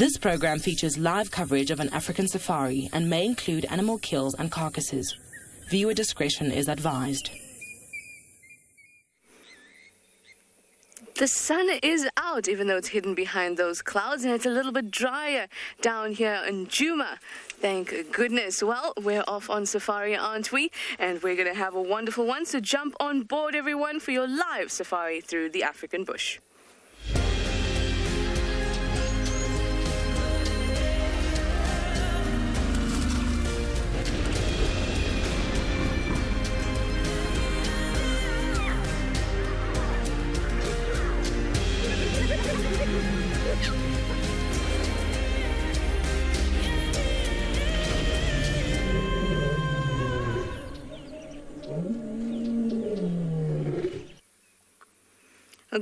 This program features live coverage of an African safari and may include animal kills and carcasses. Viewer discretion is advised. The sun is out, even though it's hidden behind those clouds, and it's a little bit drier down here in Djuma. Thank goodness. Well, we're off on safari, aren't we? And we're going to have a wonderful one, so jump on board, everyone, for your live safari through the African bush.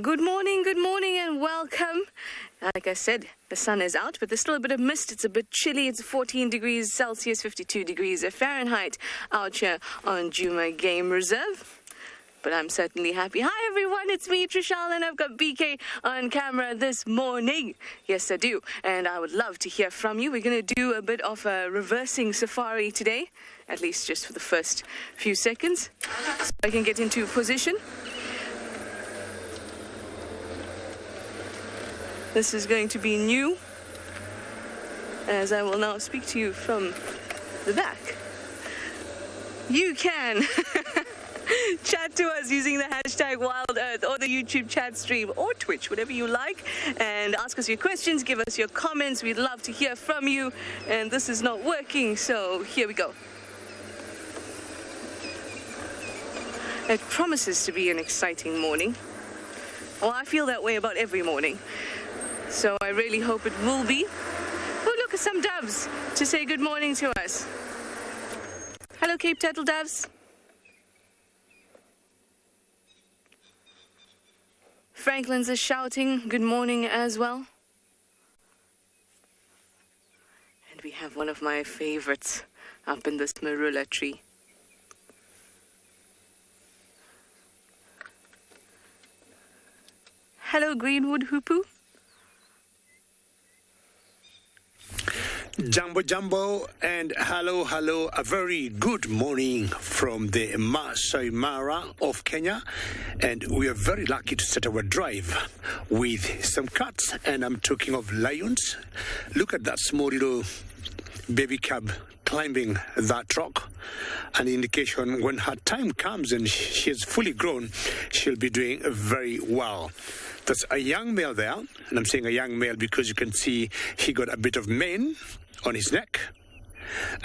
Good morning, and welcome. Like I said, the sun is out, but there's still a bit of mist. It's a bit chilly. It's 14 degrees Celsius, 52 degrees Fahrenheit out here on Djuma Game Reserve. But I'm certainly happy. Hi, everyone. It's me, Trishal, and I've got BK on camera this morning. Yes, I do. And I would love to hear from you. We're going to do a bit of a reversing safari today, at least just for the first few seconds, so I can get into position. This is going to be new, as I will now speak to you from the back. You can chat to us using the hashtag WildEarth or the YouTube chat stream or Twitch, whatever you like, and ask us your questions, give us your comments. We'd love to hear from you, and this is not working, so here we go. It promises to be an exciting morning. Well, I feel that way about every morning. So I really hope it will be. Oh, look at some doves to say good morning to us. Hello, Cape Turtle doves. Franklin's is shouting good morning as well. And we have one of my favorites up in this marula tree. Hello, Greenwood Hoopoe. Jumbo Jumbo and hello, a very good morning from the MAASAI Mara of Kenya, and we are very lucky to start our drive with some cats, and I'm talking of lions. Look at that small little baby cub climbing that rock, an indication when her time comes and she is fully grown, she'll be doing very well. That's a young male there, and I'm saying a young male because you can see he got a bit of mane on his neck.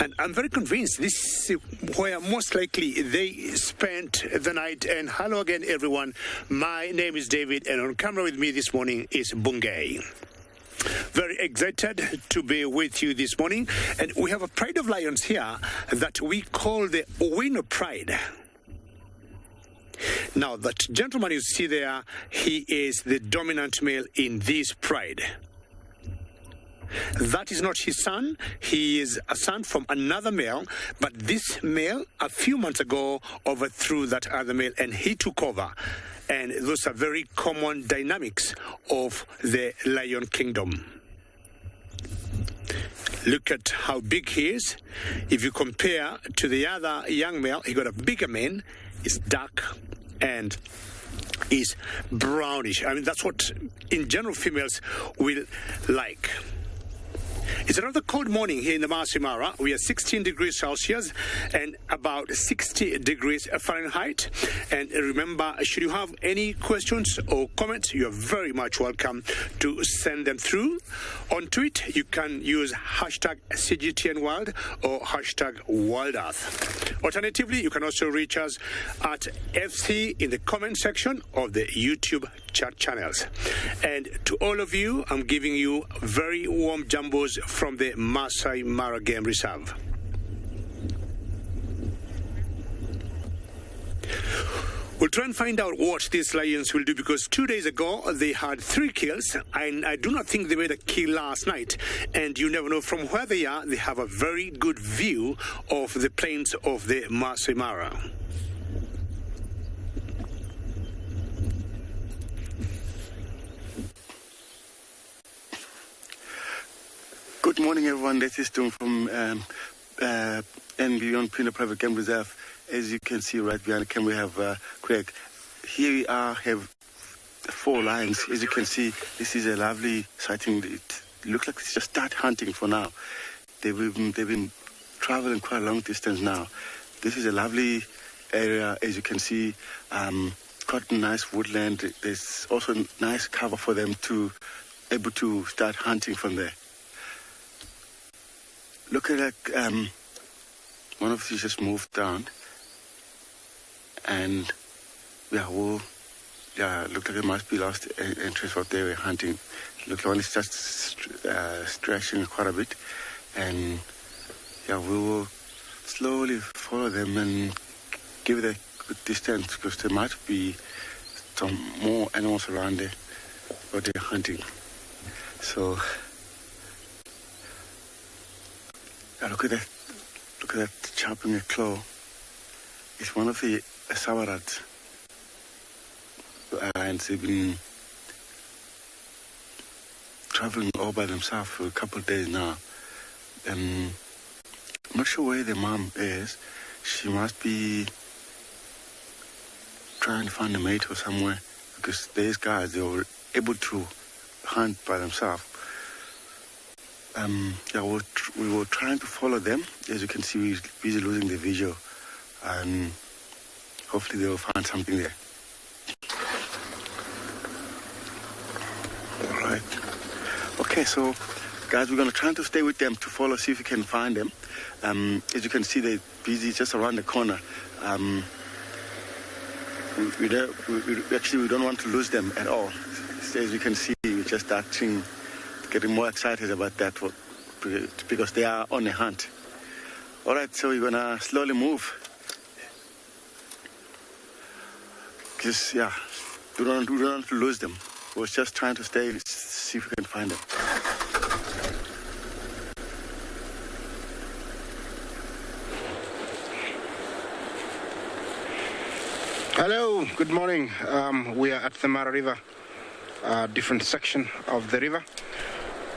And I'm very convinced this is where most likely they spent the night. And hello again, everyone. My name is David, and on camera with me this morning is Bungay. Very excited to be with you this morning. And we have a pride of lions here that we call the Owino Pride. Now, that gentleman you see there, he is the dominant male in this pride. That is not his son. He is a son from another male, but this male, a few months ago, overthrew that other male, and he took over. And those are very common dynamics of the lion kingdom. Look at how big he is. If you compare to the other young male, he got a bigger mane, is dark, and is brownish. I mean, that's what, in general, females will like. It's another cold morning here in the MAASAI Mara. We are 16 degrees Celsius and about 60 degrees Fahrenheit. And remember, should you have any questions or comments, you are very much welcome to send them through. On tweet, you can use hashtag CGTNWild or hashtag WildEarth. Alternatively, you can also reach us at FC in the comment section of the YouTube chat channels. And to all of you, I'm giving you very warm jumbos from the MAASAI Mara Game Reserve. We'll try and find out what these lions will do, because 2 days ago they had 3 kills, and I do not think they made a kill last night. And you never know, from where they are, they have a very good view of the plains of the MAASAI Mara. Good morning, everyone. This is Tung from and beyond PHINDA Private Game Reserve. As you can see right behind the camera, we have Craig. Here we have 4 lions. As you can see, this is a lovely sighting. It looks like it's just start hunting for now. They've been traveling quite a long distance now. This is a lovely area, as you can see. Got a nice woodland. There's also nice cover for them to able to start hunting from there. Look at that. One of these just moved down, and look like it must be lost interest what they were hunting. Look like one is just stretching quite a bit, and we will slowly follow them and give it a good distance because there might be some more animals around there what they're hunting. So look at that chopping a claw. It's one of the sawarats, and they've been traveling all by themselves for a couple of days now. I'm not sure where the mom is. She must be trying to find a mate or somewhere, because these guys, they were able to hunt by themselves. We were trying to follow them. As you can see, we're busy losing the visual, and hopefully they will find something there. All right. Okay, so guys, we're going to try to stay with them to follow, see if we can find them. As you can see, they're busy just around the corner. We don't want to lose them at all. As you can see, we're just getting more excited about that because they are on a hunt. All right, so we're gonna slowly move. Because we don't want to lose them. We're just trying to see if we can find them. Hello, good morning. We are at the Mara River, a different section of the river.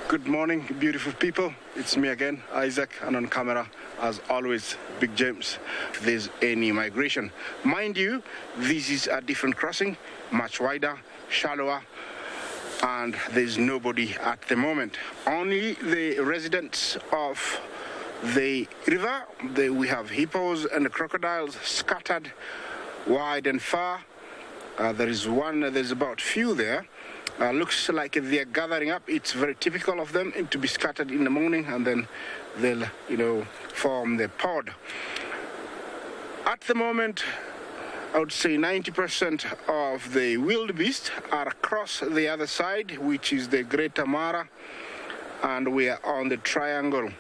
Good morning, beautiful people. It's me again, Isaac, and on camera, as always, Big James. If there's any migration, mind you, this is a different crossing, much wider, shallower, and there's nobody at the moment. Only the residents of the river. We have hippos and crocodiles scattered wide and far. There's about few there. Looks like they're gathering up. It's very typical of them to be scattered in the morning, and then they'll, form the pod. At the moment, I would say 90% of the wildebeest are across the other side, which is the Greater Mara, and we are on the triangle.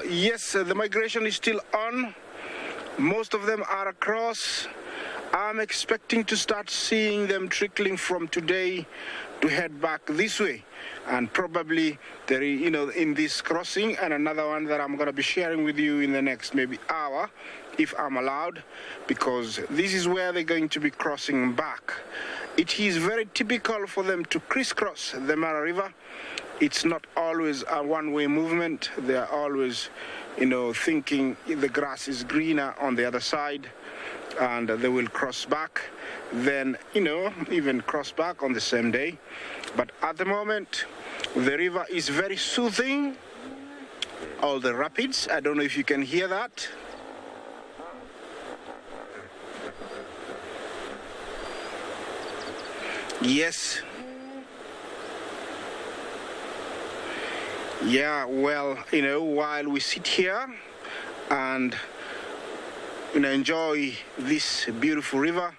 Yes, the migration is still on. Most of them are across. I'm expecting to start seeing them trickling from today to head back this way. And probably, in this crossing, and another one that I'm going to be sharing with you in the next maybe hour, if I'm allowed, because this is where they're going to be crossing back. It is very typical for them to crisscross the Mara River. It's not always a one-way movement. They are always, thinking the grass is greener on the other side, and they will cross back. Then, even cross back on the same day. But at the moment, the river is very soothing. All the rapids, I don't know if you can hear that. Yes. Yeah, well, while we sit here and enjoy this beautiful river,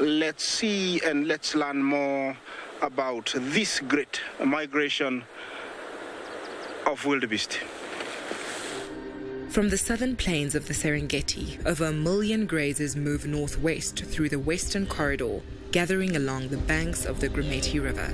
let's see and let's learn more about this great migration of wildebeest. From the southern plains of the Serengeti, over 1 million grazers move northwest through the Western Corridor, gathering along the banks of the Grumeti River.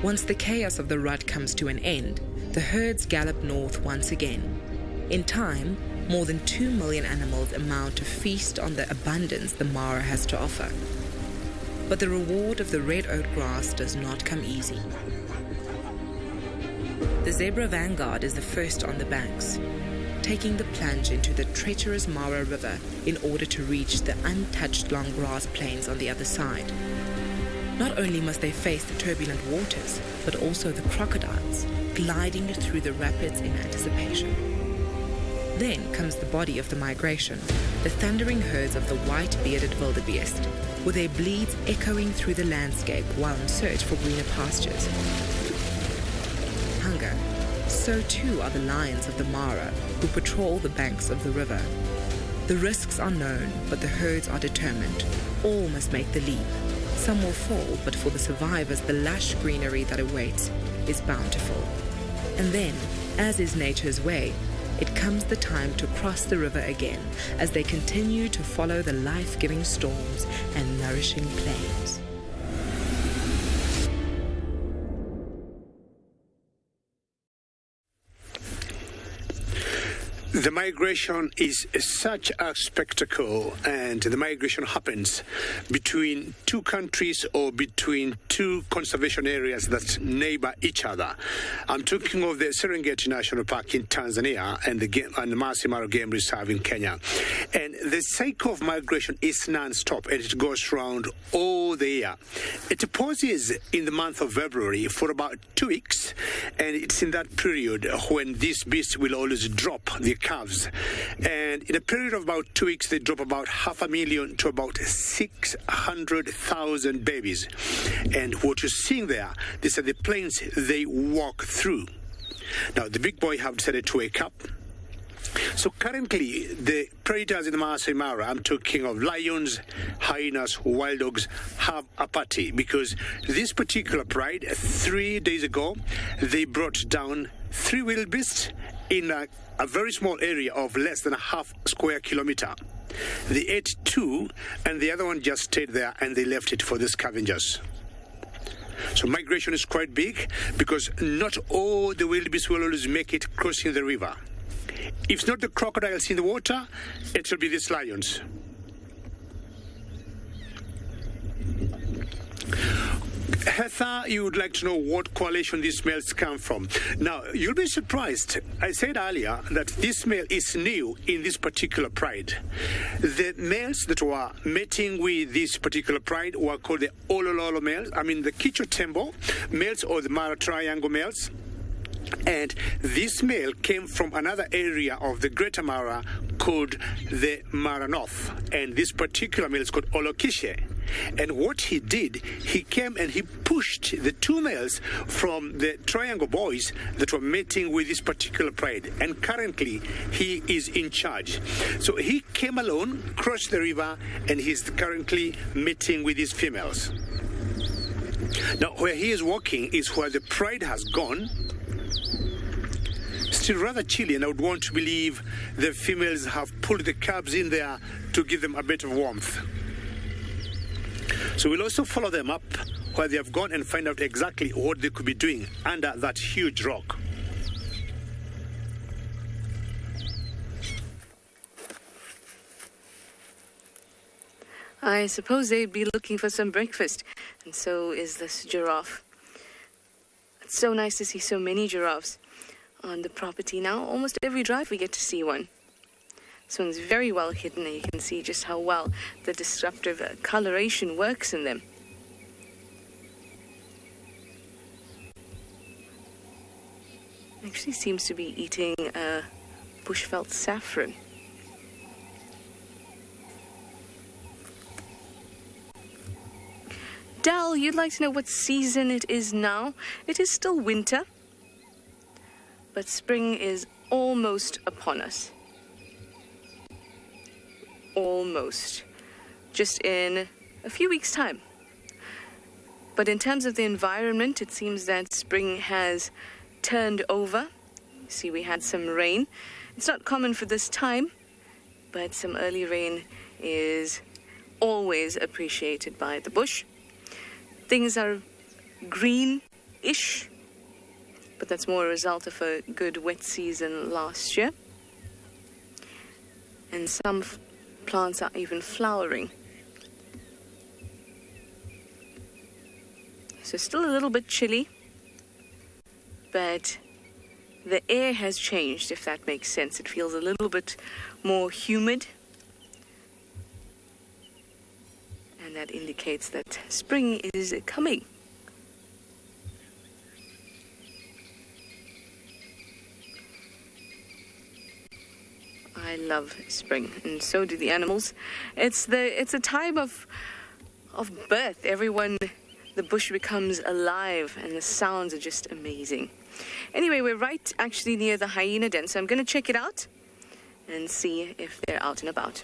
Once the chaos of the rut comes to an end, the herds gallop north once again. In time, more than 2 million animals amount to feast on the abundance the Mara has to offer. But the reward of the red oat grass does not come easy. The zebra vanguard is the first on the banks, taking the plunge into the treacherous Mara River in order to reach the untouched long grass plains on the other side. Not only must they face the turbulent waters, but also the crocodiles, gliding through the rapids in anticipation. Then comes the body of the migration, the thundering herds of the white-bearded wildebeest, with their bleats echoing through the landscape while in search for greener pastures. Hunger. So too are the lions of the Mara, who patrol the banks of the river. The risks are known, but the herds are determined. All must make the leap. Some will fall, but for the survivors, the lush greenery that awaits is bountiful. And then, as is nature's way, it comes the time to cross the river again as they continue to follow the life-giving storms and nourishing plains. The migration is such a spectacle, and the migration happens between two countries or between two conservation areas that neighbor each other. I'm talking of the Serengeti National Park in Tanzania and the MAASAI Mara Game Reserve in Kenya. And the cycle of migration is non-stop, and it goes round all the year. It pauses in the month of February for about 2 weeks, and it's in that period when these beasts will always drop the calves. And in a period of about 2 weeks, they drop about 500,000 to about 600,000 babies. And what you're seeing there, these are the plains they walk through. Now, the big boy have decided to wake up. So currently, the predators in the MAASAI Mara, I'm talking of lions, hyenas, wild dogs, have a party because this particular pride, 3 days ago, they brought down 3 wildebeest in a very small area of less than a half square kilometer. They ate 2, and the other one just stayed there, and they left it for the scavengers. So migration is quite big because not all the wildebeest will always make it crossing the river. If it's not the crocodiles in the water, it will be these lions. Heather, you would like to know what coalition these males come from. Now, you'll be surprised. I said earlier that this male is new in this particular pride. The males that were mating with this particular pride were called the Olololo males. I mean, the Kichwa Tembo males or the Mara Triangle males. And this male came from another area of the Greater Mara called the Mara North. And this particular male is called Olokishe. And what he did, he came and he pushed the 2 males from the Triangle boys that were mating with this particular pride. And currently, he is in charge. So he came alone, crossed the river, and he's currently mating with these females. Now, where he is walking is where the pride has gone. Still rather chilly, and I would want to believe the females have pulled the cubs in there to give them a bit of warmth. So we'll also follow them up where they have gone and find out exactly what they could be doing under that huge rock. I suppose they'd be looking for some breakfast, and so is this giraffe. It's so nice to see so many giraffes on the property now. Almost every drive we get to see one. This one's very well hidden, and you can see just how well the disruptive coloration works in them. Actually seems to be eating bushveld saffron. Dal, you'd like to know what season it is now? It is still winter, but spring is almost upon us. Almost. Just in a few weeks' time. But in terms of the environment, it seems that spring has turned over. See, we had some rain. It's not common for this time, but some early rain is always appreciated by the bush. Things are green-ish, but that's more a result of a good wet season last year. And some plants are even flowering. So still a little bit chilly, but the air has changed, if that makes sense. It feels a little bit more humid, and that indicates that spring is coming. I love spring, and so do the animals. It's a time of birth. Everyone, the bush becomes alive, and the sounds are just amazing. Anyway, we're right actually near the hyena den, so I'm going to check it out and see if they're out and about.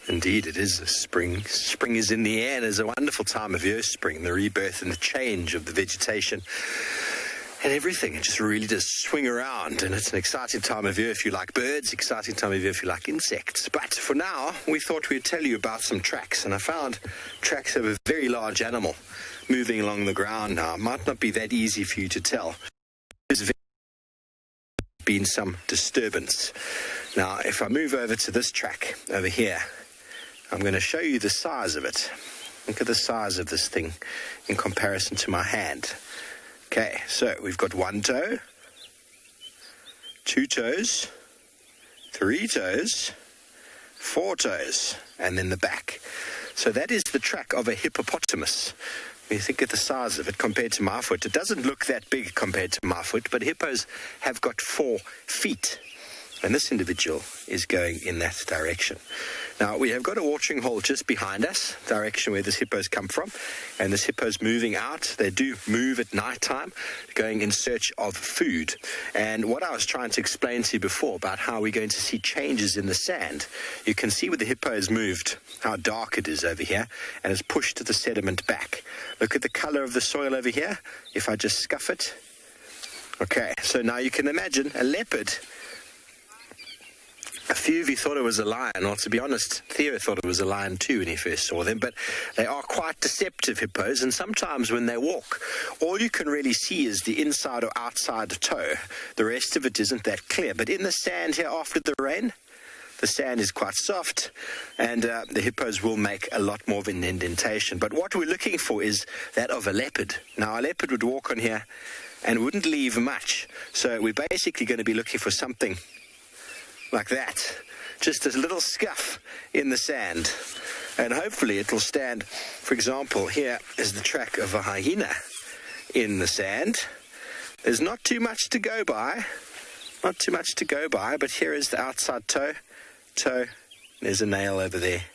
Indeed, it is spring. Spring is in the air, and it's a wonderful time of year, spring, the rebirth and the change of the vegetation and everything. It just really does swing around, and it's an exciting time of year if you like birds, exciting time of year if you like insects. But for now, we thought we'd tell you about some tracks, and I found tracks of a very large animal moving along the ground now. It might not be that easy for you to tell. There's been some disturbance. Now, if I move over to this track over here, I'm going to show you the size of it. Look at the size of this thing in comparison to my hand. Okay, so we've got 1 toe, 2 toes, 3 toes, 4 toes, and then the back. So that is the track of a hippopotamus. When you think of the size of it compared to my foot, it doesn't look that big compared to my foot, but hippos have got 4 feet. And this individual is going in that direction. Now, we have got a watering hole just behind us, direction where this hippo's come from. And this hippo's moving out. They do move at night time, going in search of food. And what I was trying to explain to you before about how we're going to see changes in the sand, you can see where the hippo has moved, how dark it is over here, and has pushed the sediment back. Look at the color of the soil over here. If I just scuff it. Okay, so now you can imagine a leopard. A few of you thought it was a lion. Well, to be honest, Theo thought it was a lion too when he first saw them, but they are quite deceptive, hippos, and sometimes when they walk, all you can really see is the inside or outside toe. The rest of it isn't that clear. But in the sand here after the rain, the sand is quite soft, and the hippos will make a lot more of an indentation. But what we're looking for is that of a leopard. Now, a leopard would walk on here and wouldn't leave much. So we're basically going to be looking for something like that, just a little scuff in the sand, and hopefully it will stand. For example, here is the track of a hyena in the sand. There's not too much to go by, but here is the outside toe, there's a nail over there.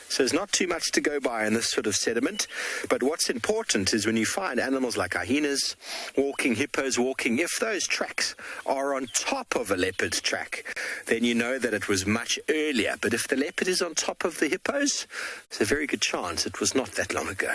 So there's not too much to go by in this sort of sediment. But what's important is when you find animals like hyenas walking, hippos walking, if those tracks are on top of a leopard track, then you know that it was much earlier. But if the leopard is on top of the hippos, there's a very good chance it was not that long ago.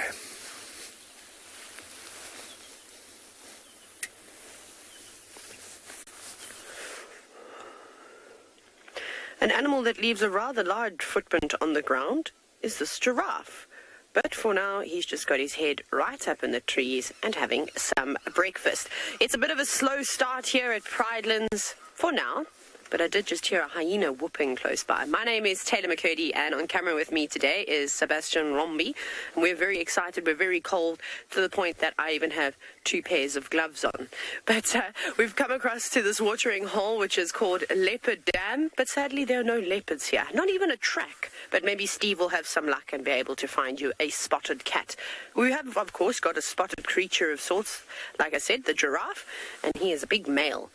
An animal that leaves a rather large footprint on the ground is this giraffe. But for now, he's just got his head right up in the trees and having some breakfast. It's a bit of a slow start here at PRIDELANDS for now, but I did just hear a hyena whooping close by. My name is Taylor McCurdy, and on camera with me today is Sebastian Rombi. And we're very excited. We're very cold, to the point that I even have 2 pairs of gloves on. But we've come across to this watering hole, which is called Leopard Dam. But sadly, there are no leopards here. Not even a track. But maybe Steve will have some luck and be able to find you a spotted cat. We have, of course, got a spotted creature of sorts. Like I said, the giraffe. And he is a big male.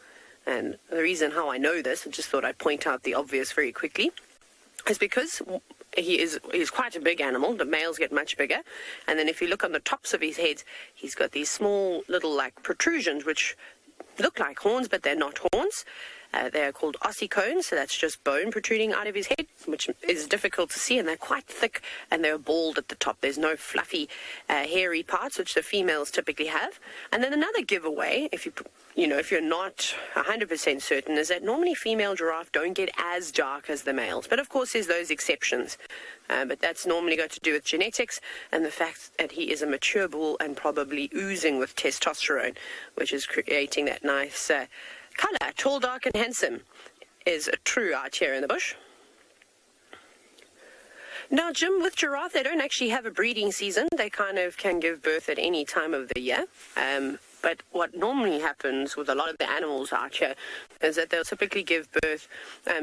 And the reason how I know this, I just thought I'd point out the obvious very quickly, is because he's quite a big animal. The males get much bigger. And then if you look on the tops of his head, he's got these small little like protrusions which look like horns, but they're not horns. They're called ossicones, so that's just bone protruding out of his head, which is difficult to see, and they're quite thick, and they're bald at the top. There's no fluffy, hairy parts, which the females typically have. And then another giveaway, if you're not 100% certain, is that normally female giraffe don't get as dark as the males. But of course, there's those exceptions. But that's normally got to do with genetics and the fact that he is a mature bull and probably oozing with testosterone, which is creating that nice color. Tall, dark, and handsome is true out here in the bush. Now, Jim, with giraffe, they don't actually have a breeding season. They kind of can give birth at any time of the year. But what normally happens with a lot of the animals out here is that they'll typically give birth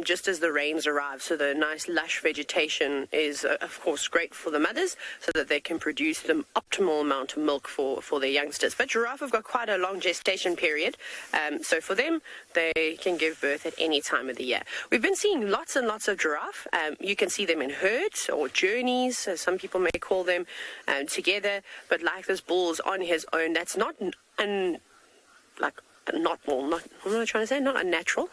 just as the rains arrive. So the nice lush vegetation is, of course, great for the mothers so that they can produce the optimal amount of milk for their youngsters. But giraffe have got quite a long gestation period. So for them, they can give birth at any time of the year. We've been seeing lots and lots of giraffe. You can see them in herds or journeys, as some people may call them, together. But like this bull's on his own, that's not not unnatural.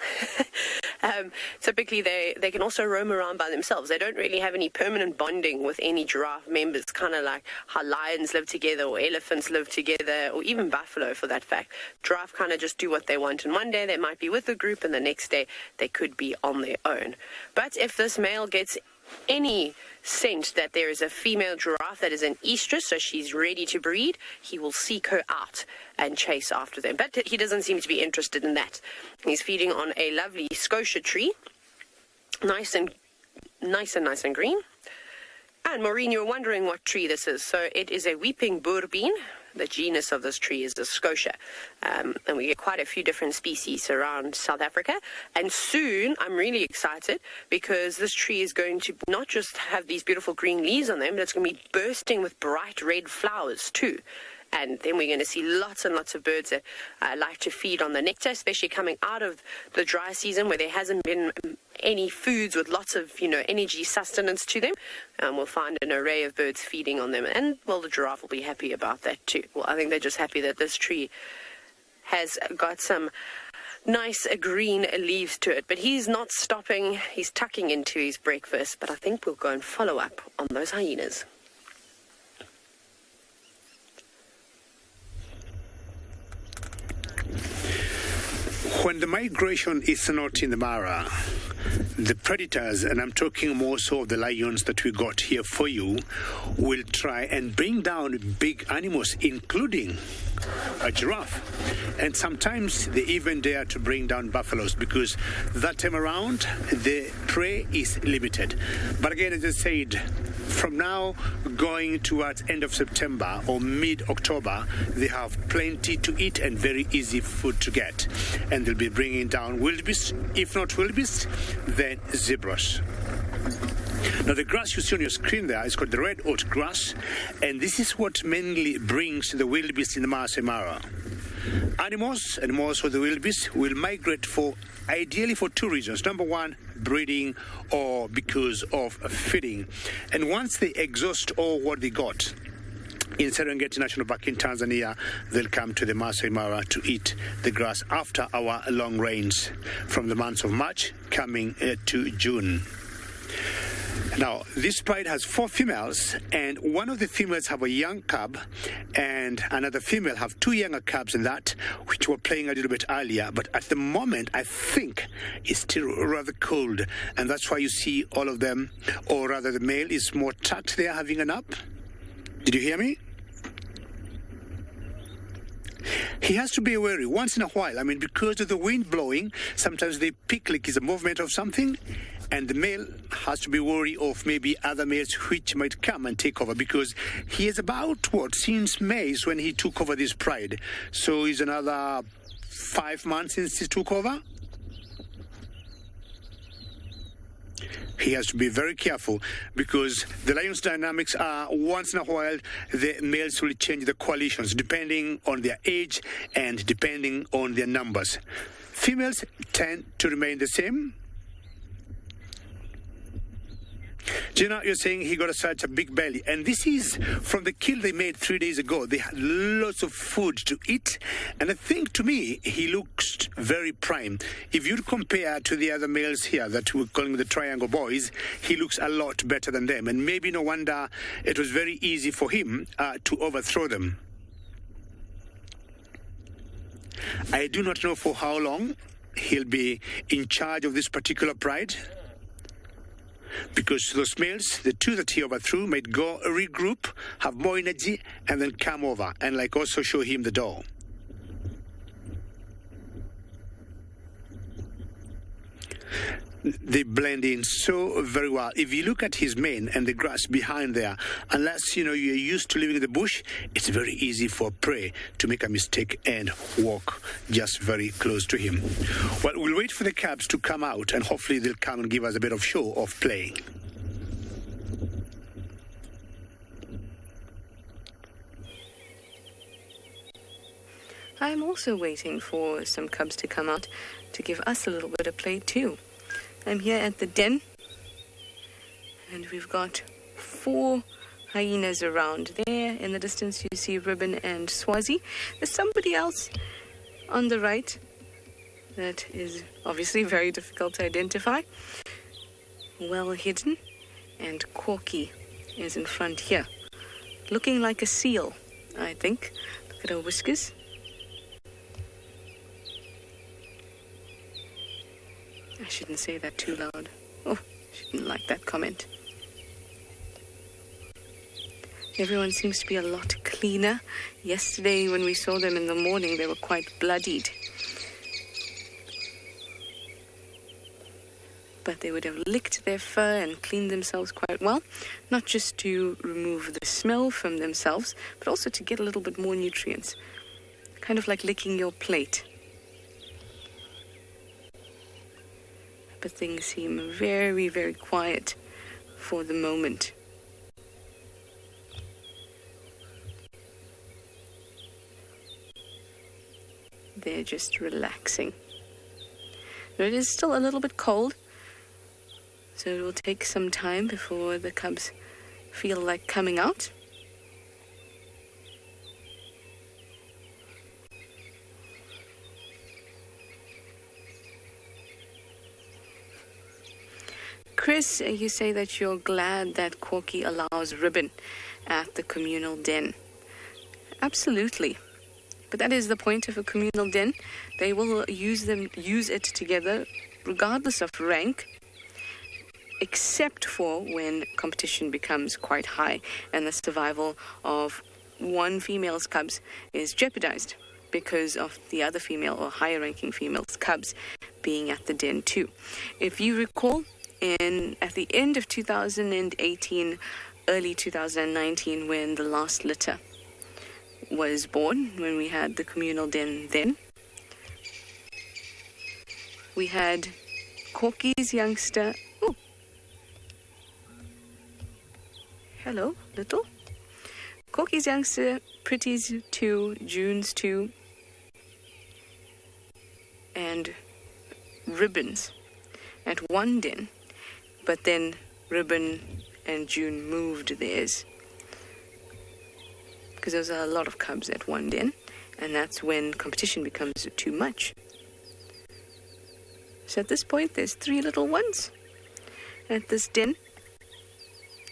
Typically, they can also roam around by themselves. They don't really have any permanent bonding with any giraffe members, kind of like how lions live together or elephants live together or even buffalo for that fact. Giraffe kind of just do what they want, and one day they might be with a group and the next day they could be on their own. But if this male gets any scent that there is a female giraffe that is an estrus, so she's ready to breed, he will seek her out and chase after them. But he doesn't seem to be interested in that. He's feeding on a lovely scotia tree, nice and green. And Maureen, you're wondering what tree this is. So it is a weeping boerbean. The genus of this tree is the scotia. And we get quite a few different species around South Africa. And soon, I'm really excited because this tree is going to not just have these beautiful green leaves on them, but it's going to be bursting with bright red flowers too. And then we're going to see lots and lots of birds that like to feed on the nectar, especially coming out of the dry season where there hasn't been any foods with lots of, energy sustenance to them. We'll find an array of birds feeding on them. And, well, the giraffe will be happy about that too. Well, I think they're just happy that this tree has got some nice green leaves to it. But he's not stopping. He's tucking into his breakfast. But I think we'll go and follow up on those hyenas. When the migration is not in the Mara, the predators, and I'm talking more so of the lions that we got here for you, will try and bring down big animals, including a giraffe. And sometimes they even dare to bring down buffaloes because that time around, the prey is limited. But again, as I said, from now going towards end of September or mid-October, they have plenty to eat and very easy food to get. And they'll be bringing down wildebeest, if not wildebeest, then zebras. Now, the grass you see on your screen there is called the red oat grass, and this is what mainly brings the wildebeest in the MAASAI Mara. Animals, and more so the wildebeest, will migrate ideally for two reasons. Number one, breeding or because of feeding. And once they exhaust all what they got in Serengeti National Park in Tanzania, they'll come to the MAASAI Mara to eat the grass after our long rains from the months of March coming to June. Now, this pride has 4 females, and one of the females have a young cub, and another female have 2 younger cubs in that, which were playing a little bit earlier. But at the moment, I think it's still rather cold, and that's why you see all of them, or rather the male is more tucked there having a nap. Did you hear me? He has to be wary once in a while. Because of the wind blowing, sometimes they pick like it's a movement of something, and the male has to be wary of maybe other males which might come and take over, because he is about, since May is when he took over this pride. So it's another 5 months since he took over. He has to be very careful because the lion's dynamics are once in a while the males will change the coalitions depending on their age and depending on their numbers. Females tend to remain the same. Gina, you're saying he got such a big belly, and this is from the kill they made 3 days ago. They had lots of food to eat, and I think to me he looks very prime. If you compare to the other males here that we're calling the triangle boys, he looks a lot better than them, and maybe no wonder it was very easy for him to overthrow them. I do not know for how long he'll be in charge of this particular pride, because those males, the 2 that he overthrew, might go regroup, have more energy, and then come over and also show him the door. They blend in so very well. If you look at his mane and the grass behind there, unless you're used to living in the bush, it's very easy for prey to make a mistake and walk just very close to him. Well, we'll wait for the cubs to come out, and hopefully they'll come and give us a bit of show of playing. I'm also waiting for some cubs to come out to give us a little bit of play too. I'm here at the den, and we've got 4 hyenas around. There in the distance you see Ribbon and Swazi. There's somebody else on the right that is obviously very difficult to identify. Well hidden, and Corky is in front here, looking like a seal, I think. Look at her whiskers. I shouldn't say that too loud. Oh, shouldn't like that comment. Everyone seems to be a lot cleaner. Yesterday when we saw them in the morning, they were quite bloodied. But they would have licked their fur and cleaned themselves quite well. Not just to remove the smell from themselves, but also to get a little bit more nutrients. Kind of like licking your plate. But things seem very, very quiet for the moment. They're just relaxing. But it is still a little bit cold, so it will take some time before the cubs feel like coming out. Chris, you say that you're glad that Corky allows Ribbon at the communal den. Absolutely. But that is the point of a communal den. They will use it together regardless of rank, except for when competition becomes quite high and the survival of one female's cubs is jeopardized because of the other female or higher ranking female's cubs being at the den too. If you recall, at the end of 2018, early 2019, when the last litter was born, when we had the communal den then, we had Corky's youngster. Oh, hello, little. Corky's youngster, Pretty's 2, June's 2, and Ribbon's at one den. But then Ribbon and June moved theirs because there's a lot of cubs at one den, and that's when competition becomes too much. So at this point, there's 3 little ones at this den.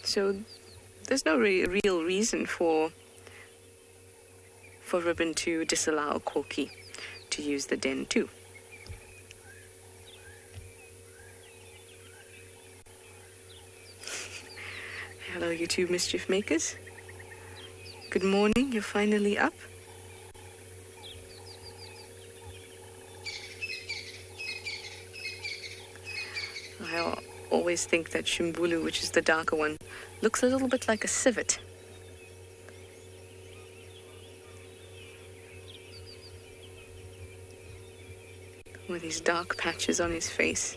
So there's no real reason for Ribbon to disallow Corky to use the den too. Hello, you two mischief makers. Good morning, you're finally up. I always think that Shimbulu, which is the darker one, looks a little bit like a civet. With these dark patches on his face.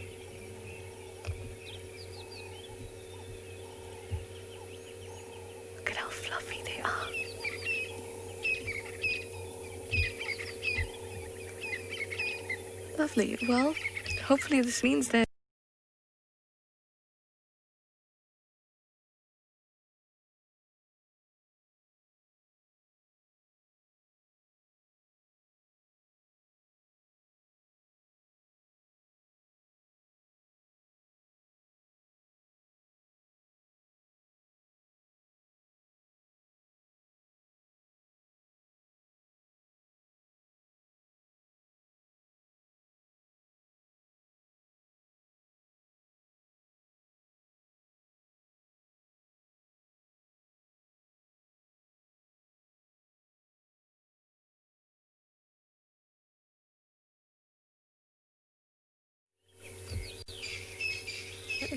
Lovely. Well, hopefully this means that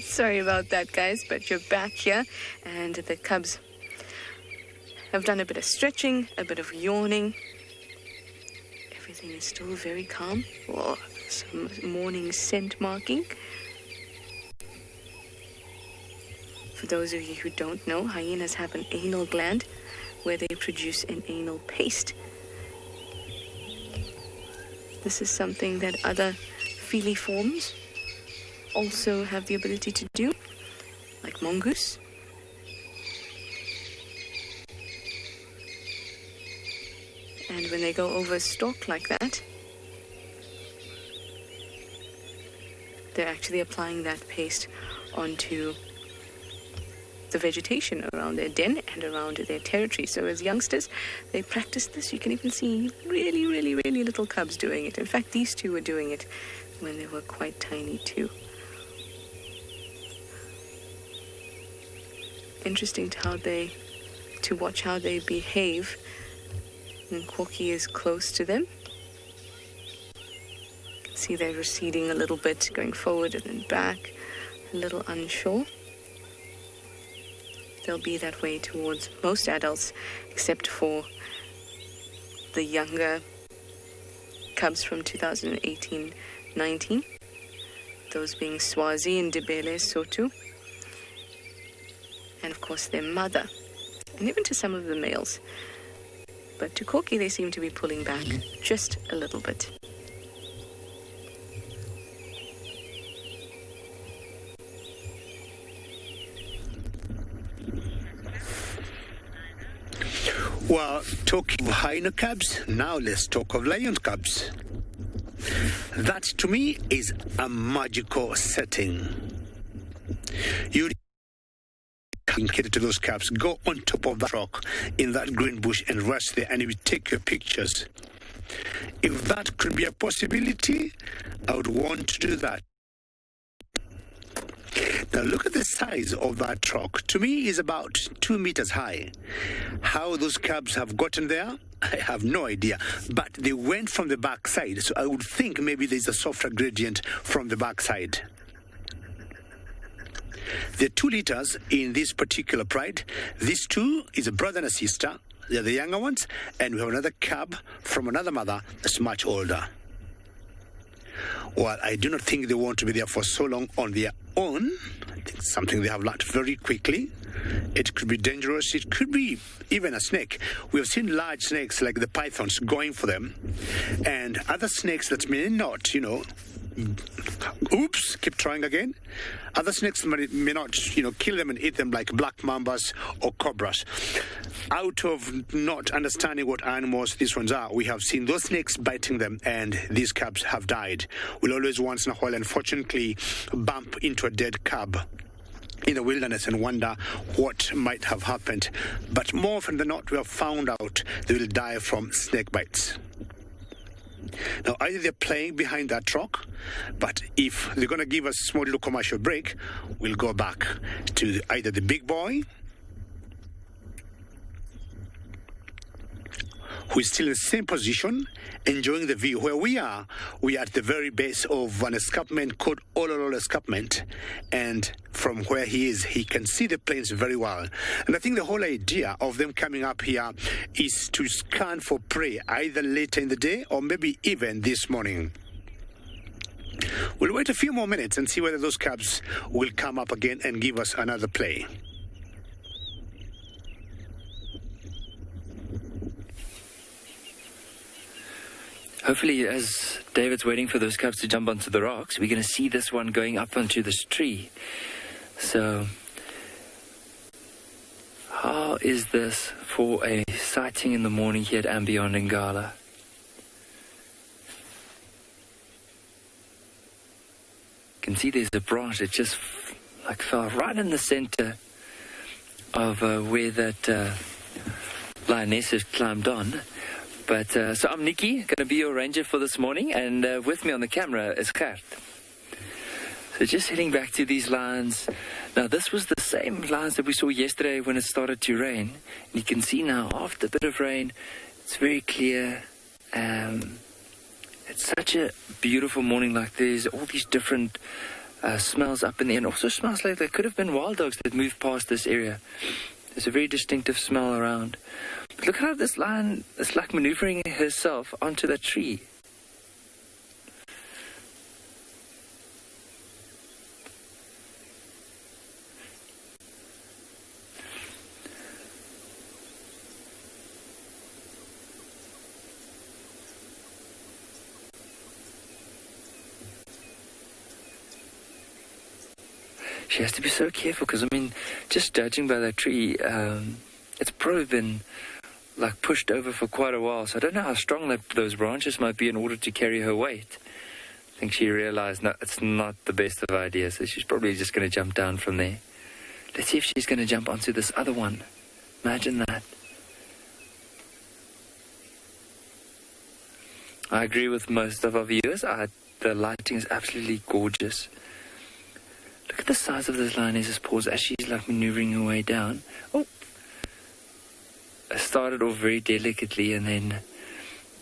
Sorry about that, guys, but you're back here, and the cubs have done a bit of stretching, a bit of yawning. Everything is still very calm. Oh, some morning scent marking. For those of you who don't know, hyenas have an anal gland where they produce an anal paste. This is something that other feliforms also have the ability to do, like mongoose. And when they go over a stalk like that, they're actually applying that paste onto the vegetation around their den and around their territory. So as youngsters, they practice this. You can even see really, really, really little cubs doing it. In fact, these two were doing it when they were quite tiny too. Interesting to watch how they behave. And Corky is close to them. You can see they're receding a little bit, going forward and then back, a little unsure. They'll be that way towards most adults, except for the younger cubs from 2018-19, those being Swazi and Ndebele Sotu, and of course their mother, and even to some of the males. But to Corky, they seem to be pulling back just a little bit. Well, talking of hyena cubs, now let's talk of lion cubs. That, to me, is a magical setting. You can cater to those cubs. Go on top of that rock in that green bush and rest there, and you take your pictures. If that could be a possibility, I would want to do that. Now look at the size of that rock. To me, is about 2 meters high. How those cubs have gotten there, I have no idea. But they went from the backside, so I would think maybe there's a softer gradient from the backside. There are 2 litters in this particular pride. These 2 is a brother and a sister. They're the younger ones, and we have another cub from another mother that's much older. Well, I do not think they want to be there for so long on their own. I think something they have learned very quickly. It could be dangerous. It could be even a snake. We have seen large snakes like the pythons going for them, and other snakes that may not, oops, keep trying again. Other snakes may not, kill them and eat them like black mambas or cobras. Out of not understanding what animals these ones are, we have seen those snakes biting them, and these cubs have died. We'll always once in a while, unfortunately, bump into a dead cub in the wilderness and wonder what might have happened. But more often than not, we have found out they will die from snake bites. Now, either they're playing behind that rock, but if they're going to give us a small little commercial break, we'll go back to either the big boy, who is still in the same position, enjoying the view. Where we are at the very base of an escarpment called Ololol Escarpment, and from where he is, he can see the plains very well. And I think the whole idea of them coming up here is to scan for prey, either later in the day or maybe even this morning. We'll wait a few more minutes and see whether those cubs will come up again and give us another play. Hopefully, as David's waiting for those cubs to jump onto the rocks, we're going to see this one going up onto this tree. So, how is this for a sighting in the morning here at and beyond NGALA? You can see there's a branch that just fell right in the center of where that lioness has climbed on. But, so I'm Nikki, going to be your ranger for this morning, and with me on the camera is Gert. So just heading back to these lines. Now, this was the same lines that we saw yesterday when it started to rain. And you can see now, after a bit of rain, it's very clear. It's such a beautiful morning. Like, there's all these different smells up in the air. And also smells like there could have been wild dogs that moved past this area. There's a very distinctive smell around. But look how this lion is like maneuvering herself onto that tree. She has to be so careful because, I mean, just judging by that tree, it's probably been like pushed over for quite a while. So I don't know how strong those branches might be in order to carry her weight. I think she realized no, it's not the best of ideas. So she's probably just going to jump down from there. Let's see if she's going to jump onto this other one. Imagine that. I agree with most of our viewers. The lighting is absolutely gorgeous. Look at the size of this lioness's paws as she's like maneuvering her way down. Oh! I started off very delicately, and then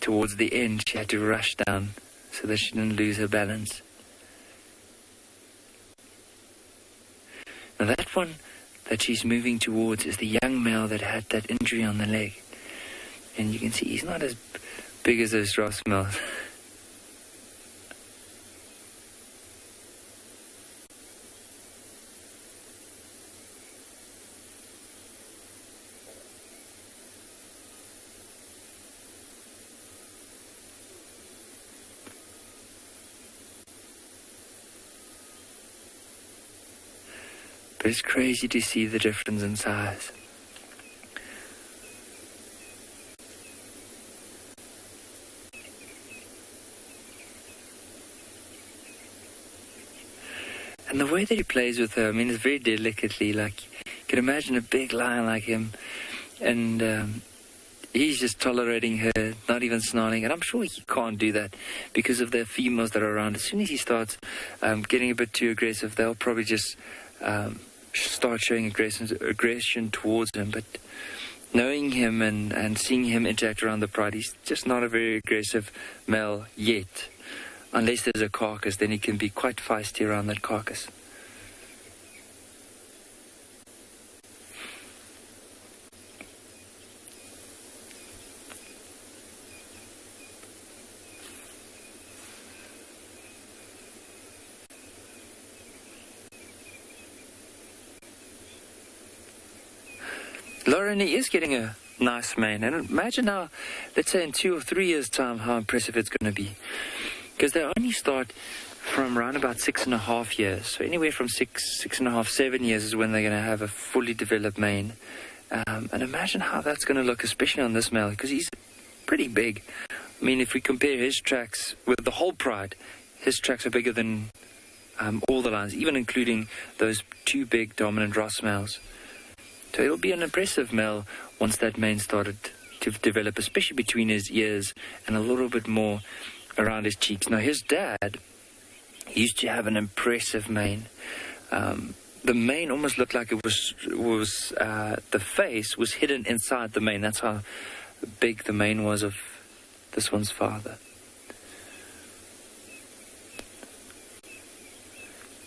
towards the end she had to rush down so that she didn't lose her balance. Now that one that she's moving towards is the young male that had that injury on the leg. And you can see he's not as big as those Ross males. But it's crazy to see the difference in size. And the way that he plays with her, I mean, it's very delicately. Like, you can imagine a big lion like him, and he's just tolerating her, not even snarling. And I'm sure he can't do that because of the females that are around. As soon as he starts getting a bit too aggressive, they'll probably just start showing aggression towards him. But knowing him and seeing him interact around the pride, he's just not a very aggressive male yet. Unless there's a carcass, then he can be quite feisty around that carcass. Lauren, he is getting a nice mane. And imagine now, let's say in 2 or 3 years' time, how impressive it's going to be. Because they only start from around about 6.5 years. So anywhere from 6.5, 7 years is when they're going to have a fully developed mane. And imagine how that's going to look, especially on this male, because he's pretty big. I mean, if we compare his tracks with the whole pride, his tracks are bigger than all the lions, even including those 2 big dominant Ross males. So it'll be an impressive male once that mane started to develop, especially between his ears and a little bit more around his cheeks. Now, his dad used to have an impressive mane. The mane almost looked like it was the face was hidden inside the mane. That's how big the mane was of this one's father.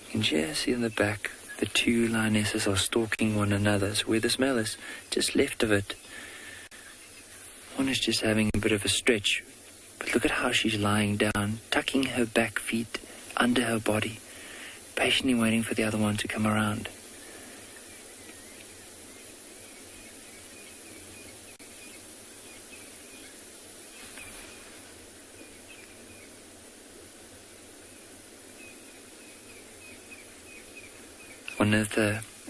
You can just see in the back, the 2 lionesses are stalking one another. So where this male is just left of it, one is just having a bit of a stretch. But look at how she's lying down, tucking her back feet under her body, patiently waiting for the other one to come around.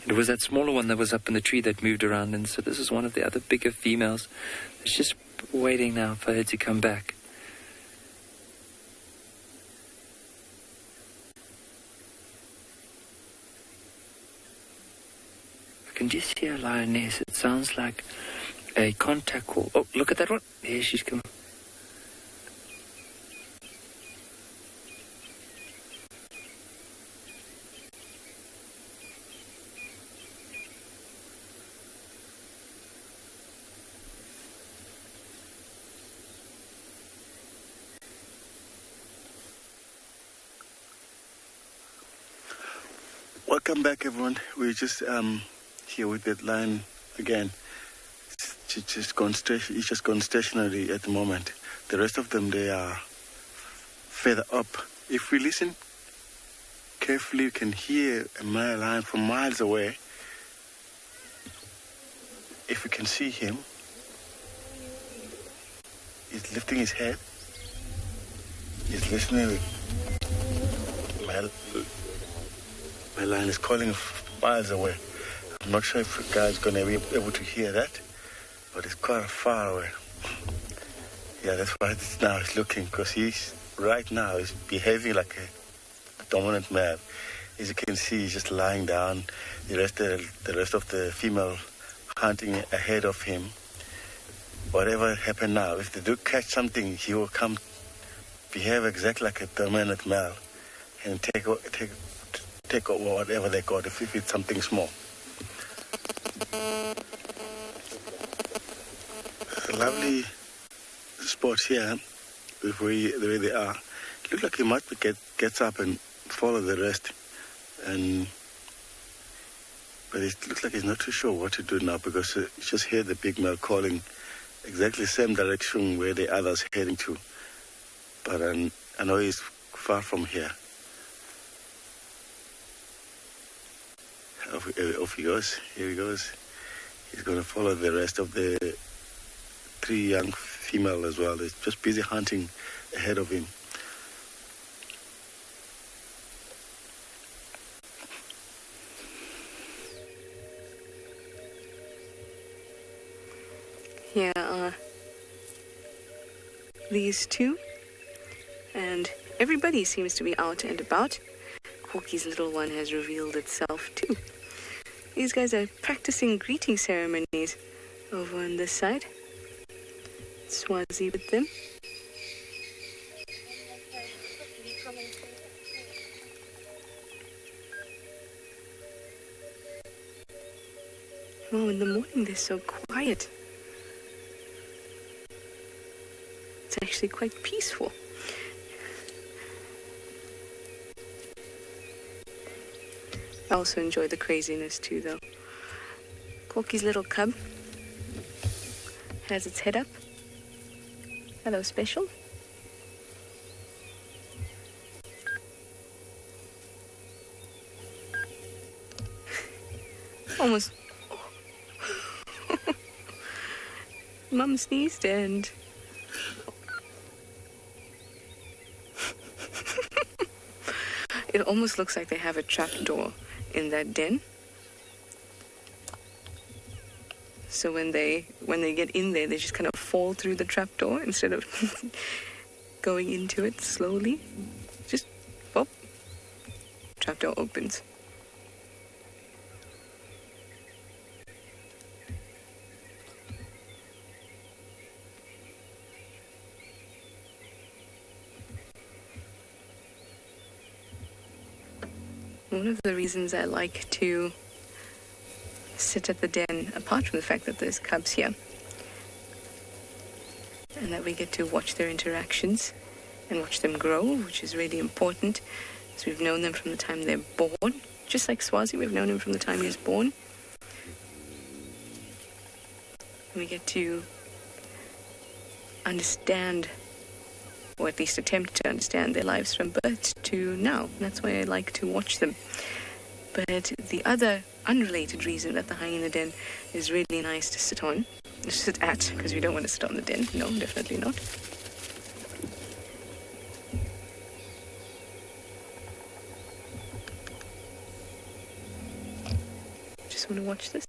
It was that smaller one that was up in the tree that moved around, and so this is one of the other bigger females. It's just waiting now for her to come back. I can just hear a lioness. It sounds like a contact call. Oh, look at that one. Here she's coming. Welcome back, everyone. We're just here with that lion again. He's just gone stationary at the moment. The rest of them, they are further up. If we listen carefully, you can hear a male lion from miles away. If you can see him, he's lifting his head. He's listening. My lion is calling miles away. I'm not sure if the guy's going to be able to hear that, but it's quite far away. Yeah, that's why now he's looking, because he's behaving like a dominant male. As you can see, he's just lying down. The rest of the female hunting ahead of him. Whatever happened now, if they do catch something, he will come behave exactly like a dominant male and take over whatever they got if it's something small. A lovely spots here, the way they are. It looks like he might gets up and follow the rest, but it looks like he's not too sure what to do now, because you just hear the big male calling exactly the same direction where the other's heading to. But I know he's far from here. Off he goes. Here he goes. He's going to follow the rest of the 3 young female as well. They're just busy hunting ahead of him. Here are these two, and everybody seems to be out and about. Corky's little one has revealed itself too. These guys are practicing greeting ceremonies over on this side. Swazi with them. Oh, in the morning they're so quiet. It's actually quite peaceful. I also enjoy the craziness too, though. Corky's little cub has its head up. Hello, Special. Almost. Mum sneezed and... It almost looks like they have a trapdoor in that den. So when they get in there, they just kind of fall through the trapdoor instead of going into it slowly. Just pop. Trapdoor opens. One of the reasons I like to sit at the den, apart from the fact that there's cubs here, and that we get to watch their interactions and watch them grow, which is really important, as we've known them from the time they're born. Just like Swazi, we've known him from the time he was born. And we get to understand, or at least attempt to understand, their lives from birth to now. And that's why I like to watch them. But the other unrelated reason that the hyena den is really nice to sit at, because we don't want to sit on the den. No, definitely not. Just want to watch this.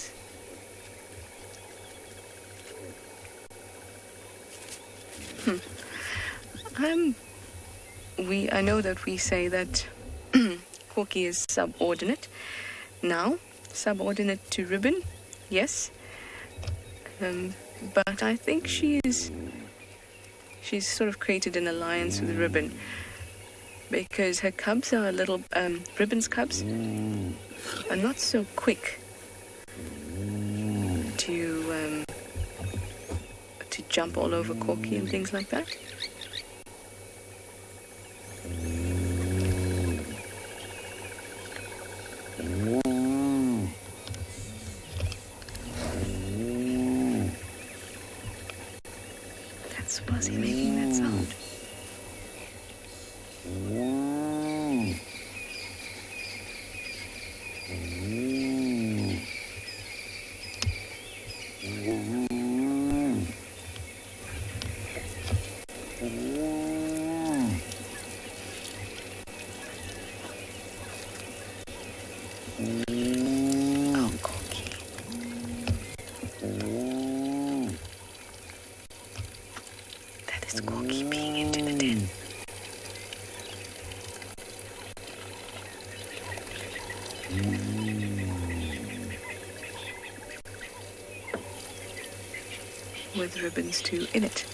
I know that we say that Corky is subordinate. Now, subordinate to Ribbon, yes. But I think she's sort of created an alliance with Ribbon, because her cubs are little, Ribbon's cubs are not so quick to jump all over Corky and things like that. Swazi making that sound? Oh, Corky. That is Corky peeing into the den. With ribbons too in it.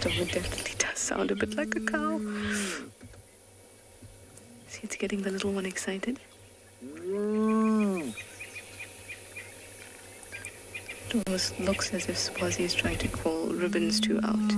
It definitely does sound a bit like a cow. See, it's getting the little one excited. It almost looks as if Swazi is trying to call Ribbons 2 out.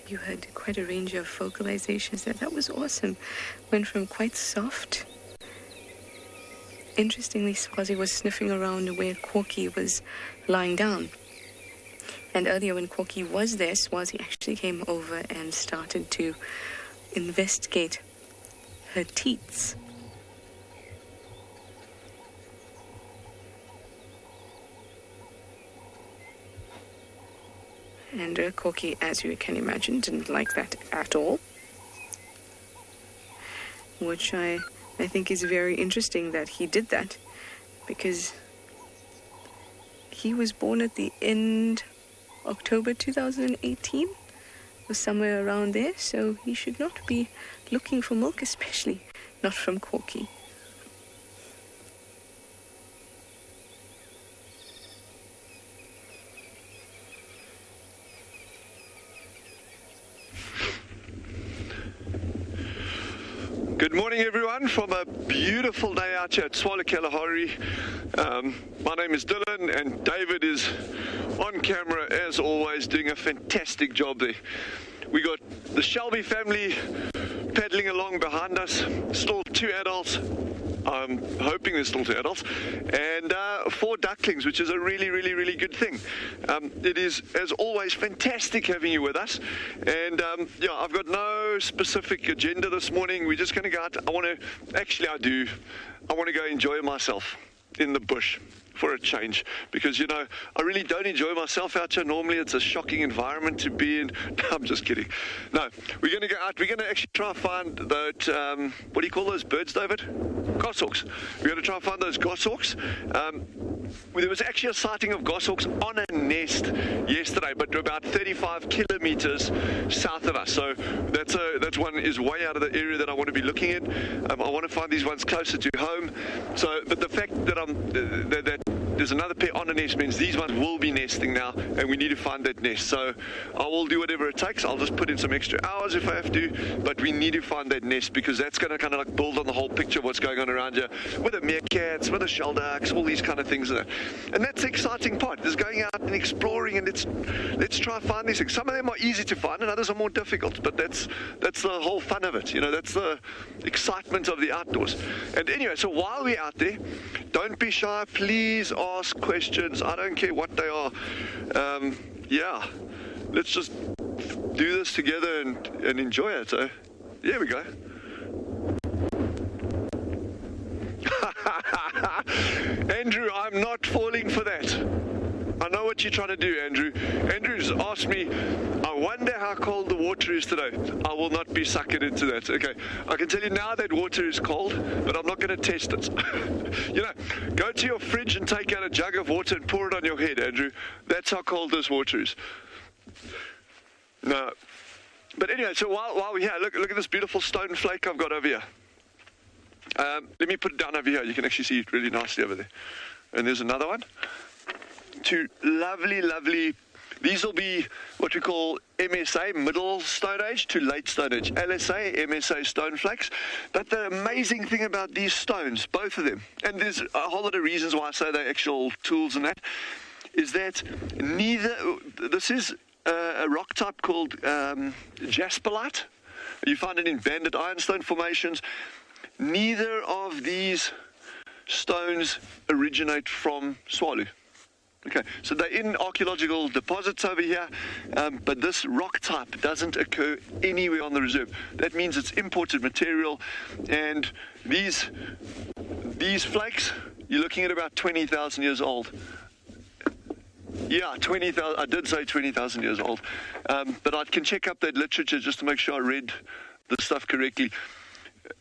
You had quite a range of vocalizations there. That was awesome. Went from quite soft. Interestingly, Swazi was sniffing around where Corky was lying down. And earlier when Corky was there, Swazi actually came over and started to investigate her teats. And Corky, as you can imagine, didn't like that at all. Which I think is very interesting that he did that, because he was born at the end October 2018, or somewhere around there, so he should not be looking for milk, especially not from Corky. Good morning, everyone, from a beautiful day out here at TSWALU Kalahari. My name is Dylan, and David is on camera, as always, doing a fantastic job there. We got the Shelby family paddling along behind us, still 2 adults. I'm hoping there's still 2 adults, and 4 ducklings, which is a really, really, really good thing. It is, as always, fantastic having you with us. And yeah, I've got no specific agenda this morning. We're just going to go out. I want to go enjoy myself in the bush for a change, because, you know, I really don't enjoy myself out here. Normally it's a shocking environment to be in. No, I'm just kidding. No, we're going to go out. We're going to actually try and find that, what do you call those birds, David? Goshawks. We're going to try and find those goshawks. There was actually a sighting of goshawks on a nest yesterday, but about 35 kilometers south of us. So that's one is way out of the area that I want to be looking at. I want to find these ones closer to home. So, but the fact that there's another pair on a nest, means these ones will be nesting now, and we need to find that nest. So I will do whatever it takes. I'll just put in some extra hours if I have to, but we need to find that nest, because that's going to kind of like build on the whole picture of what's going on around here with the meerkats, with the shelducks, all these kind of things. And that's the exciting part, is going out and exploring, and let's try and find these things. Some of them are easy to find and others are more difficult, but that's the whole fun of it, you know. That's the excitement of the outdoors. And anyway, so while we're out there, don't be shy, please ask questions. I don't care what they are. Yeah, let's just do this together and enjoy it. So here we go. Andrew, I'm not falling for that. I know what you're trying to do, Andrew. Andrew's asked me, I wonder how cold the water is today. I will not be sucking into that. Okay, I can tell you now that water is cold, but I'm not going to test it. You know, go to your fridge and take out a jug of water and pour it on your head, Andrew. That's how cold this water is. No. But anyway, so while we're here, look at this beautiful stone flake I've got over here. Let me put it down over here. You can actually see it really nicely over there. And there's another one. Two lovely, these will be what we call MSA, middle Stone Age to late Stone Age. LSA, MSA stone flakes. But the amazing thing about these stones, both of them, and there's a whole lot of reasons why I say they're actual tools and that, is that this is a rock type called jasperite. You find it in banded ironstone formations. Neither of these stones originate from SWALU. Okay, so they're in archaeological deposits over here, but this rock type doesn't occur anywhere on the reserve. That means it's imported material, and these flakes, you're looking at about 20,000 years old. Yeah, 20,000. I did say 20,000 years old, but I can check up that literature just to make sure I read the stuff correctly.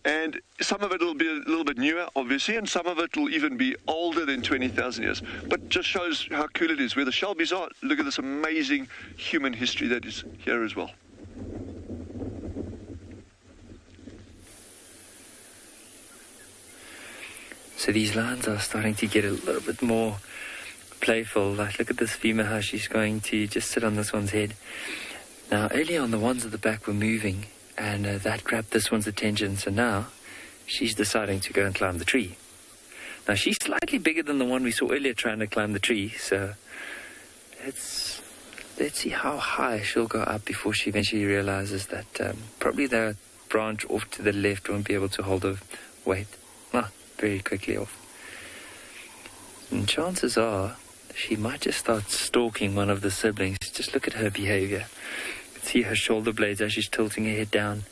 And some of it will be a little bit newer, obviously, and some of it will even be older than 20,000 years. But just shows how cool it is. Where the Shelbys are, look at this amazing human history that is here as well. So these lines are starting to get a little bit more playful. Like, look at this femur, how she's going to just sit on this one's head. Now, earlier on, the ones at the back were moving, and that grabbed this one's attention. So now she's deciding to go and climb the tree. Now she's slightly bigger than the one we saw earlier trying to climb the tree. So let's see how high she'll go up before she eventually realizes that probably the branch off to the left won't be able to hold her weight. Very quickly off. And chances are she might just start stalking one of the siblings. Just look at her behavior. See her shoulder blades as she's tilting her head down.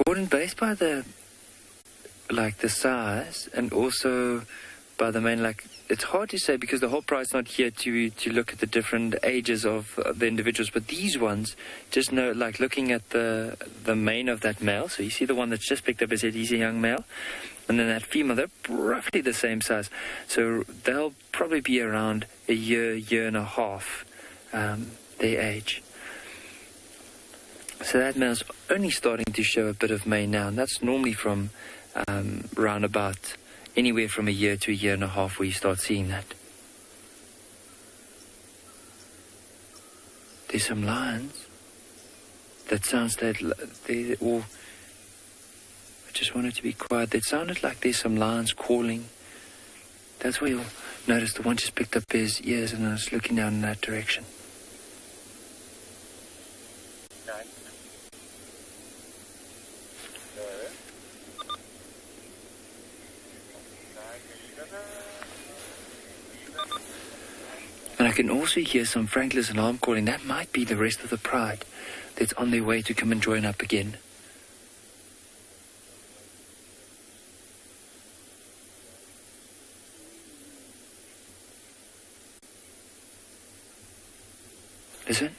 Gordon, based by the size and also by the main, it's hard to say because the whole pride's not here to look at the different ages of the individuals, but these ones, just know, looking at the mane of that male, so you see the one that's just picked up his head, he's a young male, and then that female, they're roughly the same size, so they'll probably be around a year and a half, their age. So that male's only starting to show a bit of mane now, and that's normally from round about anywhere from a year to a year and a half where you start seeing that. There's some lions that sounds that they all. I just wanted to be quiet. It sounded like there's some lions calling. That's where you'll notice the one just picked up his ears and I was looking down in that direction. can also hear some Franklin's alarm calling. That might be the rest of the pride that's on their way to come and join up again. Listen.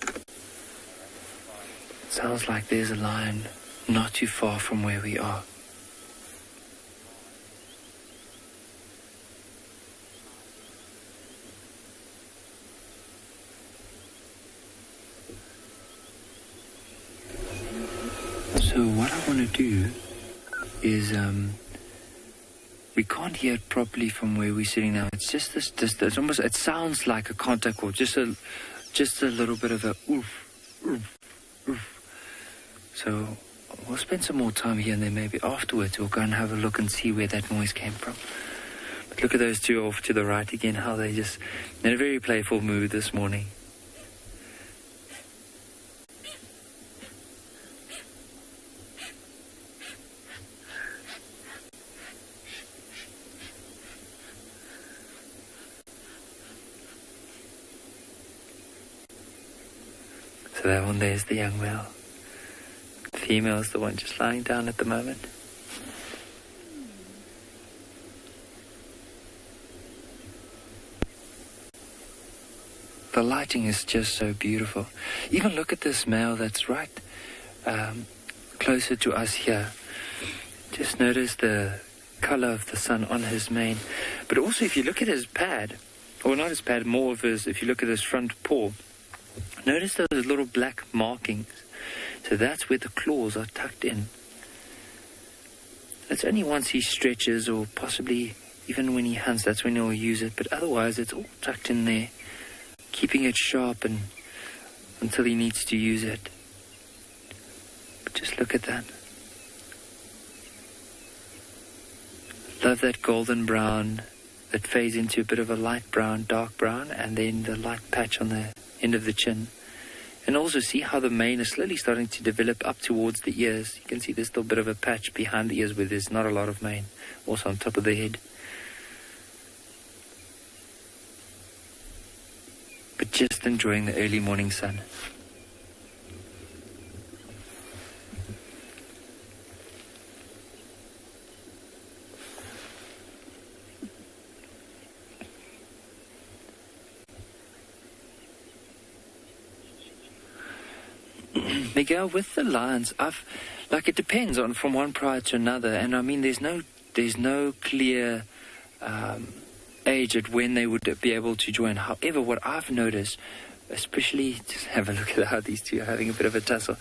It sounds like there's a lion not too far from where we are. So what I want to do is, we can't hear it properly from where we're sitting now. It's just this distance. Almost, it sounds like a contact call. Just a little bit of a oof, oof, oof. So we'll spend some more time here, and then maybe afterwards we'll go and have a look and see where that noise came from. But look at those two off to the right again, how they just in a very playful mood this morning. So that one there's the young male. The female's the one just lying down at the moment. The lighting is just so beautiful. Even look at this male that's right closer to us here. Just notice the color of the sun on his mane. But also if you look at his pad, or not his pad, more of his, if you look at his front paw, notice those little black markings. So that's where the claws are tucked in. It's only once he stretches, or possibly even when he hunts, that's when he'll use it. But otherwise, it's all tucked in there, keeping it sharp and until he needs to use it. But just look at that. Love that golden brown that fades into a bit of a light brown, dark brown, and then the light patch on the end of the chin. And also see how the mane is slowly starting to develop up towards the ears. You can see there's still a bit of a patch behind the ears where there's not a lot of mane. Also on top of the head. But just enjoying the early morning sun. Miguel, with the lions, it depends on from one pride to another, and I mean, there's no clear age at when they would be able to join. However, what I've noticed, especially, just have a look at how these two are having a bit of a tussle.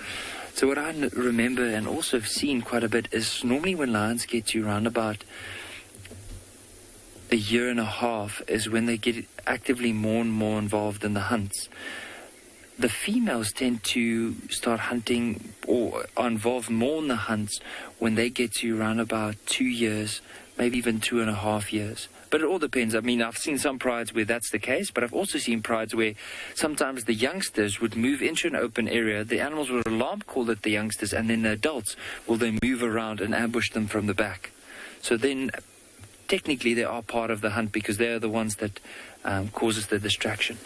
So what I remember and also have seen quite a bit is normally when lions get to around about a year and a half is when they get actively more and more involved in the hunts. The females tend to start hunting or are involved more in the hunts when they get to around about 2 years, maybe even 2.5 years. But it all depends. I mean, I've seen some prides where that's the case, but I've also seen prides where sometimes the youngsters would move into an open area, the animals would alarm call at the youngsters, and then the adults will then move around and ambush them from the back. So then, technically, they are part of the hunt because they are the ones that causes the distraction.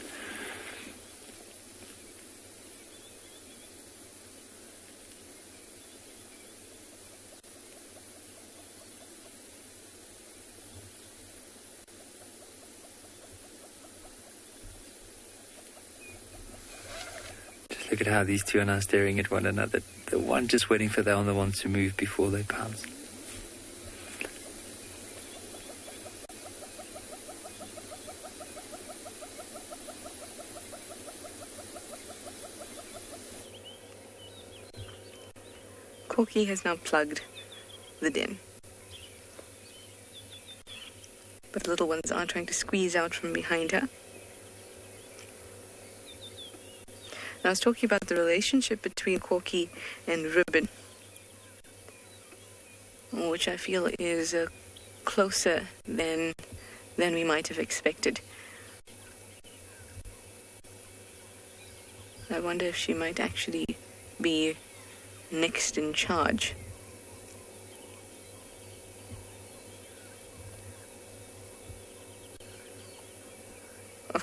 Look at how these two are now staring at one another. The one just waiting for the other one to move before they pounce. Corky has now plugged the den. But the little ones are trying to squeeze out from behind her. I was talking about the relationship between Corky and Ribbon, which I feel is closer than we might have expected. I wonder if she might actually be next in charge.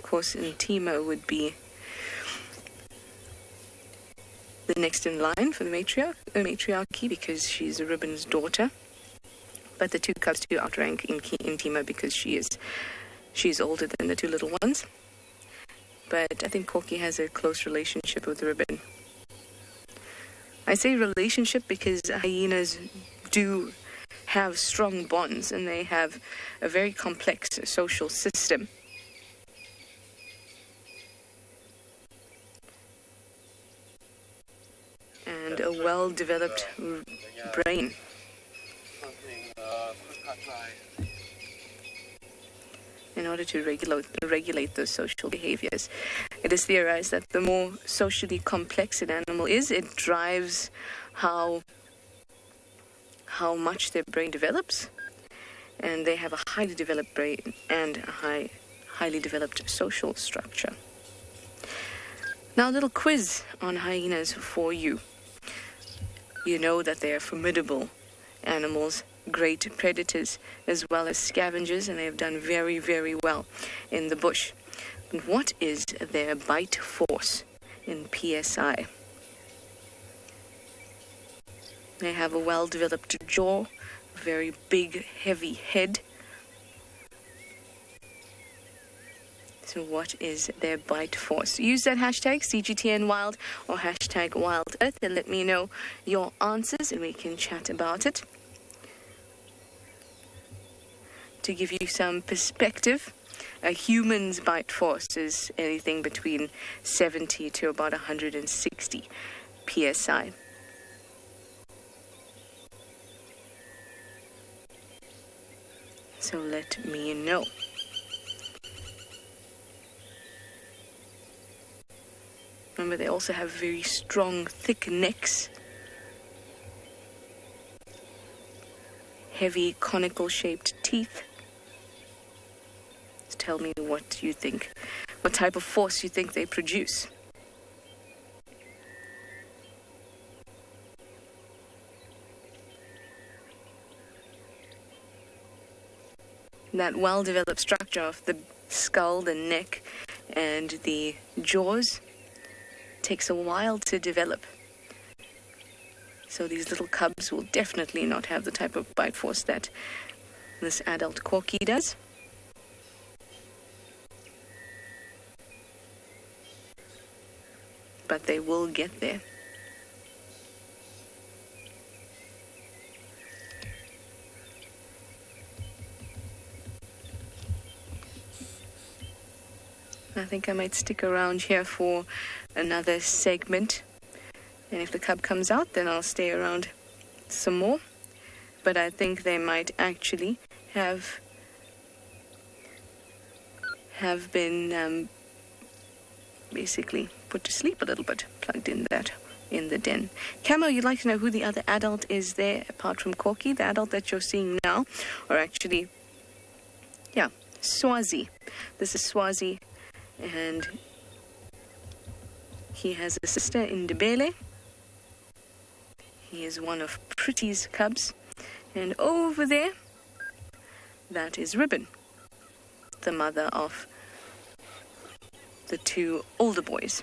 course, Ntima would be the next in line for the matriarchy because she's a ribbon's daughter. But the two cubs do outrank Ntima because she's older than the two little ones. But I think Corky has a close relationship with Ribbon. I say relationship because hyenas do have strong bonds and they have a very complex social system. And a well-developed brain. In order to regulate those social behaviors. It is theorized that the more socially complex an animal is, it drives how much their brain develops. And they have a highly developed brain and a highly developed social structure. Now a little quiz on hyenas for you. You know that they are formidable animals, great predators as well as scavengers, and they have done very, very well in the bush. And what is their bite force in PSI? They have a well-developed jaw, a very big, heavy head. So what is their bite force? Use that hashtag CGTNWild or hashtag WildEarth and let me know your answers and we can chat about it. To give you some perspective, a human's bite force is anything between 70 to about 160 PSI. So let me know. Remember, they also have very strong, thick necks. Heavy, conical-shaped teeth. Just tell me what you think, what type of force you think they produce. That well-developed structure of the skull, the neck, and the jaws takes a while to develop. So these little cubs will definitely not have the type of bite force that this adult corky does. But they will get there. I think I might stick around here for another segment. And if the cub comes out, then I'll stay around some more. But I think they might actually have been basically put to sleep a little bit, plugged in the den. Camo, you'd like to know who the other adult is there apart from Corky? The adult that you're seeing now, or actually, yeah, Swazi. This is Swazi, and he has a sister in Ndebele. He is one of Pretty's cubs. And over there, that is Ribbon, the mother of the two older boys.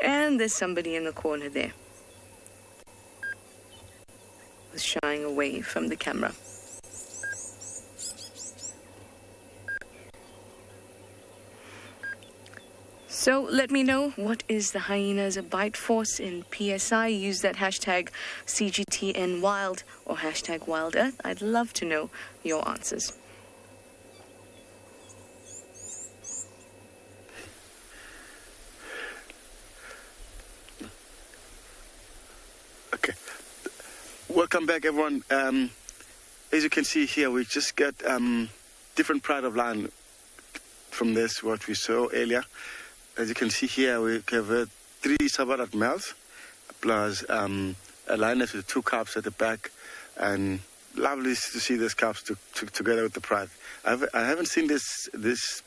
And there's somebody in the corner there, who's shying away from the camera. So let me know, what is the hyena's bite force in PSI? Use that hashtag CGTNWild or hashtag WildEarth. I'd love to know your answers. Okay. Welcome back, everyone. As you can see here, we just got different pride of land from this, what we saw earlier. As you can see here, we have 3 Sabarat males, plus a lioness with 2 cubs at the back, and lovely to see these cubs together with the pride. I haven't seen this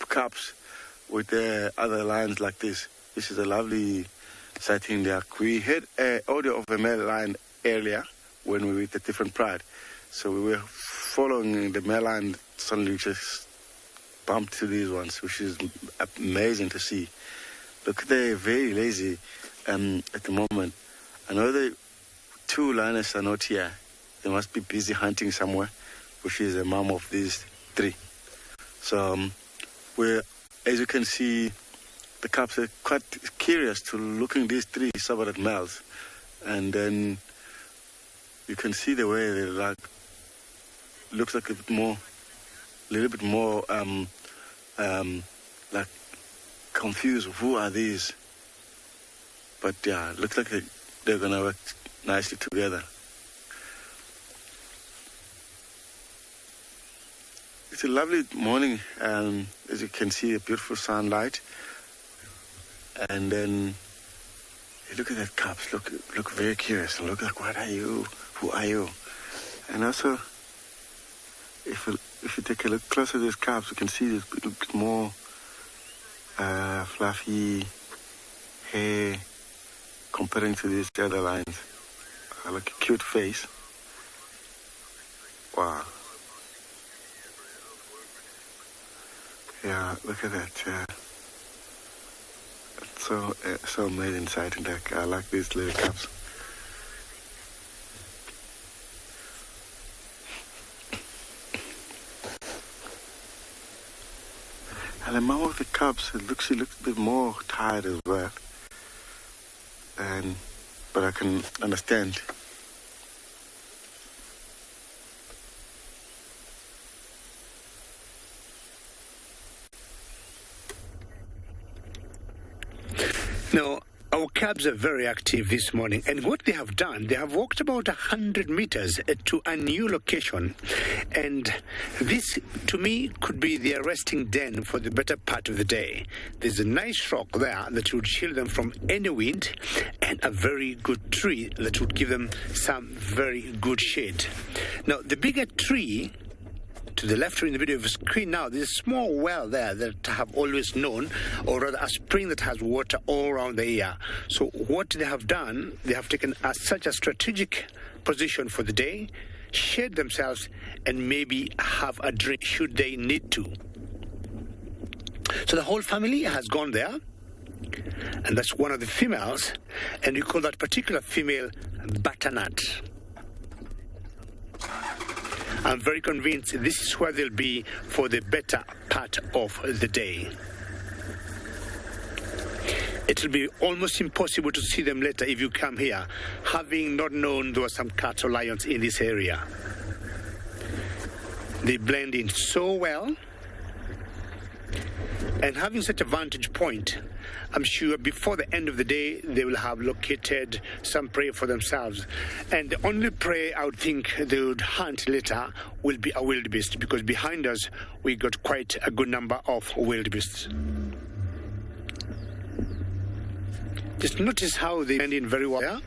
cubs with the other lions like this. This is a lovely sighting there. We heard audio of a male lion earlier when we were with a different pride, so we were following the male lion. Suddenly just bumped to these ones, which is amazing to see. Look, they're very lazy at the moment. I know the 2 lioness are not here. They must be busy hunting somewhere, which is the mom of these 3. So, as you can see, the cubs are quite curious to looking at these 3 separate males. And then you can see the way they looks like a little bit more like confused. Who are these? But yeah, it looks like they're gonna work nicely together. It's a lovely morning, as you can see, a beautiful sunlight. And then look at that cubs. Look very curious. Look like, what are you? Who are you? And also, if you take a look closer at these cubs, you can see there's a bit more fluffy hair comparing to these other lines. Like a cute face. Wow. Yeah, look at that. It's so amazing sight, and I like these little cubs. And the mom of the cubs, she looks a bit more tired as well. But I can understand. Now, our cubs are very active this morning, and what they have done, they have walked about 100 meters to a new location, and this, to me, could be their resting den for the better part of the day. There's a nice rock there that would shield them from any wind, and a very good tree that would give them some very good shade. Now, the bigger tree to the left in the video of the screen now, there's a small well there that I have always known, or rather a spring that has water all around the year. So what they have done, they have taken such a strategic position for the day, shade themselves, and maybe have a drink should they need to. So the whole family has gone there, and that's one of the females, and we call that particular female butternut. I'm very convinced this is where they'll be for the better part of the day. It will be almost impossible to see them later if you come here, having not known there were some cats or lions in this area. They blend in so well, and having such a vantage point, I'm sure before the end of the day, they will have located some prey for themselves. And the only prey I would think they would hunt later will be a wildebeest, because behind us, we got quite a good number of wildebeests. Just notice how they blend in very well. Yeah?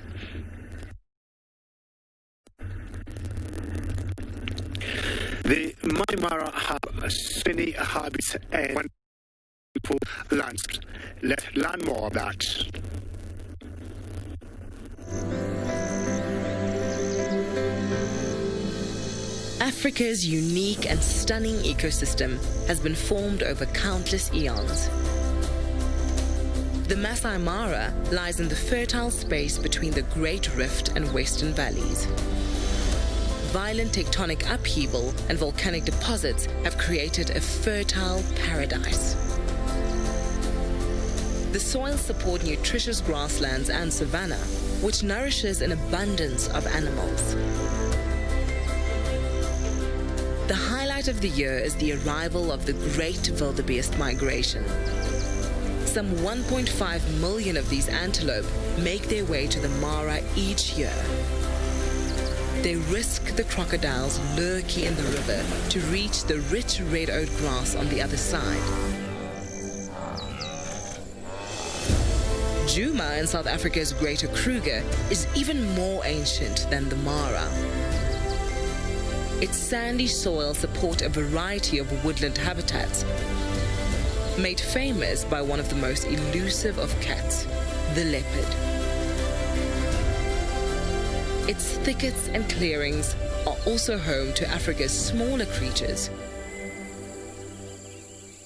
The Masai Mara have many habits and wonderful lands. Let's learn more of that. Africa's unique and stunning ecosystem has been formed over countless eons. The Masai Mara lies in the fertile space between the Great Rift and Western Valleys. Violent tectonic upheaval and volcanic deposits have created a fertile paradise. The soils support nutritious grasslands and savanna, which nourishes an abundance of animals. The highlight of the year is the arrival of the Great Wildebeest Migration. Some 1.5 million of these antelope make their way to the Mara each year. They risk the crocodiles lurking in the river to reach the rich red oat grass on the other side. Djuma in South Africa's Greater Kruger is even more ancient than the Mara. Its sandy soils support a variety of woodland habitats, made famous by one of the most elusive of cats, the leopard. Its thickets and clearings are also home to Africa's smaller creatures.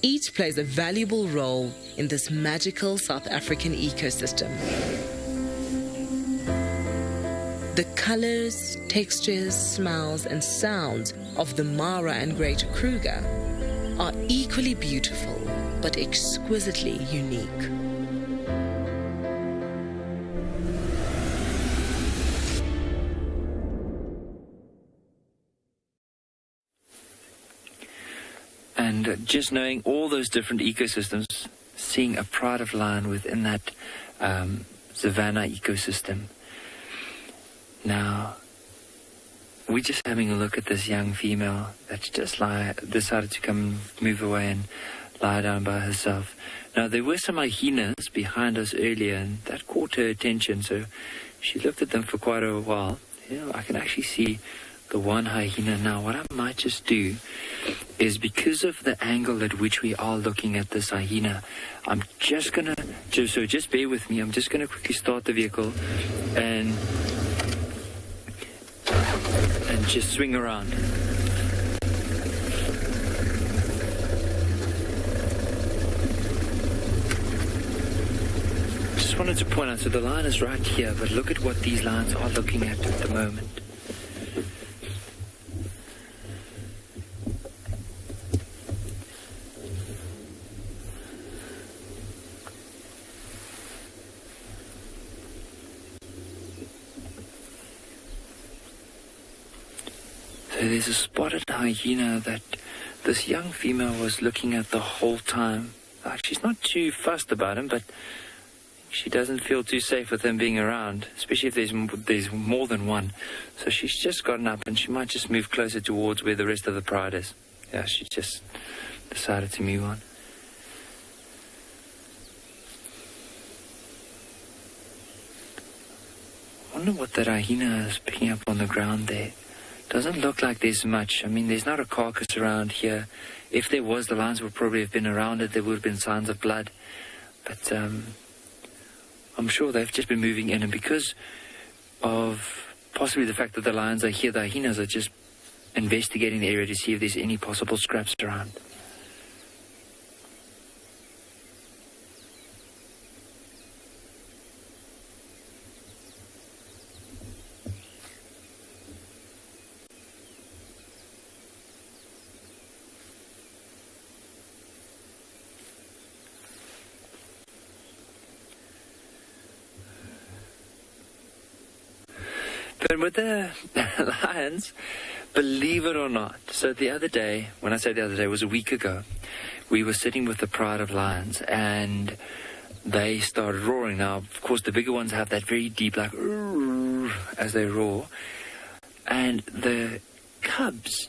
Each plays a valuable role in this magical South African ecosystem. The colors, textures, smells, and sounds of the Mara and Greater Kruger are equally beautiful but exquisitely unique. And just knowing all those different ecosystems, seeing a pride of lion within that savanna ecosystem. Now, we're just having a look at this young female that's just decided to come move away and lie down by herself. Now, there were some hyenas behind us earlier, and that caught her attention, so she looked at them for quite a while. I can actually see the one hyena now. What I might just do is, because of the angle at which we are looking at this hyena, I'm just going to, so just bear with me, I'm just going to quickly start the vehicle and just swing around. Just wanted to point out, so the lion is right here, but look at what these lions are looking at the moment. So there's a spotted hyena that this young female was looking at the whole time. Like, she's not too fussed about him, but she doesn't feel too safe with him being around, especially if there's more than one. So she's just gotten up, and she might just move closer towards where the rest of the pride is. Yeah, she just decided to move on. I wonder what that hyena is picking up on the ground there. Doesn't look like there's much. I mean, there's not a carcass around here. If there was, the lions would probably have been around it. There would have been signs of blood. But I'm sure they've just been moving in. And because of possibly the fact that the lions are here, the hyenas are just investigating the area to see if there's any possible scraps around. But with the lions, believe it or not, so the other day, when I say the other day, it was a week ago, we were sitting with the pride of lions, and they started roaring. Now, of course, the bigger ones have that very deep, like, as they roar. And the cubs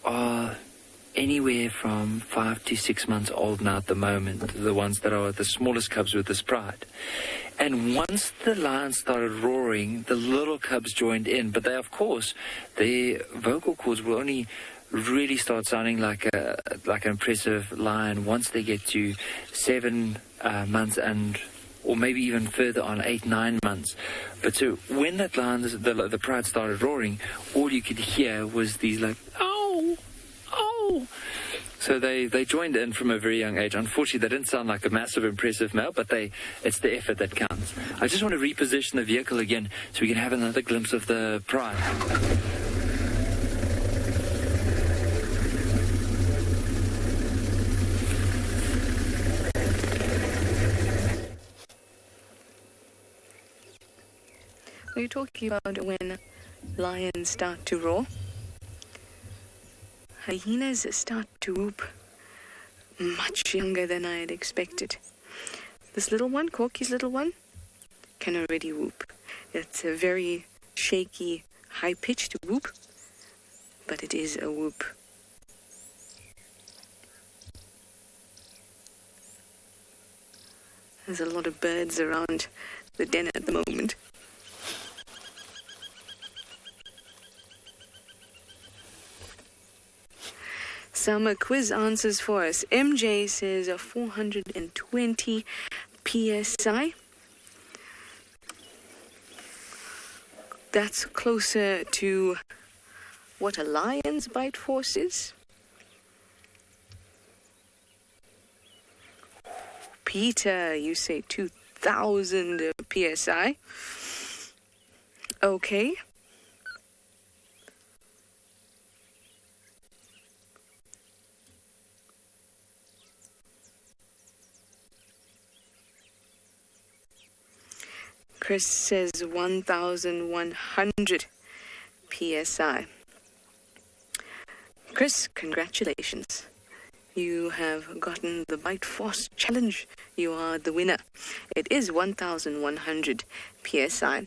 are anywhere from 5 to 6 months old now at the moment, the ones that are the smallest cubs with this pride. And once the lions started roaring, the little cubs joined in. But they, of course, their vocal cords will only really start sounding like an impressive lion once they get to 7 months or maybe even further on, 8, 9 months. But so when that the pride started roaring, all you could hear was these like, oh, oh. So they joined in from a very young age. Unfortunately, they didn't sound like a massive, impressive male, but it's the effort that counts. I just want to reposition the vehicle again so we can have another glimpse of the pride. We're talking about when lions start to roar. Hyenas start to whoop much younger than I had expected. This little one, Corky's little one, can already whoop. It's a very shaky, high-pitched whoop, but it is a whoop. There's a lot of birds around the den at the moment. Some quiz answers for us. MJ says 420 PSI. That's closer to what a lion's bite force is. Peter, you say 2,000 PSI. Okay. Chris says 1,100 PSI. Chris, congratulations. You have gotten the Bite Force Challenge. You are the winner. It is 1,100 PSI.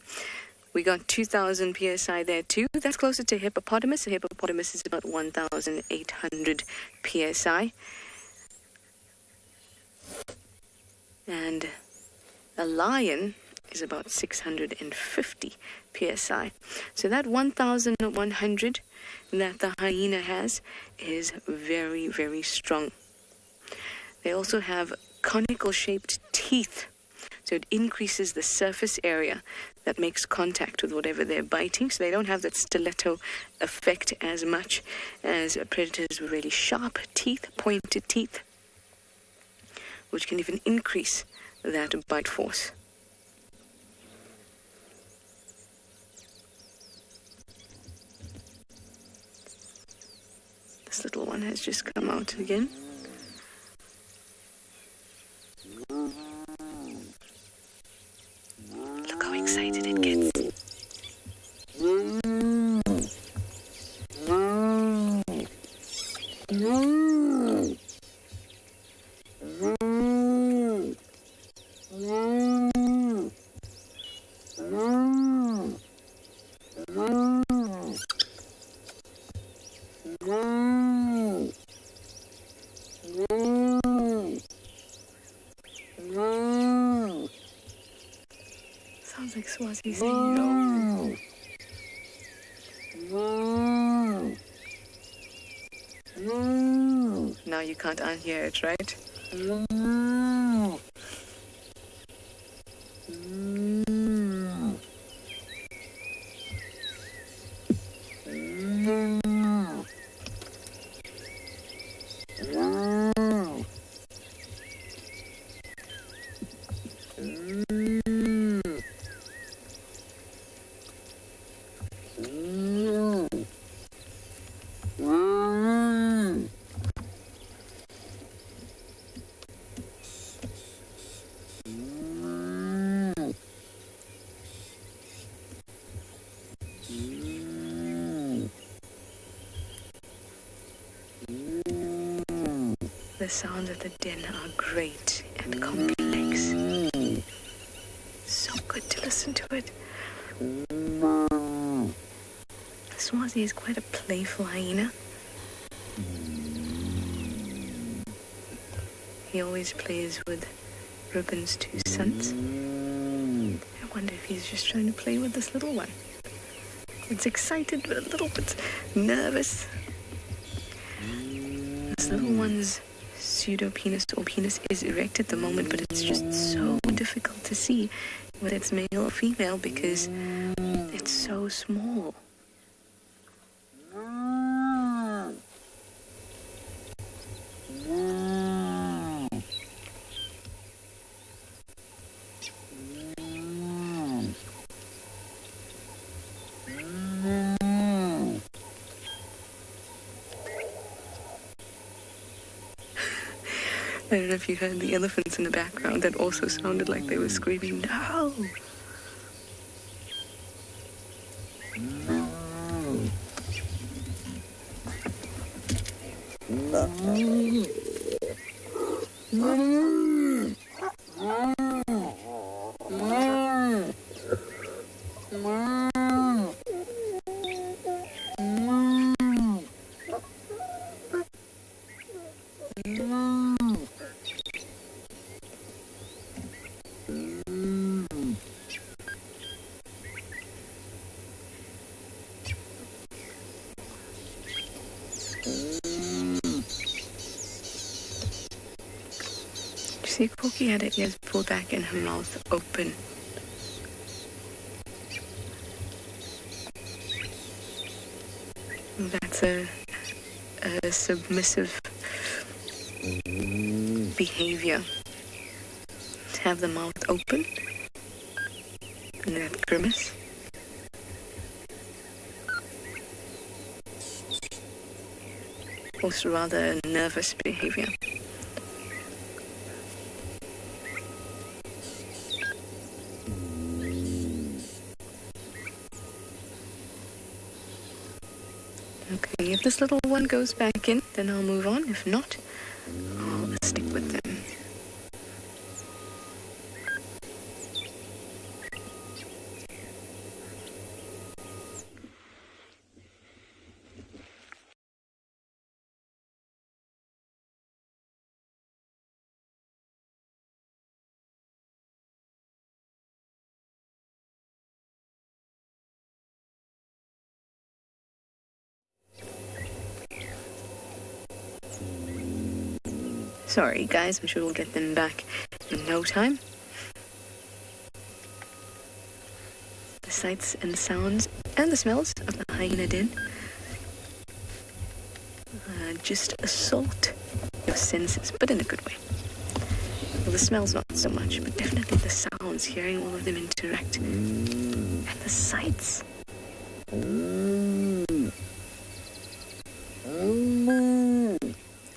We got 2,000 PSI there too. That's closer to hippopotamus. A hippopotamus is about 1,800 PSI. And a lion is about 650 PSI. So that 1,100 that the hyena has is very, very strong. They also have conical shaped teeth. So it increases the surface area that makes contact with whatever they're biting. So they don't have that stiletto effect as much as predators with really sharp teeth, pointed teeth, which can even increase that bite force. This little one has just come out again. Look how excited it gets. Sounds like Swazi saying no. Now you can't unhear it, right? The sounds of the den are great and complex. So good to listen to it. The Swazi is quite a playful hyena. He always plays with Ribbon's two sons. I wonder if he's just trying to play with this little one. It's excited but a little bit nervous. This little one's pseudopenis or penis is erect at the moment, but it's just so difficult to see whether it's male or female because it's so small. I don't know if you heard the elephants in the background that also sounded like they were screaming, no! See, Corky had her ears pulled back and her mouth open. That's a submissive behavior. have the mouth open. And that grimace. Also rather nervous behavior. Okay, if this little one goes back in, then I'll move on. If not, I'll stick with them. Sorry, guys, I'm sure we'll get them back in no time. The sights and sounds and the smells of the hyena den just assault your senses, but in a good way. Well, the smells not so much, but definitely the sounds, hearing all of them interact. And the sights.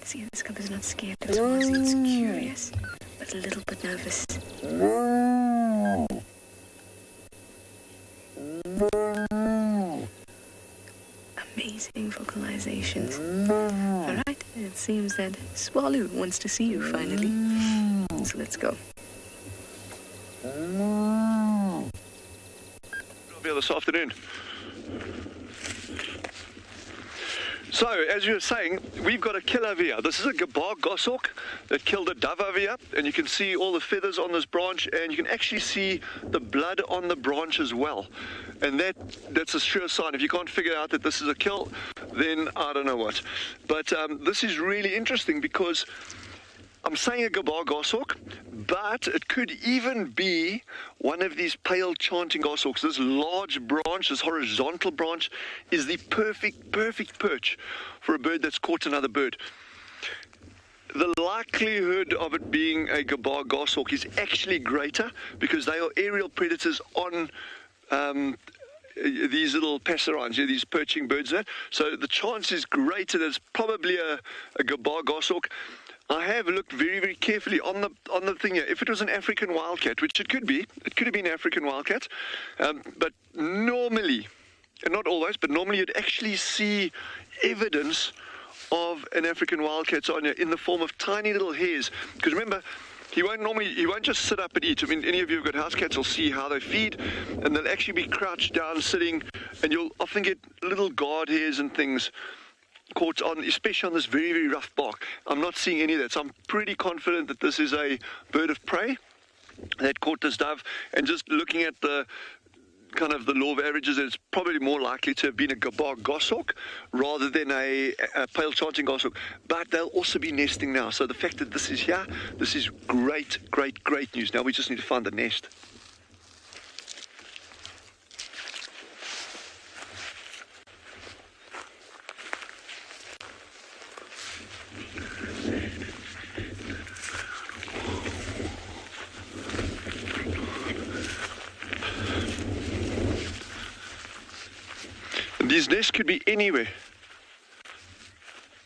See, this cub is not scared of Swazi. It's curious, but a little bit nervous. Amazing vocalizations. Alright, it seems that SWALU wants to see you finally. So let's go. I'll be here this afternoon. So, as you were saying, we've got a kill over here. This is a gabar goshawk that killed a dove over here, and you can see all the feathers on this branch, and you can actually see the blood on the branch as well. And that's a sure sign. If you can't figure out that this is a kill, then I don't know what. But this is really interesting because I'm saying a gabar goshawk, but it could even be one of these pale chanting goshawks. This large branch, this horizontal branch, is the perfect perch for a bird that's caught another bird. The likelihood of it being a gabar goshawk is actually greater because they are aerial predators on these little passerines, these perching birds there. So the chance is greater that it's probably a gabar goshawk. I have looked very, very carefully on the thing here. If it was an African wildcat, which it could have been an African wildcat, but normally, and not always, but normally you'd actually see evidence of an African wildcat on here in the form of tiny little hairs. Because remember, he won't just sit up and eat. I mean, any of you who've got house cats will see how they feed, and they'll actually be crouched down, sitting, and you'll often get little guard hairs and things caught on, especially on this very, very rough bark. I'm not seeing any of that, so I'm pretty confident that this is a bird of prey that caught this dove. And just looking at the kind of the law of averages, it's probably more likely to have been a gabar goshawk rather than a pale chanting goshawk. But they'll also be nesting now. So the fact that this is here, this is great news. Now we just need to find the nest. These nests could be anywhere.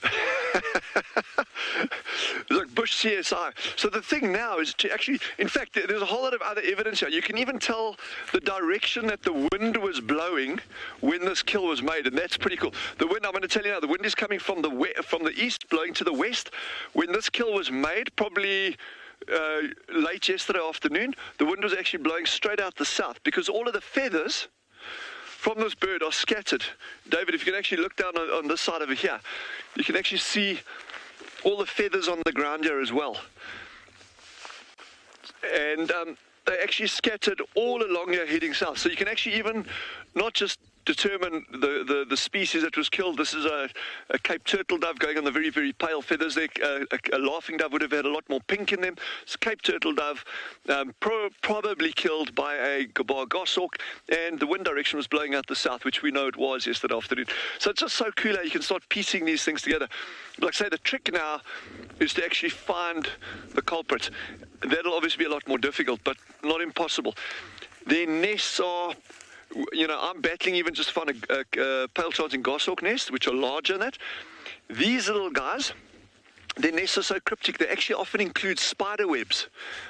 It's like bush CSI. So the thing now is to actually, in fact, there's a whole lot of other evidence here. You can even tell the direction that the wind was blowing when this kill was made, and that's pretty cool. The wind, I'm going to tell you now, the wind is coming from the east, blowing to the west. When this kill was made, probably late yesterday afternoon, the wind was actually blowing straight out the south because all of the feathers from this bird are scattered. David, if you can actually look down on this side over here, you can actually see all the feathers on the ground here as well. And they actually scattered all along here heading south. So you can actually even not just determine the species that was killed. This is a Cape turtle dove going on the very, very pale feathers there. A laughing dove would have had a lot more pink in them. It's Cape turtle dove, probably killed by a gabar goshawk, and the wind direction was blowing out the south, which we know it was yesterday afternoon. So it's just so cool how you can start piecing these things together. Like I say, the trick now is to actually find the culprit. That'll obviously be a lot more difficult, but not impossible. Their nests are, you know, I'm battling even just to find a pale charging goshawk nest, which are larger than that. These little guys, their nests are so cryptic, they actually often include spider webs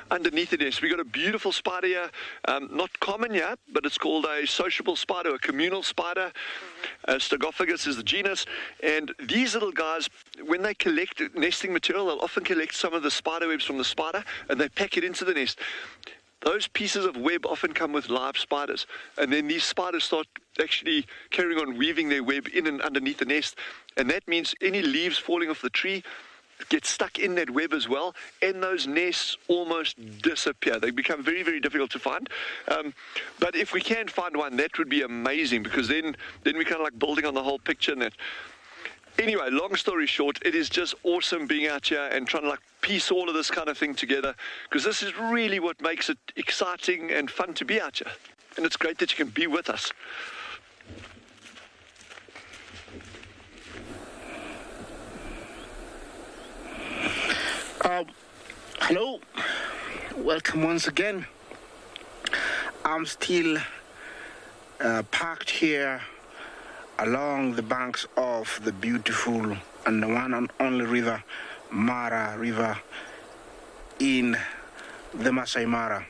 underneath the nest. We've got a beautiful spider here, not common yet, but it's called a sociable spider, a communal spider. Stagophagus is the genus. And these little guys, when they collect nesting material, they'll often collect some of the spider webs from the spider, and they pack it into the nest. Those pieces of web often come with live spiders, and then these spiders start actually carrying on weaving their web in and underneath the nest, and that means any leaves falling off the tree get stuck in that web as well, and those nests almost disappear. They become very, very difficult to find. But if we can find one, that would be amazing, because then we're kind of like building on the whole picture. And that. Anyway, long story short, it is just awesome being out here and trying to like piece all of this kind of thing together, because this is really what makes it exciting and fun to be out here. And it's great that you can be with us. Hello, welcome once again. I'm still parked here along the banks of the beautiful and the one and only river, Mara River, in the Masai Mara.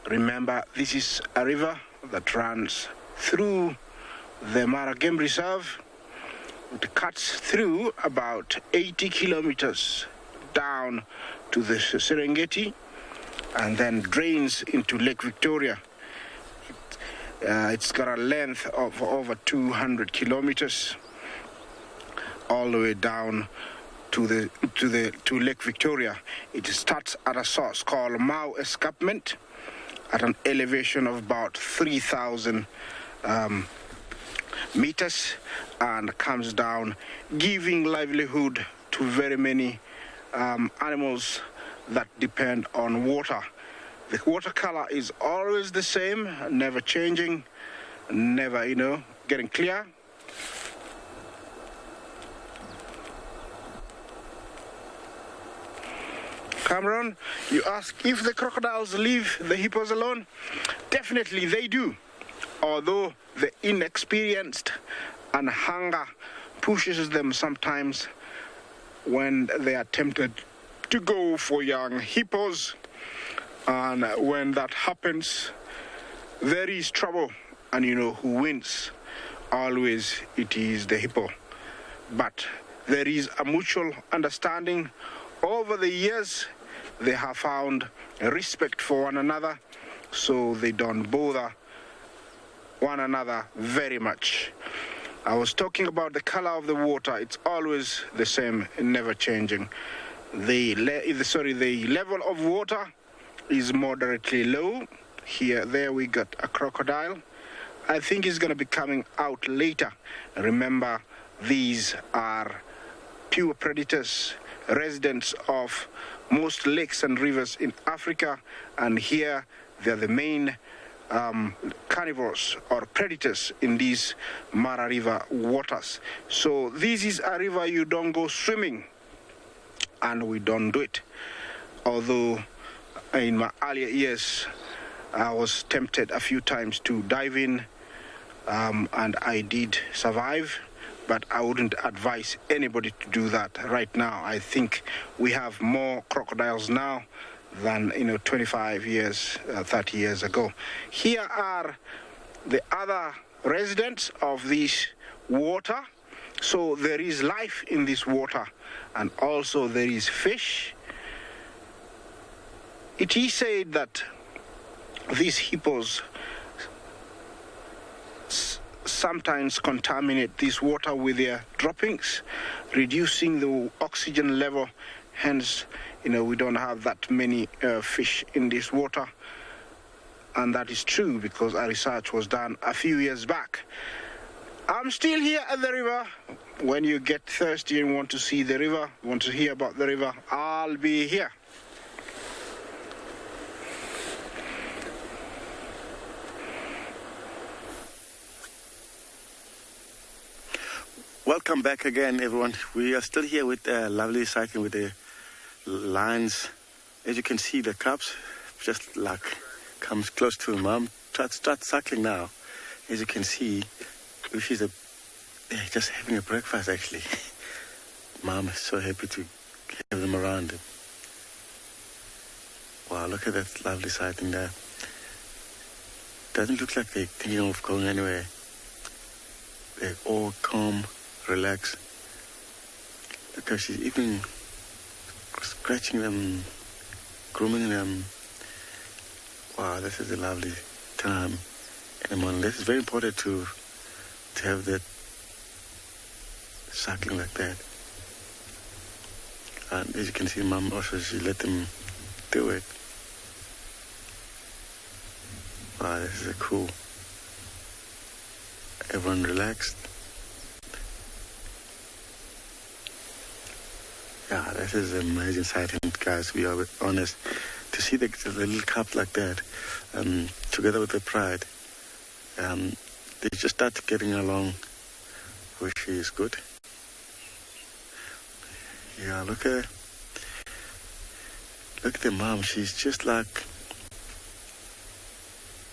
Remember, this is a river that runs through the Mara Game Reserve. It cuts through about 80 kilometers down to the Serengeti and then drains into Lake Victoria. It's got a length of over 200 kilometers all the way down to Lake Victoria. It starts at a source called Mau Escarpment at an elevation of about 3,000 meters and comes down, giving livelihood to very many animals that depend on water. The water color is always the same, never changing, never, getting clear. Cameron, you ask if the crocodiles leave the hippos alone? Definitely they do. Although the inexperienced and hunger pushes them sometimes when they are tempted to go for young hippos, and when that happens, there is trouble, and who wins? Always it is the hippo. But there is a mutual understanding. Over the years, they have found respect for one another, so they don't bother one another very much. I was talking about the color of the water. It's always the same, never changing. The level of water is moderately low. There we got a crocodile. I think it's going to be coming out later. Remember, these are pure predators, residents of most lakes and rivers in Africa, and here they're the main carnivores or predators in these Mara River waters. So this is a river you don't go swimming, and we don't do it. Although in my earlier years, I was tempted a few times to dive in, and I did survive, but I wouldn't advise anybody to do that right now. I think we have more crocodiles now than 25 years, 30 years ago. Here are the other residents of this water. So there is life in this water, and also there is fish. It is said that these hippos sometimes contaminate this water with their droppings, reducing the oxygen level. Hence, we don't have that many fish in this water. And that is true because our research was done a few years back. I'm still here at the river. When you get thirsty and want to see the river, want to hear about the river, I'll be here. Welcome back again, everyone. We are still here with a lovely sighting with the lions. As you can see, the cubs just like comes close to mom. Start suckling now. As you can see, she's just having a breakfast actually. Mom is so happy to have them around. Wow, look at that lovely sighting there. Doesn't look like they're thinking of going anywhere. They're all calm, relaxed. Because she's even scratching them, grooming them. Wow, this is a lovely time in the morning. This is very important to have that suckling like that. And as you can see, Mom also, she let them do it. Wow, this is a cool. Everyone relaxed. Yeah, this is an amazing sighting, guys. We are honest to see the little cubs like that, together with the pride. They just start getting along, which is good. Yeah, look at the mom. She's just like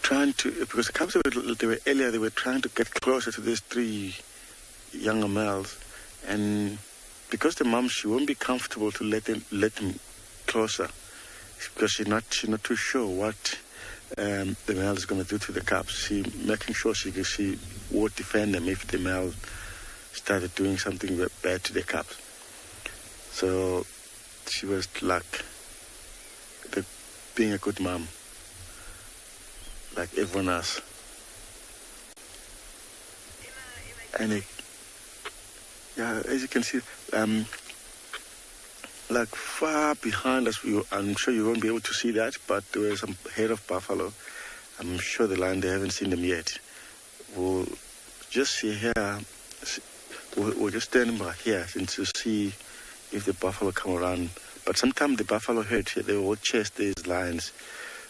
trying to, because the cubs they were trying to get closer to these three younger males, and because the mom, she won't be comfortable to let them closer, because she's not too sure what the male is going to do to the cubs. She making sure she would defend them if the male started doing something bad to the cubs. So she was like being a good mom, like everyone else. And yeah, as you can see, like far behind us, I'm sure you won't be able to see that, but there was some head of buffalo. I'm sure the lion, they haven't seen them yet. We'll just see here, we're just standing by here to see if the buffalo come around. But sometimes the buffalo herd, they will chase these lions.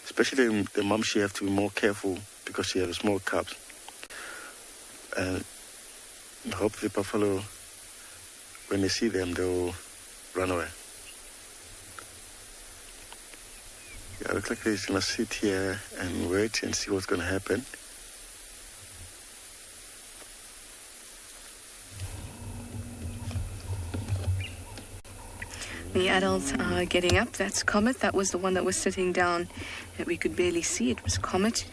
Especially the mom, she have to be more careful because she has small cubs. And I hope the buffalo, when they see them, they'll run away. Yeah, it looks like they're going to sit here and wait and see what's going to happen. The adults are getting up. That's Comet. That was the one that was sitting down that we could barely see. It was Comet.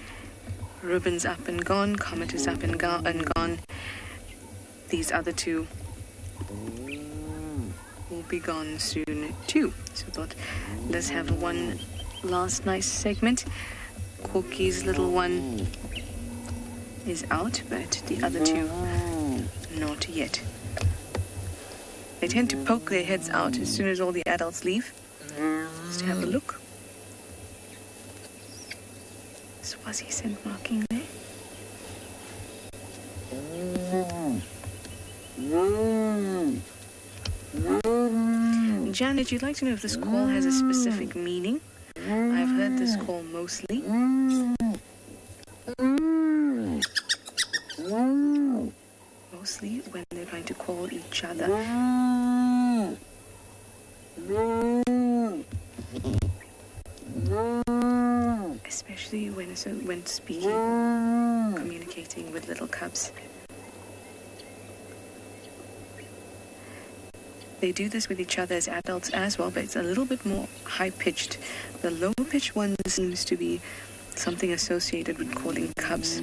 Ribbon's up and gone. Comet is up and gone. These other two will be gone soon too. So I thought, let's have one last nice segment. Corky's little one is out, but the other two, not yet. They tend to poke their heads out as soon as all the adults leave. Just have a look. Swazi scent marking there. Janet, you'd like to know if this call has a specific meaning? I've heard this call mostly. Mostly when they're trying to call each other. Especially when speaking, communicating with little cubs. They do this with each other as adults as well, but it's a little bit more high-pitched. The low-pitched one seems to be something associated with calling cubs.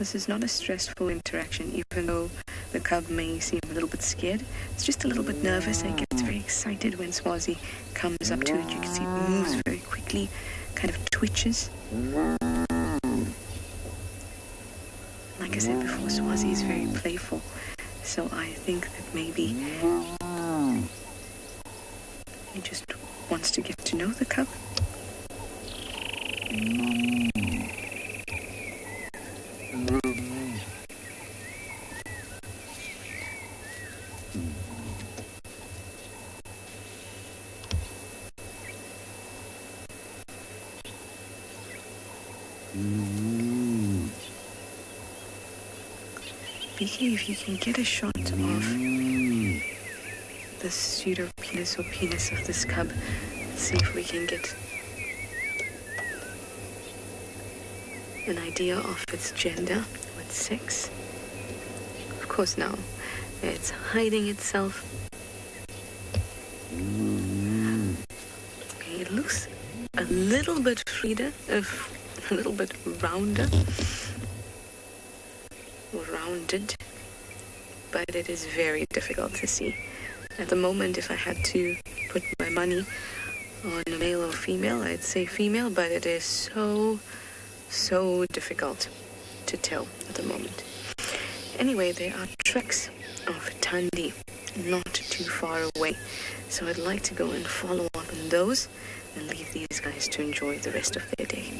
This is not a stressful interaction, even though the cub may seem a little bit scared. It's just a little bit nervous. It gets very excited when Swazi comes up to it. You can see it moves very quickly, kind of twitches. Like I said before, Swazi is very playful. So I think that maybe he just wants to get to know the cub. Vicky, if you can get a shot of the pseudopenis or penis of this cub, let's see if we can get an idea of its gender, its sex. Of course now, it's hiding itself. Okay, it looks a little bit Frida, a little bit rounder. Rounded, but it is very difficult to see. At the moment, if I had to put my money on a male or female, I'd say female, but it is so difficult to tell at the moment. Anyway, there are tracks of Thandi not too far away, so I'd like to go and follow up on those and leave these guys to enjoy the rest of their day.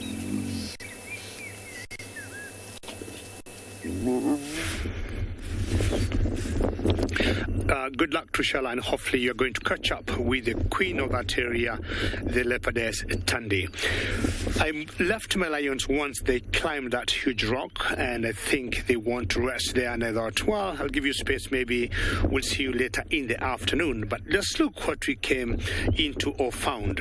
Good luck, Trishella, and hopefully you're going to catch up with the queen of that area, the leopardess Thandi. I left my lions once they climbed that huge rock, and I think they want to rest there, and I thought, well, I'll give you space, maybe we'll see you later in the afternoon. But let's look what we came into or found.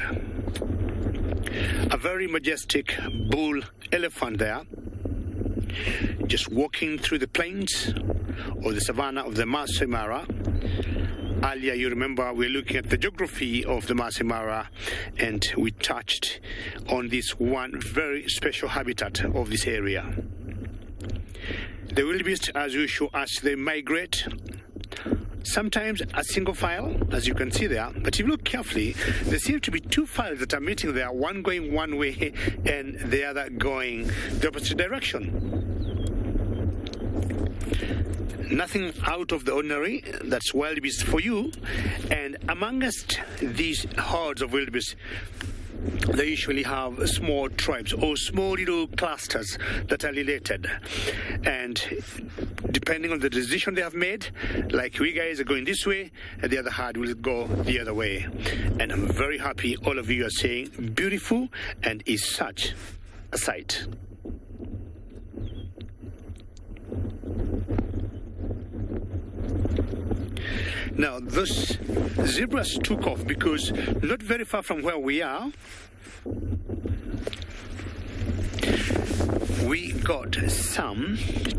A very majestic bull elephant there, just walking through the plains or the savannah of the MAASAI Mara. Earlier, you remember, we're looking at the geography of the MAASAI Mara, and we touched on this one very special habitat of this area. The wildebeest, as usual, as they migrate, sometimes a single file, as you can see there, but if you look carefully, there seem to be two files that are meeting there, one going one way and the other going the opposite direction. Nothing out of the ordinary. That's wildebeest for you. And amongst these herds of wildebeest, they usually have small tribes or small little clusters that are related. And depending on the decision they have made, like we guys are going this way, and the other herd will go the other way. And I'm very happy all of you are saying beautiful, and is such a sight. Now, those zebras took off because not very far from where we are, we got some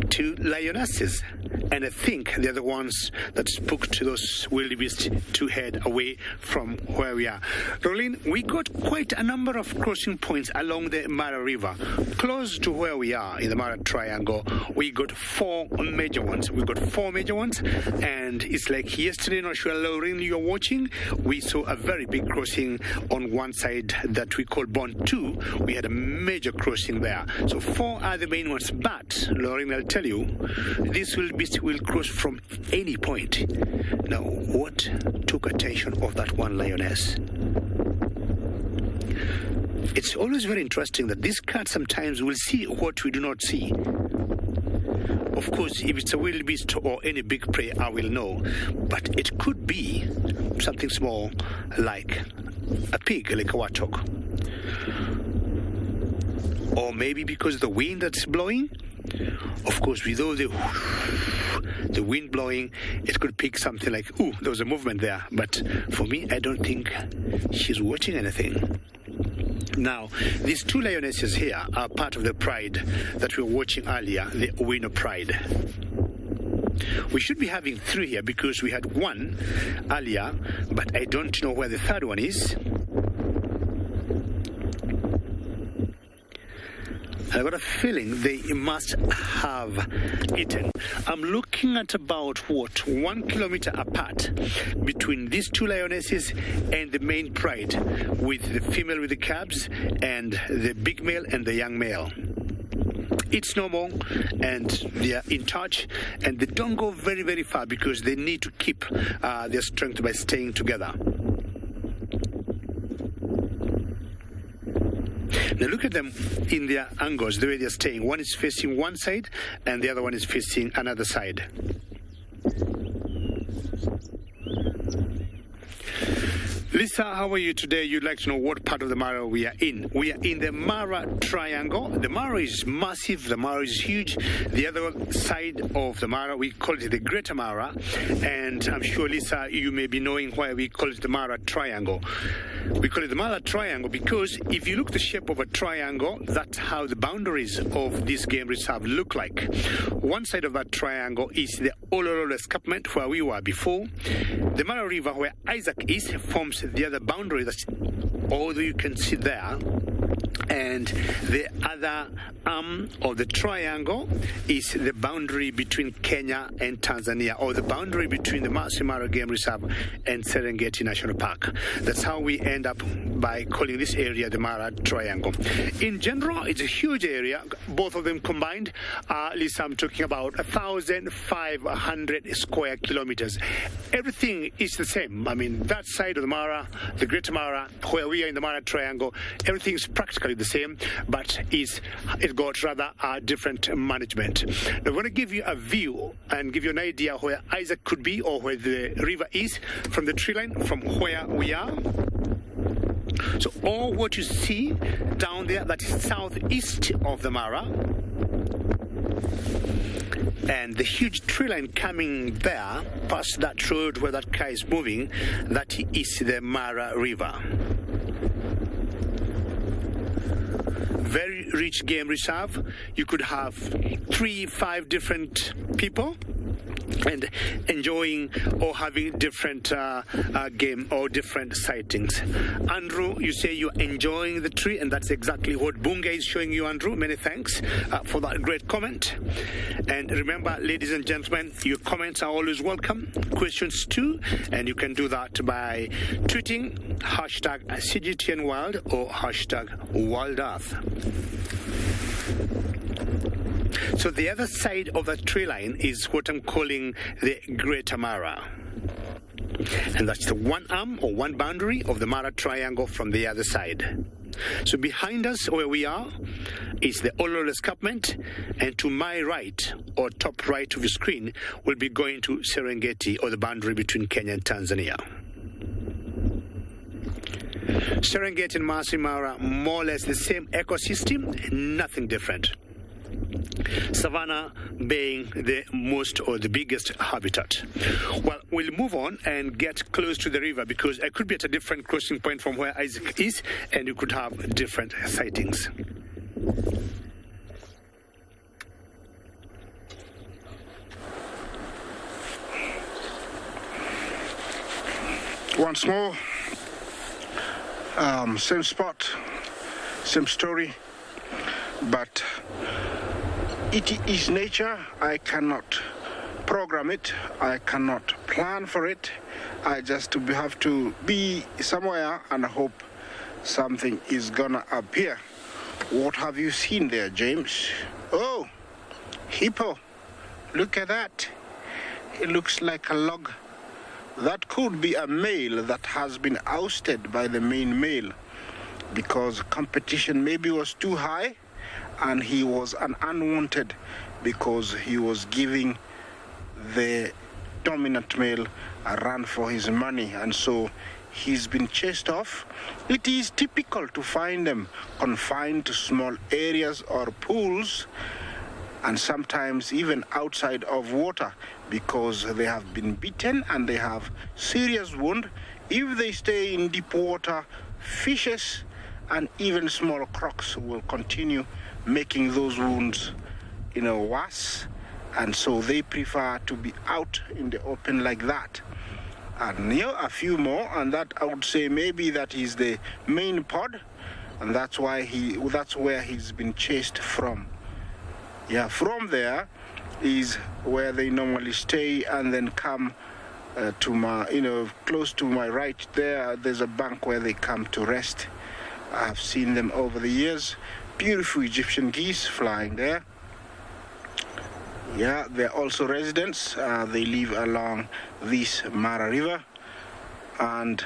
two lionesses, and I think they're the ones that spoke to those wildebeest to head away from where we are. Rolene, we got quite a number of crossing points along the Mara River, close to where we are in the Mara Triangle. We got four major ones. And it's like yesterday, not sure, Rolene, you're watching, we saw a very big crossing on one side that we call Bond 2. We had a major crossing there. So four are the main ones, but Lorraine, I'll tell you, this wildebeest will cross from any point. Now, what took attention of that one lioness? It's always very interesting that this cat sometimes will see what we do not see. Of course, if it's a wildebeest or any big prey, I will know. But it could be something small like a pig, like a warthog. Or maybe because of the wind that's blowing. Of course, with all the wind blowing, it could pick something like, ooh, there was a movement there. But for me, I don't think she's watching anything. Now, these two lionesses here are part of the pride that we were watching earlier, the Owino pride. We should be having three here because we had one earlier, but I don't know where the third one is. I got a feeling they must have eaten. I'm looking at about, 1 kilometer apart between these two lionesses and the main pride, with the female with the cubs and the big male and the young male. It's normal, and they are in touch, and they don't go very, very far because they need to keep their strength by staying together. Now look at them in their angles, the way they're staying. One is facing one side, and the other one is facing another side. Lisa, how are you today? You'd like to know what part of the Mara we are in. We are in the Mara Triangle. The Mara is massive. The Mara is huge. The other side of the Mara, we call it the Greater Mara. And I'm sure, Lisa, you may be knowing why we call it the Mara Triangle. We call it the Mara Triangle because if you look the shape of a triangle, that's how the boundaries of this game reserve look like. One side of that triangle is the Olololo escarpment where we were before. The Mara River, where Isaac is, forms the other boundary that's although you can see there, and the other arm of the triangle is the boundary between Kenya and Tanzania, or the boundary between the MAASAI Mara Game Reserve and Serengeti National Park. That's how we end up by calling this area the Mara Triangle. In general, it's a huge area, both of them combined. Lisa, I'm talking about 1,500 square kilometers. Everything is the same. I mean, that side of the Mara, the Greater Mara, where we are in the Mara Triangle, everything is practically the same, but it got rather different management. Now, I'm going to give you a view and give you an idea where Isaac could be or where the river is from the tree line, from where we are. So all what you see down there, that is southeast of the Mara, and the huge tree line coming there, past that road where that car is moving, that is the Mara River. Very rich game reserve. You could have 3-5 different people and enjoying or having different game or different sightings. Andrew, you say you're enjoying the tree, and that's exactly what Bunga is showing you, Andrew. Many thanks for that great comment. And remember, ladies and gentlemen, your comments are always welcome. Questions too, and you can do that by tweeting #CGTNWorld or #WorldEarth. So the other side of the tree line is what I'm calling the Greater Mara. And that's the one arm or one boundary of the Mara Triangle from the other side. So behind us where we are is the Olololo escarpment, and to my right or top right of your screen will be going to Serengeti, or the boundary between Kenya and Tanzania. Serengeti and MAASAI Mara, more or less the same ecosystem, nothing different. Savannah being the most or the biggest habitat. Well, we'll move on and get close to the river because I could be at a different crossing point from where Isaac is, and you could have different sightings. Once more, same spot, same story, but it is nature. I cannot program it. I cannot plan for it. I just have to be somewhere and hope something is gonna appear. What have you seen there, James? Oh, hippo. Look at that. It looks like a log. That could be a male that has been ousted by the main male because competition maybe was too high, and he was an unwanted because he was giving the dominant male a run for his money, and so he's been chased off. It is typical to find them confined to small areas or pools, and sometimes even outside of water because they have been beaten and they have serious wound. If they stay in deep water, fishes and even small crocs will continue making those wounds, worse, and so they prefer to be out in the open like that. And a few more, and that I would say maybe that is the main pod, and that's where he's been chased from. Yeah, from there is where they normally stay, and then come to my, close to my right there, there's a bank where they come to rest. I've seen them over the years. Beautiful Egyptian geese flying there. Yeah, they're also residents. They live along this Mara River. And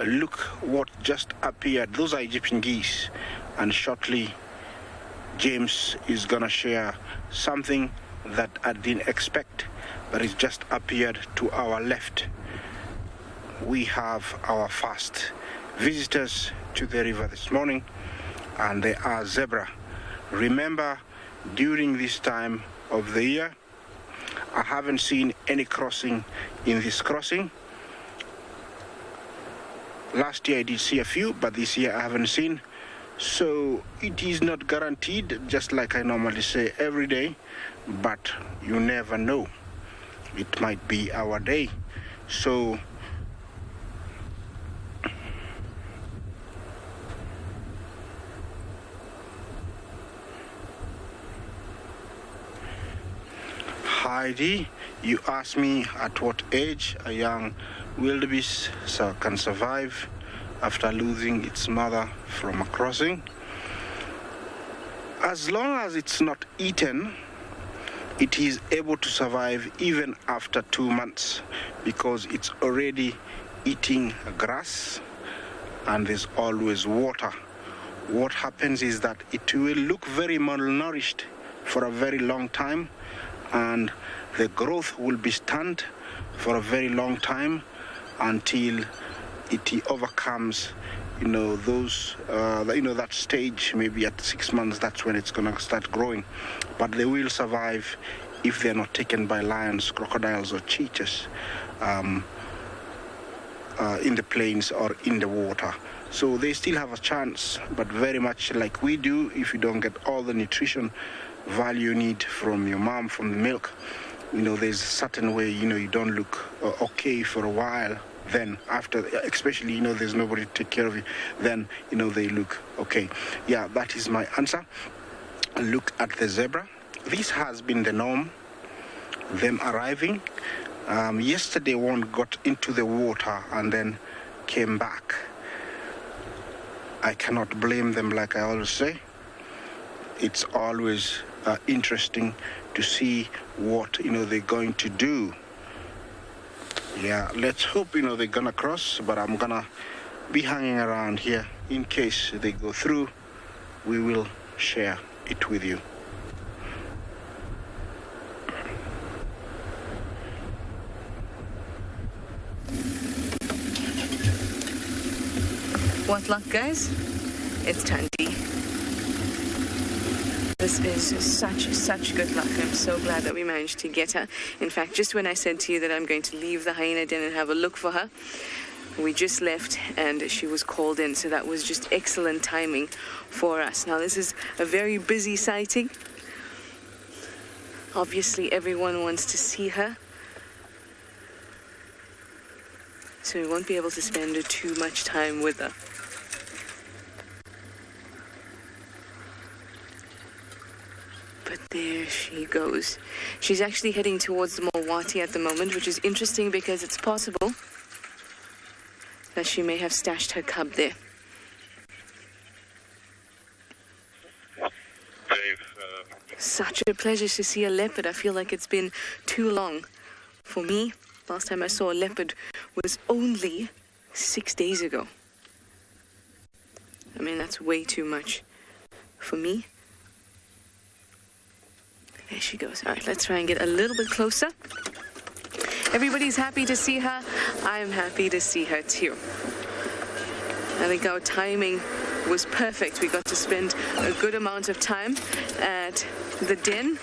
look what just appeared. Those are Egyptian geese. And shortly, James is gonna share something that I didn't expect, but it's just appeared to our left. We have our first visitors to the river this morning, and they are zebra. Remember, during this time of the year, I haven't seen any crossing in this crossing. Last year I did see a few, but this year I haven't seen. So it is not guaranteed, just like I normally say every day, but you never know. It might be our day. So Heidi, you asked me at what age a young wildebeest can survive after losing its mother from a crossing. As long as it's not eaten, it is able to survive even after 2 months, because it's already eating grass and there's always water. What happens is that it will look very malnourished for a very long time, and the growth will be stunted for a very long time until it overcomes, that stage. Maybe at 6 months, that's when it's gonna start growing. But they will survive if they're not taken by lions, crocodiles, or cheetahs in the plains or in the water. So they still have a chance, but very much like we do, if you don't get all the nutrition value you need from your mom, from the milk, there's a certain way, you don't look okay for a while. Then after, especially, there's nobody to take care of you, then, they look okay. Yeah, that is my answer. Look at the zebra. This has been the norm, them arriving. Yesterday one got into the water and then came back. I cannot blame them, like I always say. It's always interesting to see what, they're going to do. Yeah, let's hope, they're gonna cross, but I'm gonna be hanging around here in case they go through. We will share it with you. What luck, guys? It's Tandy. This is such good luck. I'm so glad that we managed to get her. In fact, just when I said to you that I'm going to leave the hyena den and have a look for her, we just left and she was called in. So that was just excellent timing for us. Now, this is a very busy sighting. Obviously, everyone wants to see her. So we won't be able to spend too much time with her. But there she goes. She's actually heading towards the Mawati at the moment, which is interesting because it's possible that she may have stashed her cub there. Such a pleasure to see a leopard. I feel like it's been too long. For me, last time I saw a leopard was only 6 days ago. I mean, that's way too much for me. There she goes. All right, let's try and get a little bit closer. Everybody's happy to see her. I'm happy to see her too. I think our timing was perfect. We got to spend a good amount of time at the den.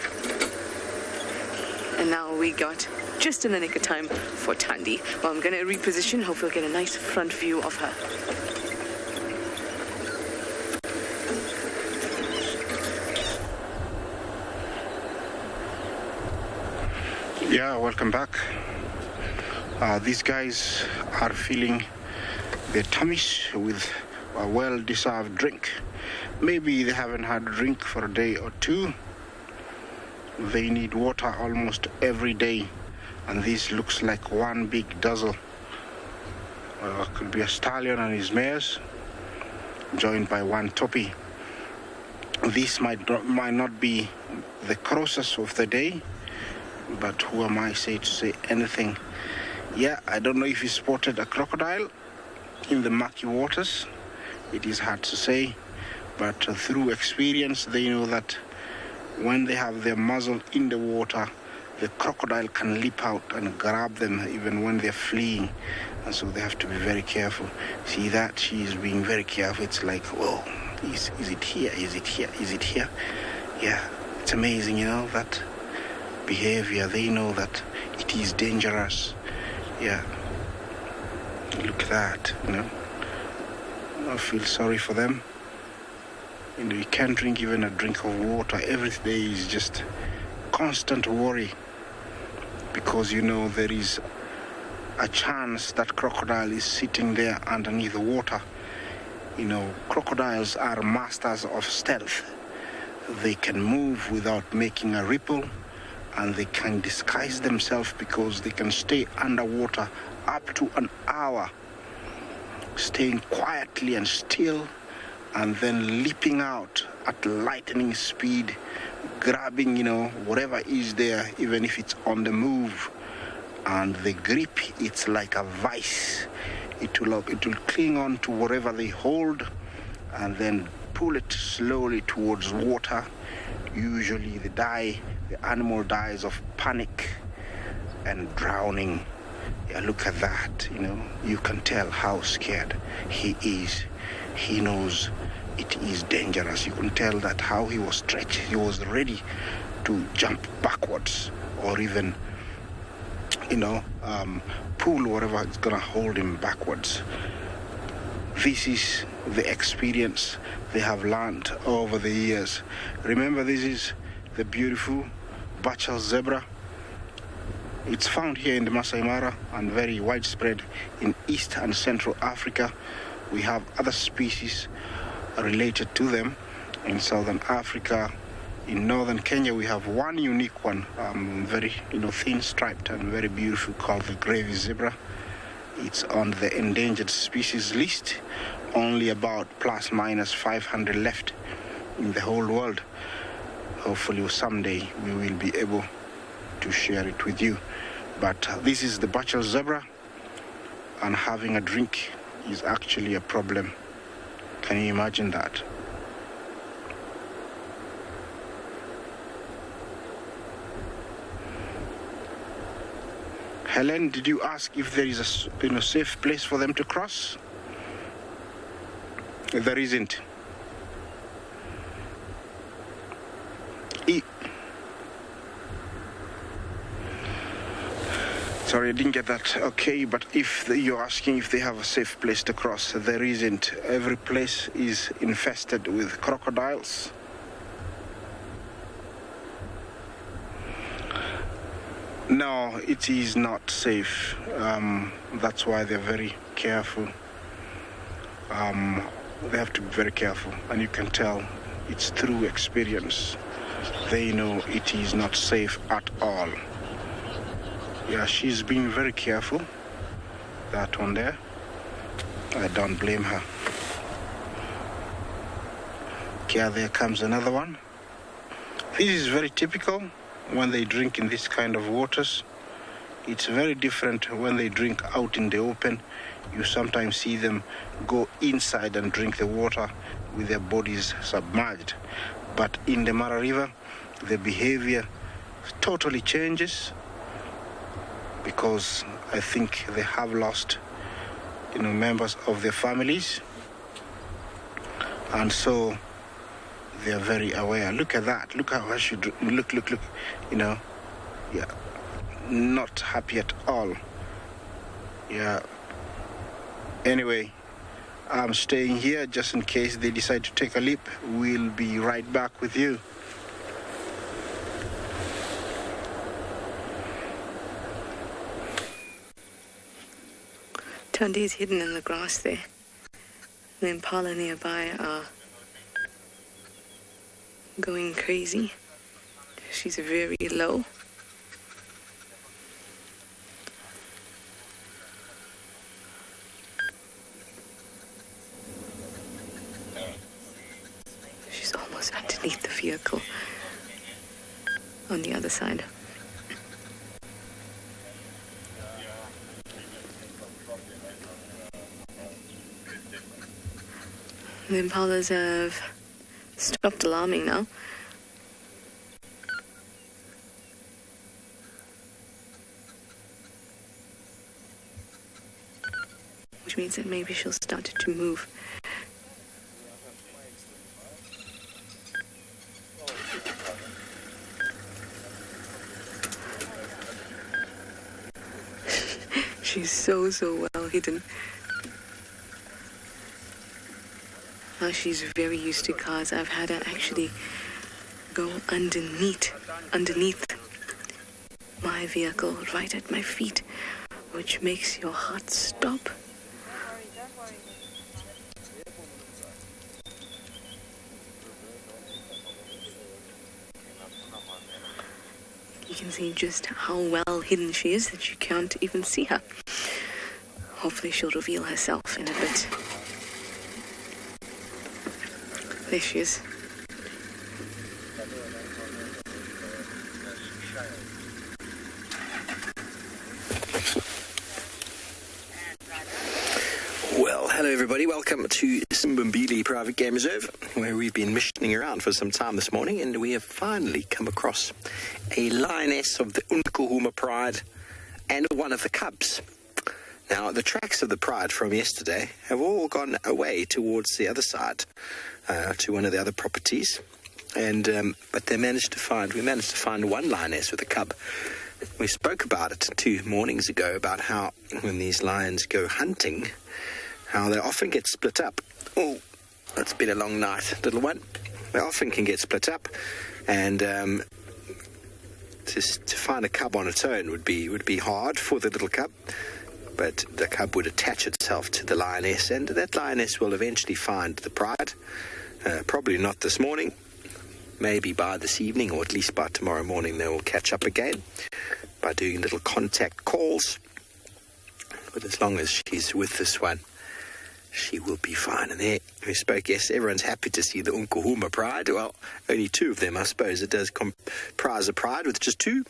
And now we got just in the nick of time for Tandy. Well, I'm going to reposition. Hopefully we'll get a nice front view of her. Yeah, welcome back. These guys are filling their tummies with a well-deserved drink. Maybe they haven't had a drink for a day or two. They need water almost every day, and this looks like one big dozzle. Could be a stallion and his mares, joined by one toppy. This might not be the crosses of the day, but who am I to say anything? Yeah, I don't know if he spotted a crocodile in the murky waters. It is hard to say, but through experience they know that when they have their muzzle in the water, the crocodile can leap out and grab them even when they're fleeing, and so they have to be very careful. See that? She is being very careful. It's like, whoa, is it here? Is it here? Is it here? Yeah, it's amazing, that behavior. They know that it is dangerous. Yeah, look at that, I feel sorry for them. You can't drink even a drink of water. Every day is just constant worry, because there is a chance that crocodile is sitting there underneath the water. Crocodiles are masters of stealth. They can move without making a ripple, and they can disguise themselves because they can stay underwater up to an hour, staying quietly and still, and then leaping out at lightning speed, grabbing, whatever is there, even if it's on the move. And the grip, it's like a vice. It will cling on to whatever they hold and then pull it slowly towards water. Usually the animal dies of panic and drowning. Yeah, look at that, you can tell how scared he is. He knows it is dangerous. You can tell that how he was stretched. He was ready to jump backwards or even, pull whatever is going to hold him backwards. This is the experience they have learned over the years. Remember, this is the beautiful Bachel zebra. It's found here in the Masai Mara and very widespread in East and Central Africa. We have other species related to them in Southern Africa. In Northern Kenya, we have one unique one, very thin striped and very beautiful, called the gravy zebra. It's on the endangered species list. Only about plus minus 500 left in the whole world. Hopefully someday we will be able to share it with you. But this is the Bachel zebra, and having a drink is actually a problem. Can you imagine that? Helen, did you ask if there is a safe place for them to cross? There isn't. Sorry, I didn't get that. Okay, but if you're asking if they have a safe place to cross, there isn't. Every place is infested with crocodiles. No, it is not safe. That's why they're very careful. They have to be very careful, and you can tell it's through experience. They know it is not safe at all. Yeah, she's being very careful. That one there, I don't blame her. Okay, there comes another one. This is very typical when they drink in this kind of waters. It's very different when they drink out in the open. You sometimes see them go inside and drink the water with their bodies submerged. But in the Mara River, the behavior totally changes, because I think they have lost, members of their families. And so they are very aware. Look at that. Look how she look. Yeah, not happy at all. Yeah. Anyway, I'm staying here just in case they decide to take a leap. We'll be right back with you. Tandy is hidden in the grass there. The impala nearby are going crazy. She's very low. She's almost underneath the vehicle on the other side. The impalas have stopped alarming now. Which means that maybe she'll start to move. She's so well hidden. Now she's very used to cars. I've had her actually go underneath my vehicle, right at my feet, which makes your heart stop. You can see just how well hidden she is that you can't even see her. Hopefully she'll reveal herself in a bit. There she is. Well, hello everybody. Welcome to Simbambili Private Game Reserve, where we've been missioning around for some time this morning, and we have finally come across a lioness of the Unkuhuma Pride and one of the cubs. Now, the tracks of the Pride from yesterday have all gone away towards the other side, to one of the other properties, and but we managed to find one lioness with a cub. We spoke about it 2 mornings ago, about how when these lions go hunting, how they often get split up. Oh, it's been a long night, little one. They often can get split up, and to find a cub on its own would be hard for the little cub. But the cub would attach itself to the lioness, and that lioness will eventually find the Pride. Probably not this morning, maybe by this evening, or at least by tomorrow morning they will catch up again by doing little contact calls. But as long as she's with this one, she will be fine. And there we spoke, yes, everyone's happy to see the Unkuhuma Pride. Well, only 2 of them, I suppose. It does comprise a Pride with just 2.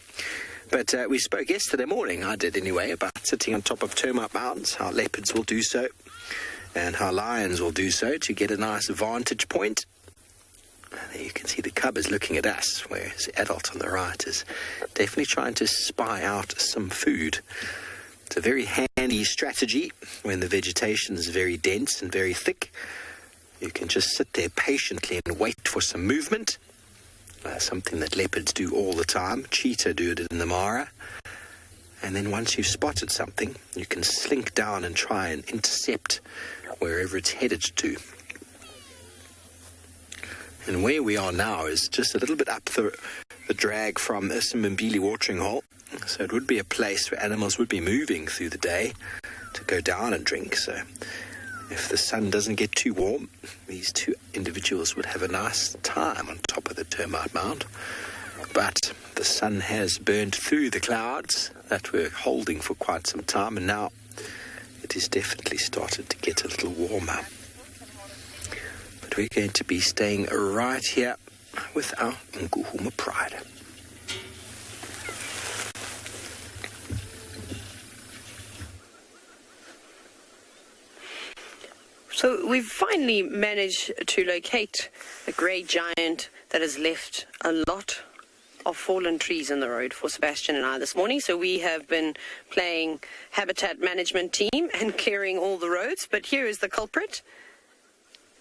But we spoke yesterday morning, I did anyway, about sitting on top of termite mountains, how leopards will do so, and how lions will do so to get a nice vantage point. And there you can see the cub is looking at us, whereas the adult on the right is definitely trying to spy out some food. It's a very handy strategy when the vegetation is very dense and very thick. You can just sit there patiently and wait for some movement. Something that leopards do all the time. Cheetah do it in the Mara. And then once you've spotted something, you can slink down and try and intercept wherever it's headed to. And where we are now is just a little bit up the drag from the Simbambili watering hole. So it would be a place where animals would be moving through the day to go down and drink. So if the sun doesn't get too warm, these 2 individuals would have a nice time on top of the termite mound. But the sun has burned through the clouds that were holding for quite some time, and now it has definitely started to get a little warmer. But we're going to be staying right here with our Unkuhuma Pride. So we've finally managed to locate a grey giant that has left a lot of fallen trees in the road for Sebastian and I this morning. So we have been playing habitat management team and clearing all the roads. But here is the culprit.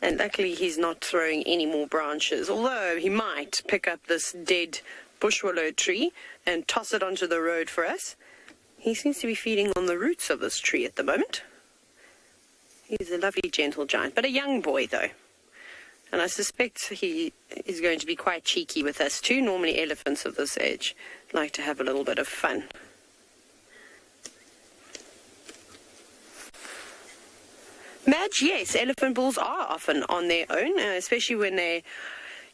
And luckily he's not throwing any more branches, although he might pick up this dead bush willow tree and toss it onto the road for us. He seems to be feeding on the roots of this tree at the moment. He's a lovely, gentle giant, but a young boy, though. And I suspect he is going to be quite cheeky with us, too. Normally, elephants of this age like to have a little bit of fun. Madge, yes, elephant bulls are often on their own, especially when they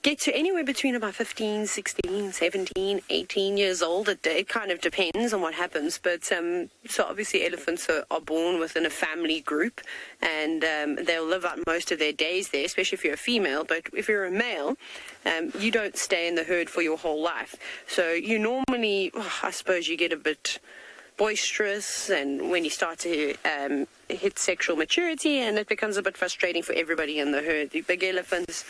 get to anywhere between about 15, 16, 17, 18 years old. It kind of depends on what happens. But so obviously elephants are born within a family group, and they'll live out most of their days there, especially if you're a female. But if you're a male, you don't stay in the herd for your whole life. So you normally, I suppose, you get a bit boisterous, and when you start to hit sexual maturity, and it becomes a bit frustrating for everybody in the herd. The big elephants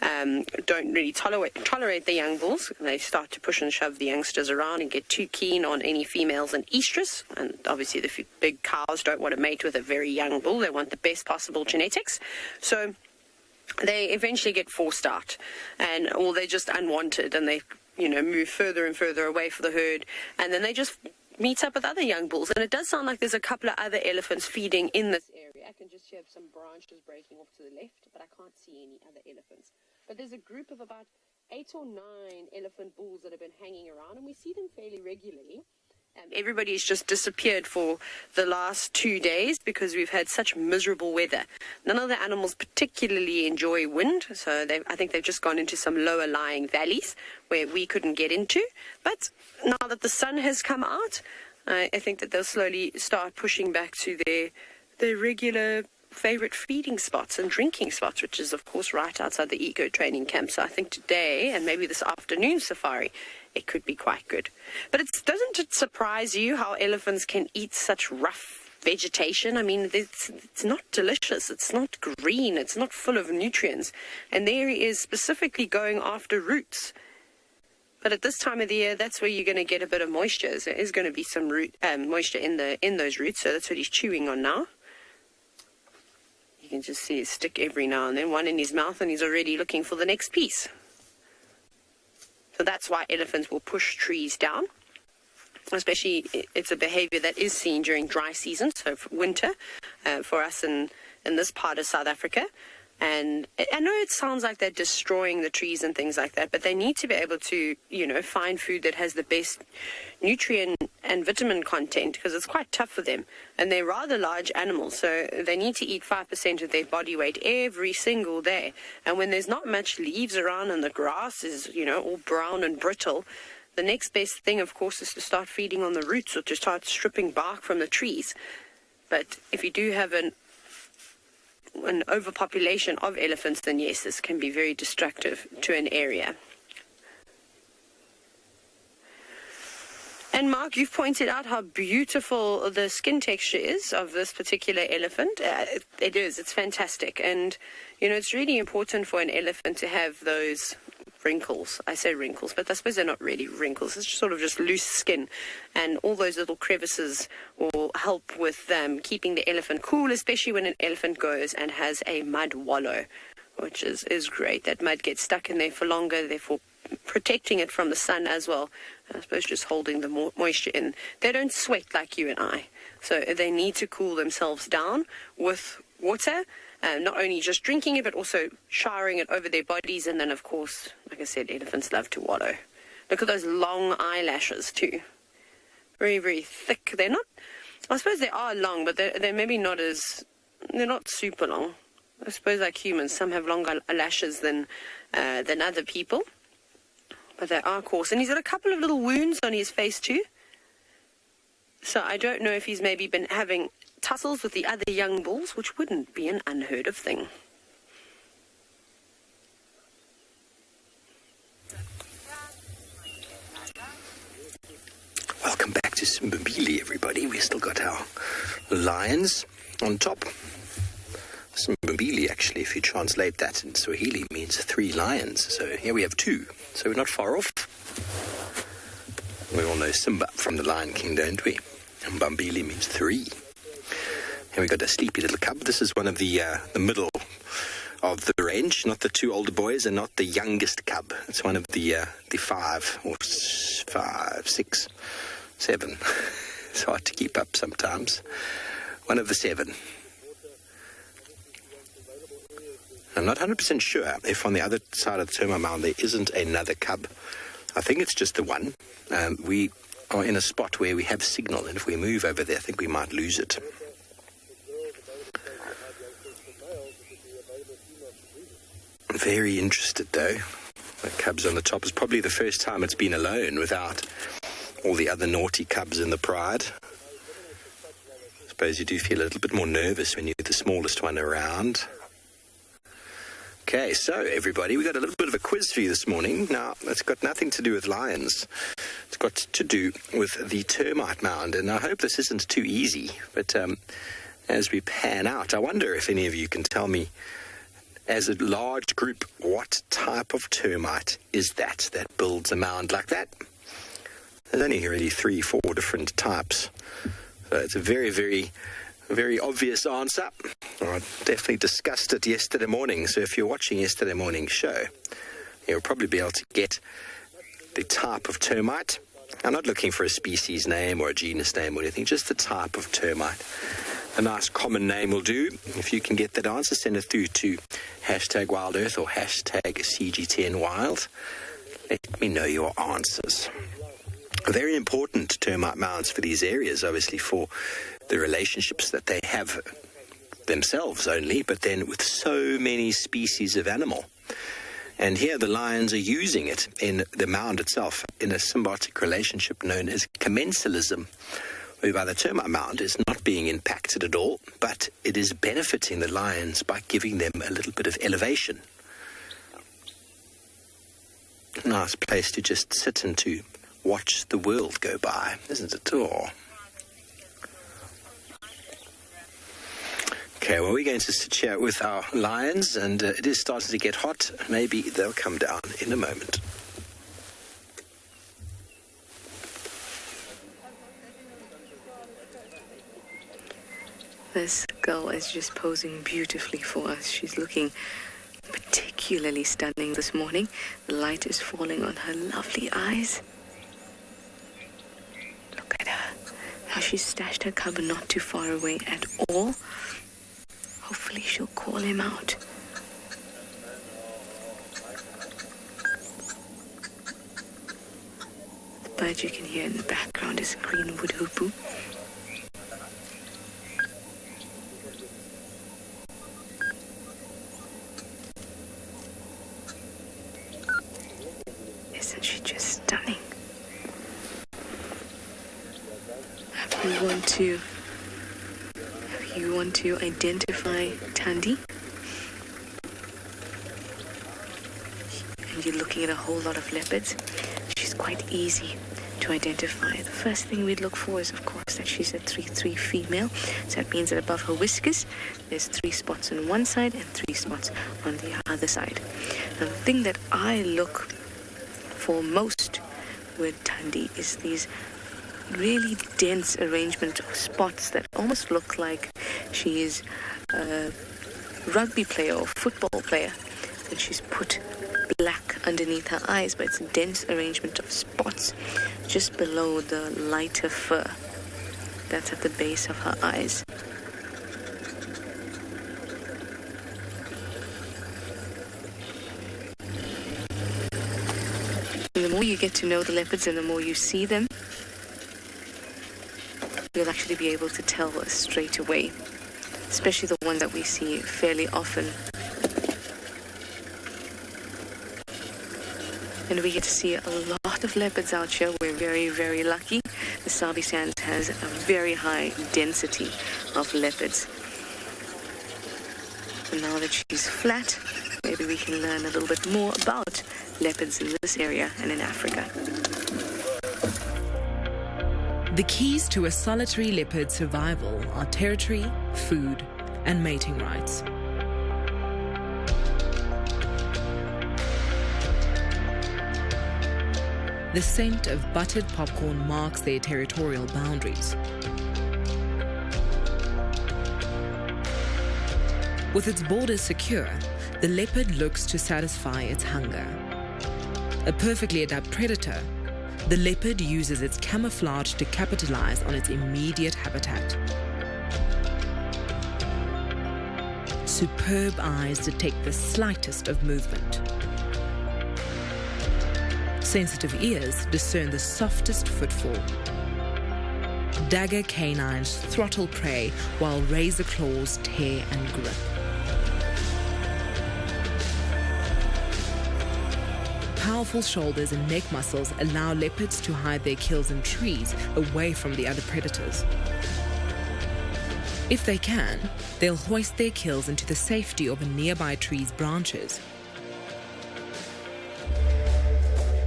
don't really tolerate the young bulls. They start to push and shove the youngsters around and get too keen on any females and estrus. And obviously the big cows don't want to mate with a very young bull. They want the best possible genetics. So they eventually get forced out, or they're just unwanted, and they move further and further away from the herd, and then they just meet up with other young bulls. And it does sound like there's a couple of other elephants feeding in this area. I can just hear some branches breaking off to the left, but I can't see any other elephants. But there's a group of about 8 or 9 elephant bulls that have been hanging around, and we see them fairly regularly. Everybody's just disappeared for the last 2 days because we've had such miserable weather. None of the animals particularly enjoy wind, so I think they've just gone into some lower lying valleys where we couldn't get into. But now that the sun has come out, I think that they'll slowly start pushing back to their regular favorite feeding spots and drinking spots, which is of course right outside the eco training camp. So I think today, and maybe this afternoon safari, it could be quite good. But doesn't it surprise you how elephants can eat such rough vegetation? I mean, it's not delicious, it's not green, it's not full of nutrients, and there he is specifically going after roots. But at this time of the year, that's where you're going to get a bit of moisture. There is going to be some moisture in those roots, so that's what he's chewing on now. You can just see it stick every now and then, one in his mouth, and he's already looking for the next piece. So that's why elephants will push trees down. Especially, it's a behavior that is seen during dry season, so for winter, for us in this part of South Africa. And I know it sounds like they're destroying the trees and things like that, but they need to be able to, find food that has the best nutrient and vitamin content, because it's quite tough for them. And they're rather large animals, so they need to eat 5% of their body weight every single day. And when there's not much leaves around and the grass is, all brown and brittle, the next best thing, of course, is to start feeding on the roots or to start stripping bark from the trees. But if you do have an overpopulation of elephants, then yes, this can be very destructive to an area. And Mark, you've pointed out how beautiful the skin texture is of this particular elephant. It is. It's fantastic. And, it's really important for an elephant to have those wrinkles. I say wrinkles, but I suppose they're not really wrinkles. It's sort of just loose skin. And all those little crevices will help with keeping the elephant cool, especially when an elephant goes and has a mud wallow, which is great. That mud gets stuck in there for longer, therefore protecting it from the sun as well. I suppose just holding the moisture in. They don't sweat like you and I, so they need to cool themselves down with water. Not only just drinking it, but also showering it over their bodies. And then, of course, like I said, elephants love to wallow. Look at those long eyelashes, too. Very, very thick. They're not, I suppose they are long, but they're maybe not they're not super long. I suppose like humans, some have longer lashes than other people. But they are coarse. And he's got a couple of little wounds on his face, too. So I don't know if he's maybe been having tussles with the other young bulls, which wouldn't be an unheard of thing. Welcome back to Simbabili, everybody. We've still got our lions on top. Simbabili, actually, if you translate that in Swahili, means 3 lions. So here we have 2. So we're not far off. We all know Simba from the Lion King, don't we? And Mbambili means 3. And we got a sleepy little cub. This is one of the middle of the range, not the 2 older boys and not the youngest cub. It's one of the 5 or 5, 6, 7. It's hard to keep up sometimes. One of the 7. I'm not 100% sure if on the other side of the Terma Mound there isn't another cub. I think it's just the one. We are in a spot where we have signal, and if we move over there, I think we might lose it. Very interested, though. The cubs on the top is probably the first time it's been alone without all the other naughty cubs in the pride. I suppose you do feel a little bit more nervous when you're the smallest one around. Okay, so everybody, we got a little bit of a quiz for you this morning. Now, it's got nothing to do with lions. It's got to do with the termite mound, and I hope this isn't too easy. But as we pan out, I wonder if any of you can tell me, as a large group, what type of termite is that builds a mound like that? There's only really 3-4 different types. So it's a very, very, very obvious answer. I definitely discussed it yesterday morning. So if you're watching yesterday morning's show, you'll probably be able to get the type of termite. I'm not looking for a species name or a genus name or anything, just the type of termite. A nice common name will do. If you can get that answer, send it through to #WildEarth or #CG10Wild. Let me know your answers. Very important termite mounds for these areas, obviously, for the relationships that they have themselves only, but then with so many species of animal. And here the lions are using it in the mound itself in a symbiotic relationship known as commensalism, whereby the termite mound is not being impacted at all, but it is benefiting the lions by giving them a little bit of elevation. Nice place to just sit and to watch the world go by, isn't it? Oh. Okay, well, we're going to sit here with our lions, and it is starting to get hot. Maybe they'll come down in a moment. This girl is just posing beautifully for us. She's looking particularly stunning this morning. The light is falling on her lovely eyes. Look at her. How she's stashed her cub not too far away at all. Hopefully she'll call him out. The bird you can hear in the background is a greenwood hoopoe. Isn't she just stunning? If you want to identify Thandi, and you're looking at a whole lot of leopards, she's quite easy to identify. The first thing we'd look for is, of course, that she's a 3-3 female. So that means that above her whiskers, there's 3 spots on one side and 3 spots on the other side. Now, the thing that I look for most with Thandi is these really dense arrangement of spots that almost look like she is a rugby player or football player, and she's put black underneath her eyes, but it's a dense arrangement of spots just below the lighter fur that's at the base of her eyes. And the more you get to know the leopards and the more you see them, you'll actually be able to tell straight away, especially the one that we see fairly often. And we get to see a lot of leopards out here. We're very, very lucky. The Sabi Sands has a very high density of leopards. And now that she's flat, maybe we can learn a little bit more about leopards in this area and in Africa. The keys to a solitary leopard's survival are territory, food, and mating rights. The scent of buttered popcorn marks their territorial boundaries. With its borders secure, the leopard looks to satisfy its hunger. A perfectly adapted predator, the leopard uses its camouflage to capitalize on its immediate habitat. Superb eyes detect the slightest of movement. Sensitive ears discern the softest footfall. Dagger canines throttle prey while razor claws tear and grip. powerful shoulders and neck muscles allow leopards to hide their kills in trees away from the other predators. If they can, they'll hoist their kills into the safety of a nearby tree's branches.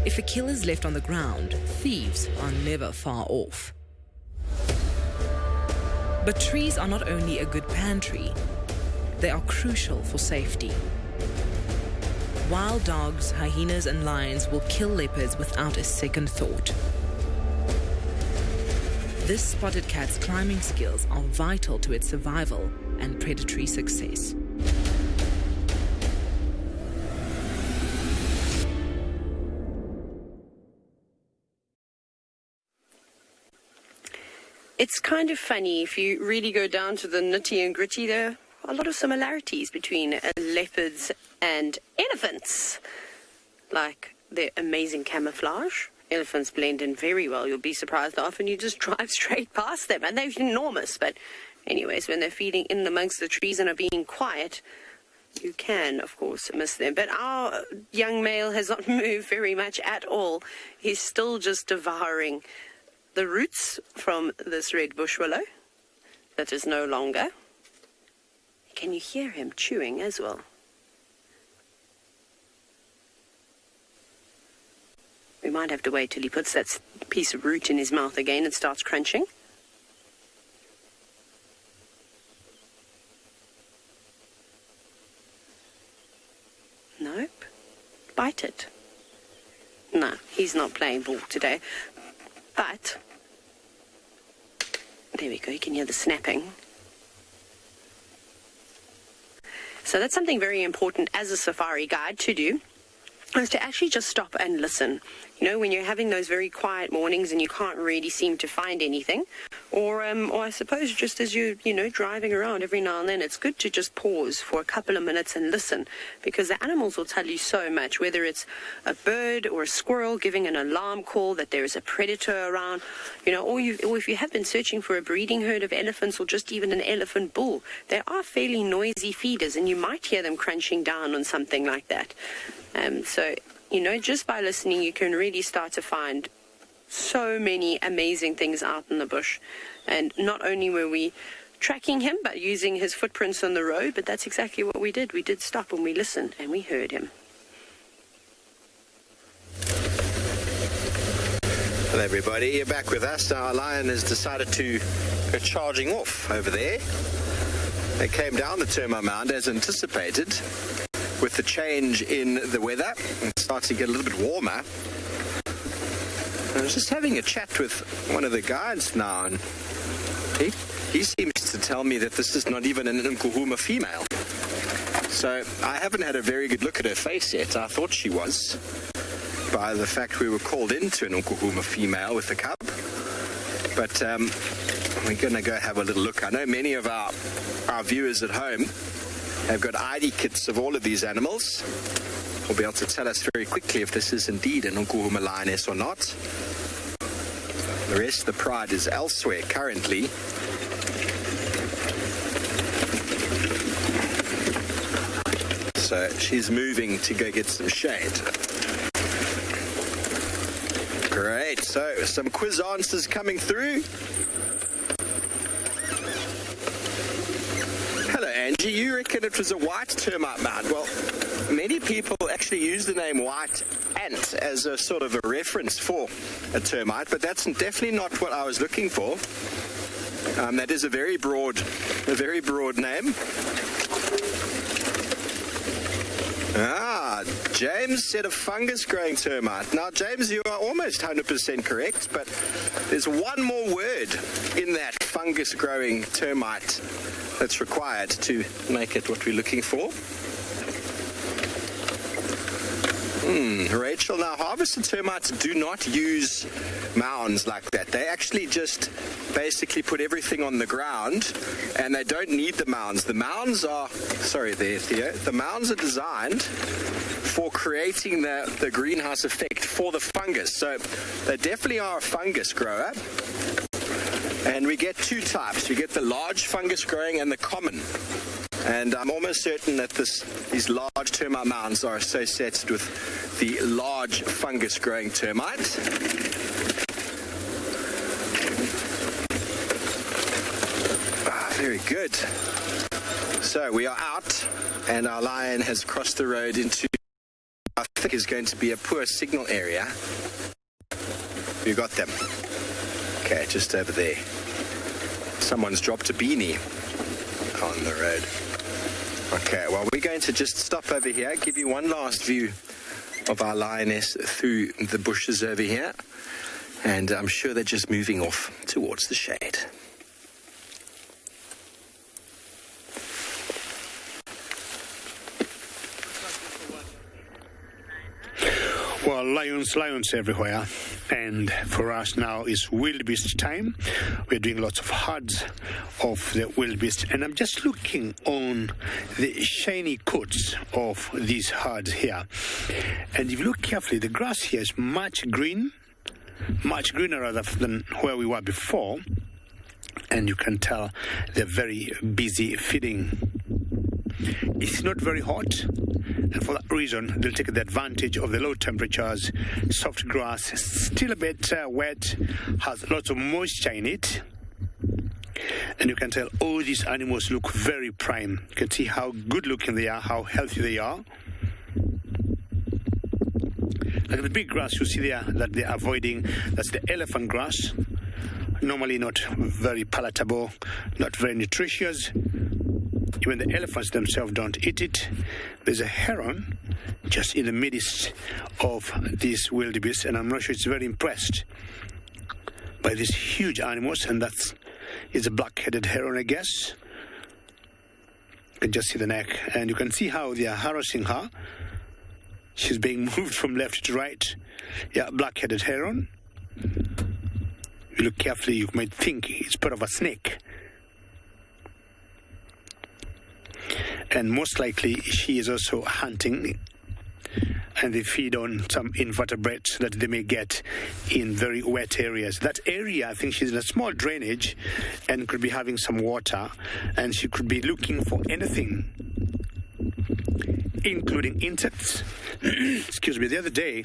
If a kill is left on the ground, thieves are never far off. But trees are not only a good pantry, they are crucial for safety. Wild dogs, hyenas and lions will kill leopards without a second thought. This spotted cat's climbing skills are vital to its survival and predatory success. It's kind of funny if you really go down to the nitty and gritty. There are a lot of similarities between leopards and elephants, like their amazing camouflage. Elephants blend in very well. You'll be surprised how often you just drive straight past them, and they're enormous. But anyways, when they're feeding in amongst the trees and are being quiet, you can, of course, miss them. But our young male has not moved very much at all. He's still just devouring the roots from this red bush willow that is no longer. Can you hear him chewing as well? We might have to wait till he puts that piece of root in his mouth again and starts crunching. Nope. Bite it. No, he's not playing ball today. But there we go, you can hear the snapping. So that's something very important as a safari guide to do, is to actually just stop and listen. You know, when you're having those very quiet mornings and you can't really seem to find anything, or I suppose just as you driving around every now and then, it's good to just pause for a couple of minutes and listen, because the animals will tell you so much, whether it's a bird or a squirrel giving an alarm call that there is a predator around, or if you have been searching for a breeding herd of elephants or just even an elephant bull. They are fairly noisy feeders, and you might hear them crunching down on something like that. So, just by listening, you can really start to find so many amazing things out in the bush. And not only were we tracking him, but using his footprints on the road, but that's exactly what we did. We did stop and we listened and we heard him. Hello everybody, you're back with us. Our lion has decided to go charging off over there. They came down the Terma Mound as anticipated. With the change in the weather, it starts to get a little bit warmer. I was just having a chat with one of the guides now, and he seems to tell me that this is not even an Nkuhuma female. So I haven't had a very good look at her face yet. I thought she was, by the fact we were called into an Nkuhuma female with a cub. But we're going to go have a little look. I know many of our viewers at home have got ID kits of all of these animals. Will be able to tell us very quickly if this is indeed an Nkuhuma lioness or not. The rest of the pride is elsewhere currently. So she's moving to go get some shade. Great, so some quiz answers coming through. Hello, Angie. You reckon it was a white termite mound? Well, many people actually use the name white ant as a sort of a reference for a termite, but that's definitely not what I was looking for. That is a very broad name. James said a fungus-growing termite. Now, James, you are almost 100% correct, but there's one more word in that fungus-growing termite that's required to make it what we're looking for. Rachel, now harvested termites do not use mounds like that. They actually just basically put everything on the ground, and they don't need the mounds. The mounds are, sorry there, Theo, the mounds are designed for creating the greenhouse effect for the fungus. So they definitely are a fungus grower. And we get two types. We get the large fungus growing and the common. And I'm almost certain that these large termite mounds are associated with the large fungus-growing termite. Very good. So we are out, and our lion has crossed the road into I think is going to be a poor signal area. You got them. Okay, just over there. Someone's dropped a beanie on the road. Okay, well, we're going to just stop over here, give you one last view of our lioness through the bushes over here. And I'm sure they're just moving off towards the shade. Well, lions everywhere. And for us now is wildebeest time. We're doing lots of herds of the wildebeest. And I'm just looking on the shiny coats of these herds here. And if you look carefully, the grass here is much greener rather than where we were before. And you can tell they're very busy feeding. It's not very hot, and for that reason, they'll take the advantage of the low temperatures. Soft grass, still a bit wet, has lots of moisture in it. And you can tell all these animals look very prime. You can see how good looking they are, how healthy they are. Like the big grass you see there that they're avoiding, that's the elephant grass. Normally not very palatable, not very nutritious. Even the elephants themselves don't eat it. There's a heron just in the midst of this wildebeest, and I'm not sure it's very impressed by these huge animals, and that's a black-headed heron, I guess. You can just see the neck, and you can see how they are harassing her. She's being moved from left to right. Yeah, black-headed heron. If you look carefully, you might think it's part of a snake. And most likely she is also hunting, and they feed on some invertebrates that they may get in very wet areas. That area, I think she's in a small drainage and could be having some water, and she could be looking for anything, including insects. Excuse me, the other day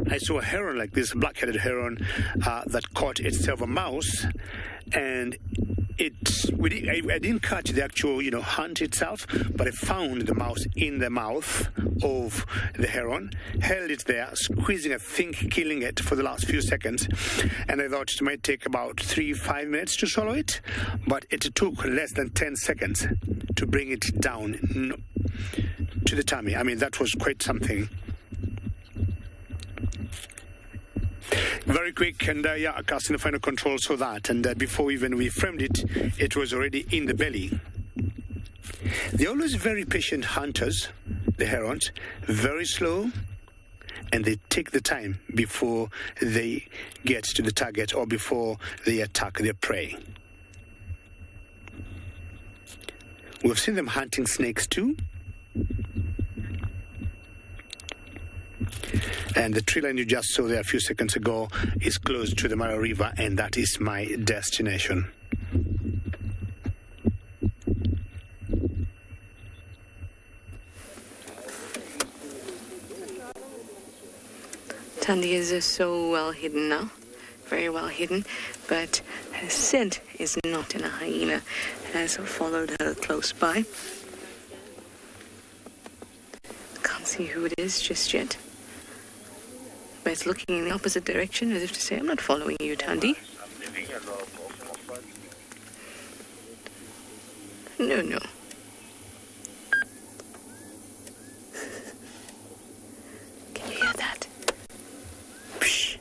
I saw a heron like this, a black-headed heron that caught itself a mouse, and I didn't catch the actual, hunt itself, but I found the mouse in the mouth of the heron, held it there, squeezing, I think, killing it for the last few seconds. And I thought it might take about 3-5 minutes to swallow it, but it took less than 10 seconds to bring it down to the tummy. I mean, that was quite something. Very quick, and casting the final control so that, and before even we framed it, it was already in the belly. They're always very patient hunters, the herons, very slow, and they take the time before they get to the target or before they attack their prey. We've seen them hunting snakes too. And the tree line you just saw there a few seconds ago is close to the Mara River, and that is my destination. Thandi is so well hidden now, very well hidden, but her scent is not in a hyena, has followed her close by. Can't see who it is just yet. But it's looking in the opposite direction as if to say, I'm not following you, Thandi. No. Can you hear that? Psh.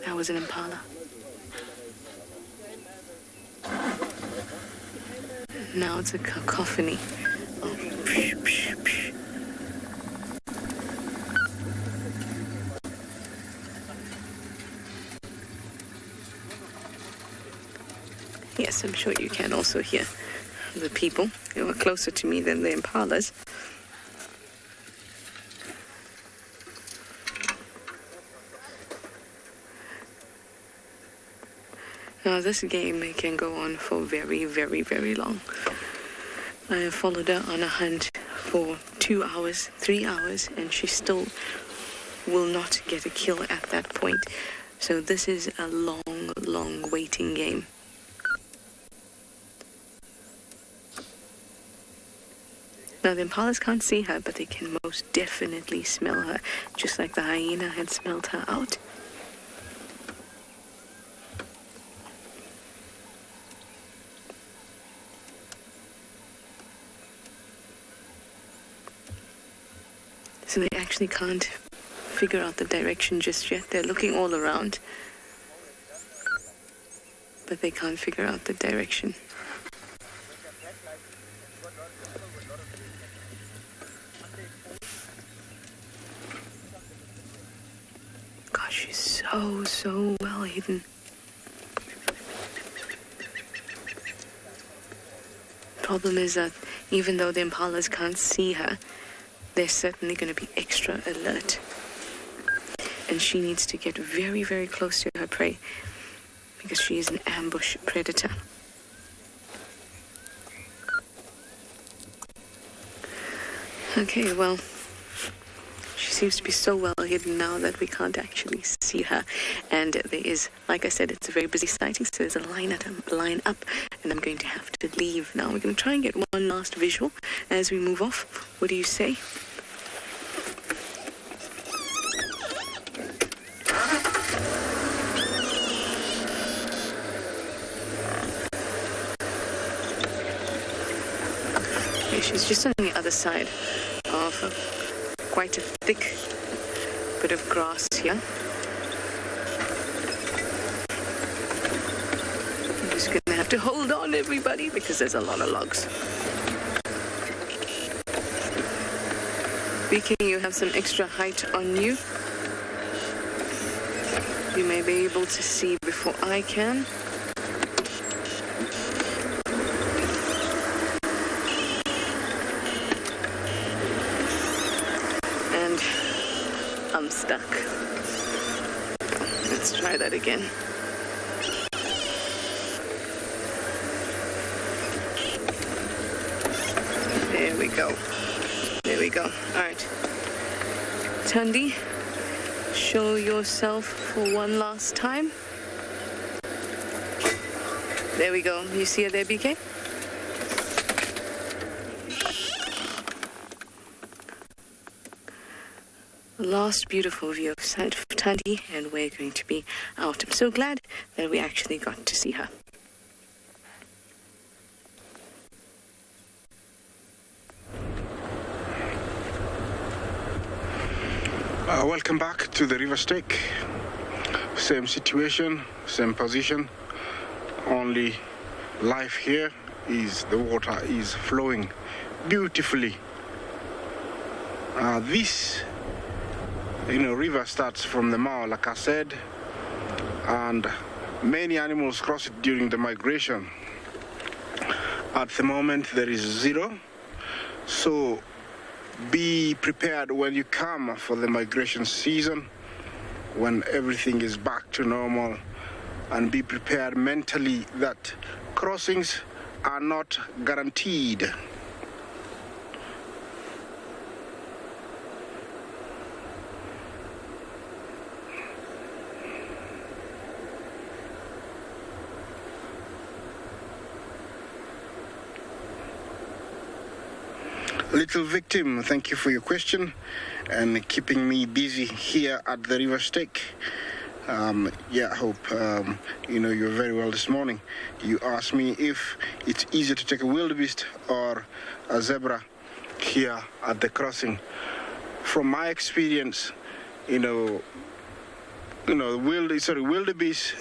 That was an impala. Now it's a cacophony. Oh, psh, psh, psh. Yes, I'm sure you can also hear the people who are closer to me than the impalas. Now, this game can go on for very, very, very long. I have followed her on a hunt for 2 hours, 3 hours, and she still will not get a kill at that point. So this is a long, long waiting game. Now the impalas can't see her, but they can most definitely smell her, just like the hyena had smelled her out. So they actually can't figure out the direction just yet. They're looking all around, but they can't figure out the direction. Gosh, she's so well hidden. Problem is that even though the impalas can't see her, they're certainly going to be extra alert. And she needs to get very, very close to her prey because she is an ambush predator. Okay, well, she seems to be so well hidden now that we can't actually see her. And there is, like I said, it's a very busy sighting, so there's a line up, and I'm going to have to leave now. We're going to try and get one last visual as we move off. What do you say? Okay, she's just on the other side of quite a thick bit of grass here. I'm just going to have to hold on, everybody, because there's a lot of logs. Vicky, you have some extra height on you. You may be able to see before I can. And I'm stuck. Let's try that again. There we go. There we go. All right. Thandi, show yourself for one last time. There we go. You see her there, BK? Last beautiful view of Thandi, and we're going to be out. I'm so glad that we actually got to see her. Welcome back to the River Stake. Same situation, same position. Only life here is the water is flowing beautifully. This river starts from the Mao, like I said, and many animals cross it during the migration. At the moment there is 0, so be prepared when you come for the migration season, when everything is back to normal, and be prepared mentally that crossings are not guaranteed. Little victim, thank you for your question and keeping me busy here at the River Stake. I hope you're very well this morning. You asked me if it's easier to take a wildebeest or a zebra here at the crossing. From my experience, wildebeest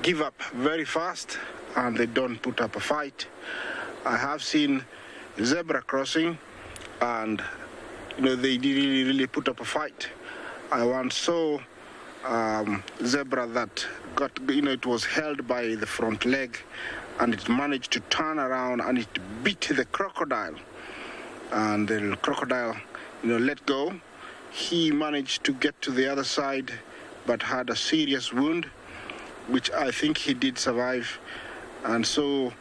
give up very fast and they don't put up a fight. I have seen zebra crossing and they really put up a fight. I once saw zebra that got it was held by the front leg and it managed to turn around and it beat the crocodile, and the crocodile let go. He managed to get to the other side but had a serious wound, which I think he did survive. And so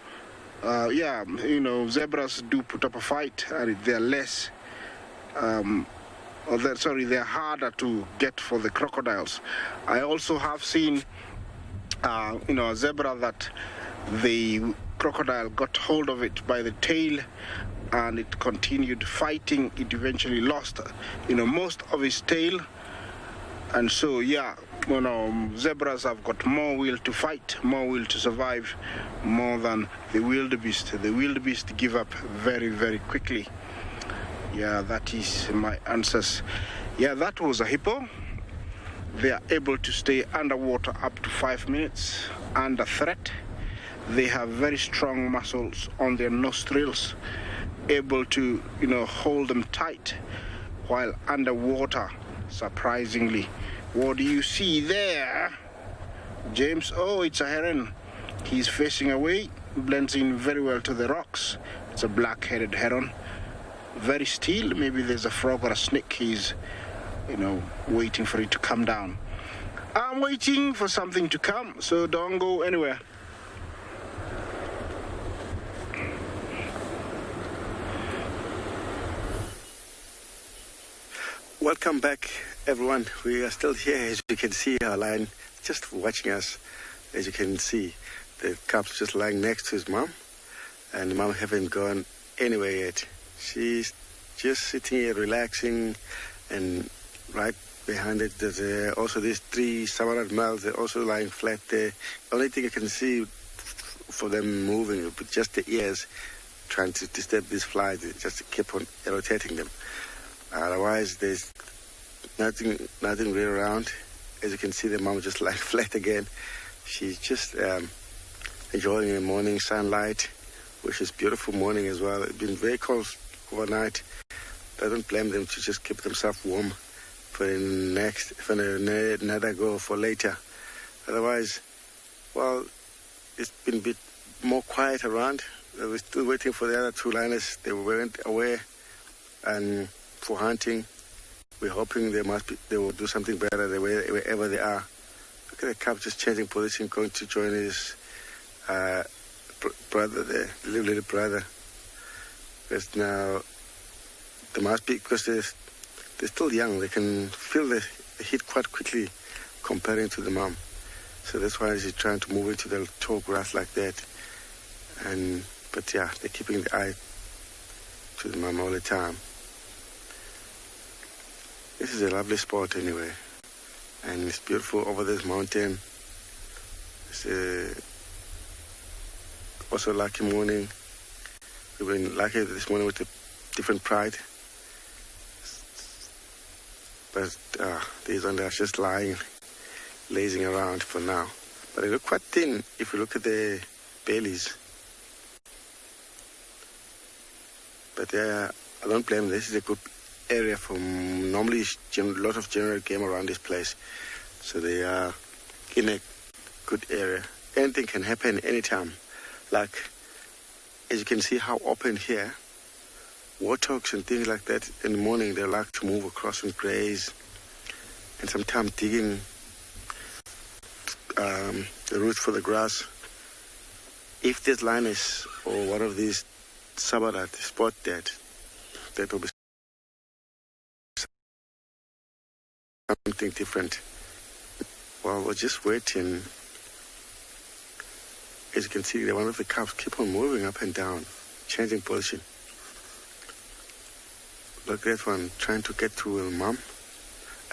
yeah, you know, zebras do put up a fight, and they're less, they're harder to get for the crocodiles. I also have seen, you know, a zebra that the crocodile got hold of it by the tail, and it continued fighting. It eventually lost, you know, most of his tail. And so, yeah, you know, zebras have got more will to fight, more will to survive, more than the wildebeest. The wildebeest give up very, very quickly. Yeah, that is my answers. Yeah, that was a hippo. They are able to stay underwater up to 5 minutes under threat. They have very strong muscles on their nostrils, able to, you know, hold them tight while underwater. Surprisingly. What do you see there, James? Oh, it's a heron. He's facing away, blends in very well to the rocks. It's a black-headed heron. Very still. Maybe there's a frog or a snake. He's, you know, waiting for it to come down. I'm waiting for something to come, so don't go anywhere. Welcome back, everyone. We are still here. As you can see, our lion just watching us. As you can see, the cub's just lying next to his mom, and the mom haven't gone anywhere yet. She's just sitting here relaxing, and right behind it there's also these 3 Samaran males. They're also lying flat there. The only thing I can see for them moving with just the ears, trying to disturb these flies, they just keep on irritating them. Otherwise, there's nothing really around. As you can see, the mom just lying flat again. She's just enjoying the morning sunlight, which is beautiful morning as well. It's been very cold overnight. I don't blame them to just keep themselves warm for another go for later. Otherwise, well, it's been a bit more quiet around. We're still waiting for the other 2 lioness. They went away and for hunting. We're hoping they will do something better wherever they are. Look at the cub just changing position, going to join his brother there, the little brother. Because now they must be, because they're still young. They can feel the heat quite quickly comparing to the mom. So that's why she's trying to move into the tall grass like that. But yeah, they're keeping the eye to the mom all the time. This is a lovely spot anyway, and it's beautiful over this mountain. It's also a lucky morning. We've been lucky this morning with a different pride. But these ones are just lying, lazing around for now. But they look quite thin if you look at their bellies. But I don't blame them. This is a good area for normally a lot of general game around this place, so they are in a good area. Anything can happen anytime. Like, as you can see how open here, warthogs and things like that in the morning, they like to move across and graze, and sometimes digging the roots for the grass. If there's lioness or one of these sabarat spot that will be something different. Well, we're just waiting. As you can see, one of the cubs keep on moving up and down, changing position. Look at that one, trying to get to the mom,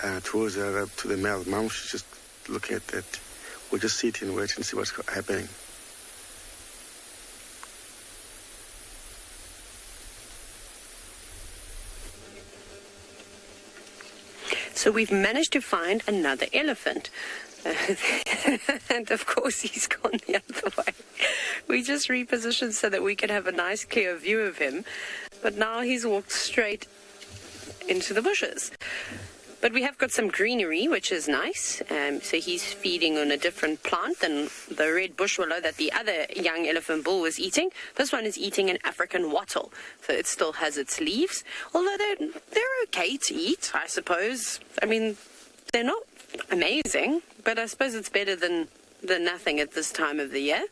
to the male. Mom, she's just looking at that. We'll just sit and wait and see what's happening. So we've managed to find another elephant. And of course he's gone the other way. We just repositioned so that we could have a nice clear view of him. But now he's walked straight into the bushes. But we have got some greenery, which is nice. So he's feeding on a different plant than the red bush willow that the other young elephant bull was eating. This one is eating an African wattle. So it still has its leaves. Although they're okay to eat, I suppose. I mean, they're not amazing, but I suppose it's better than nothing at this time of the year.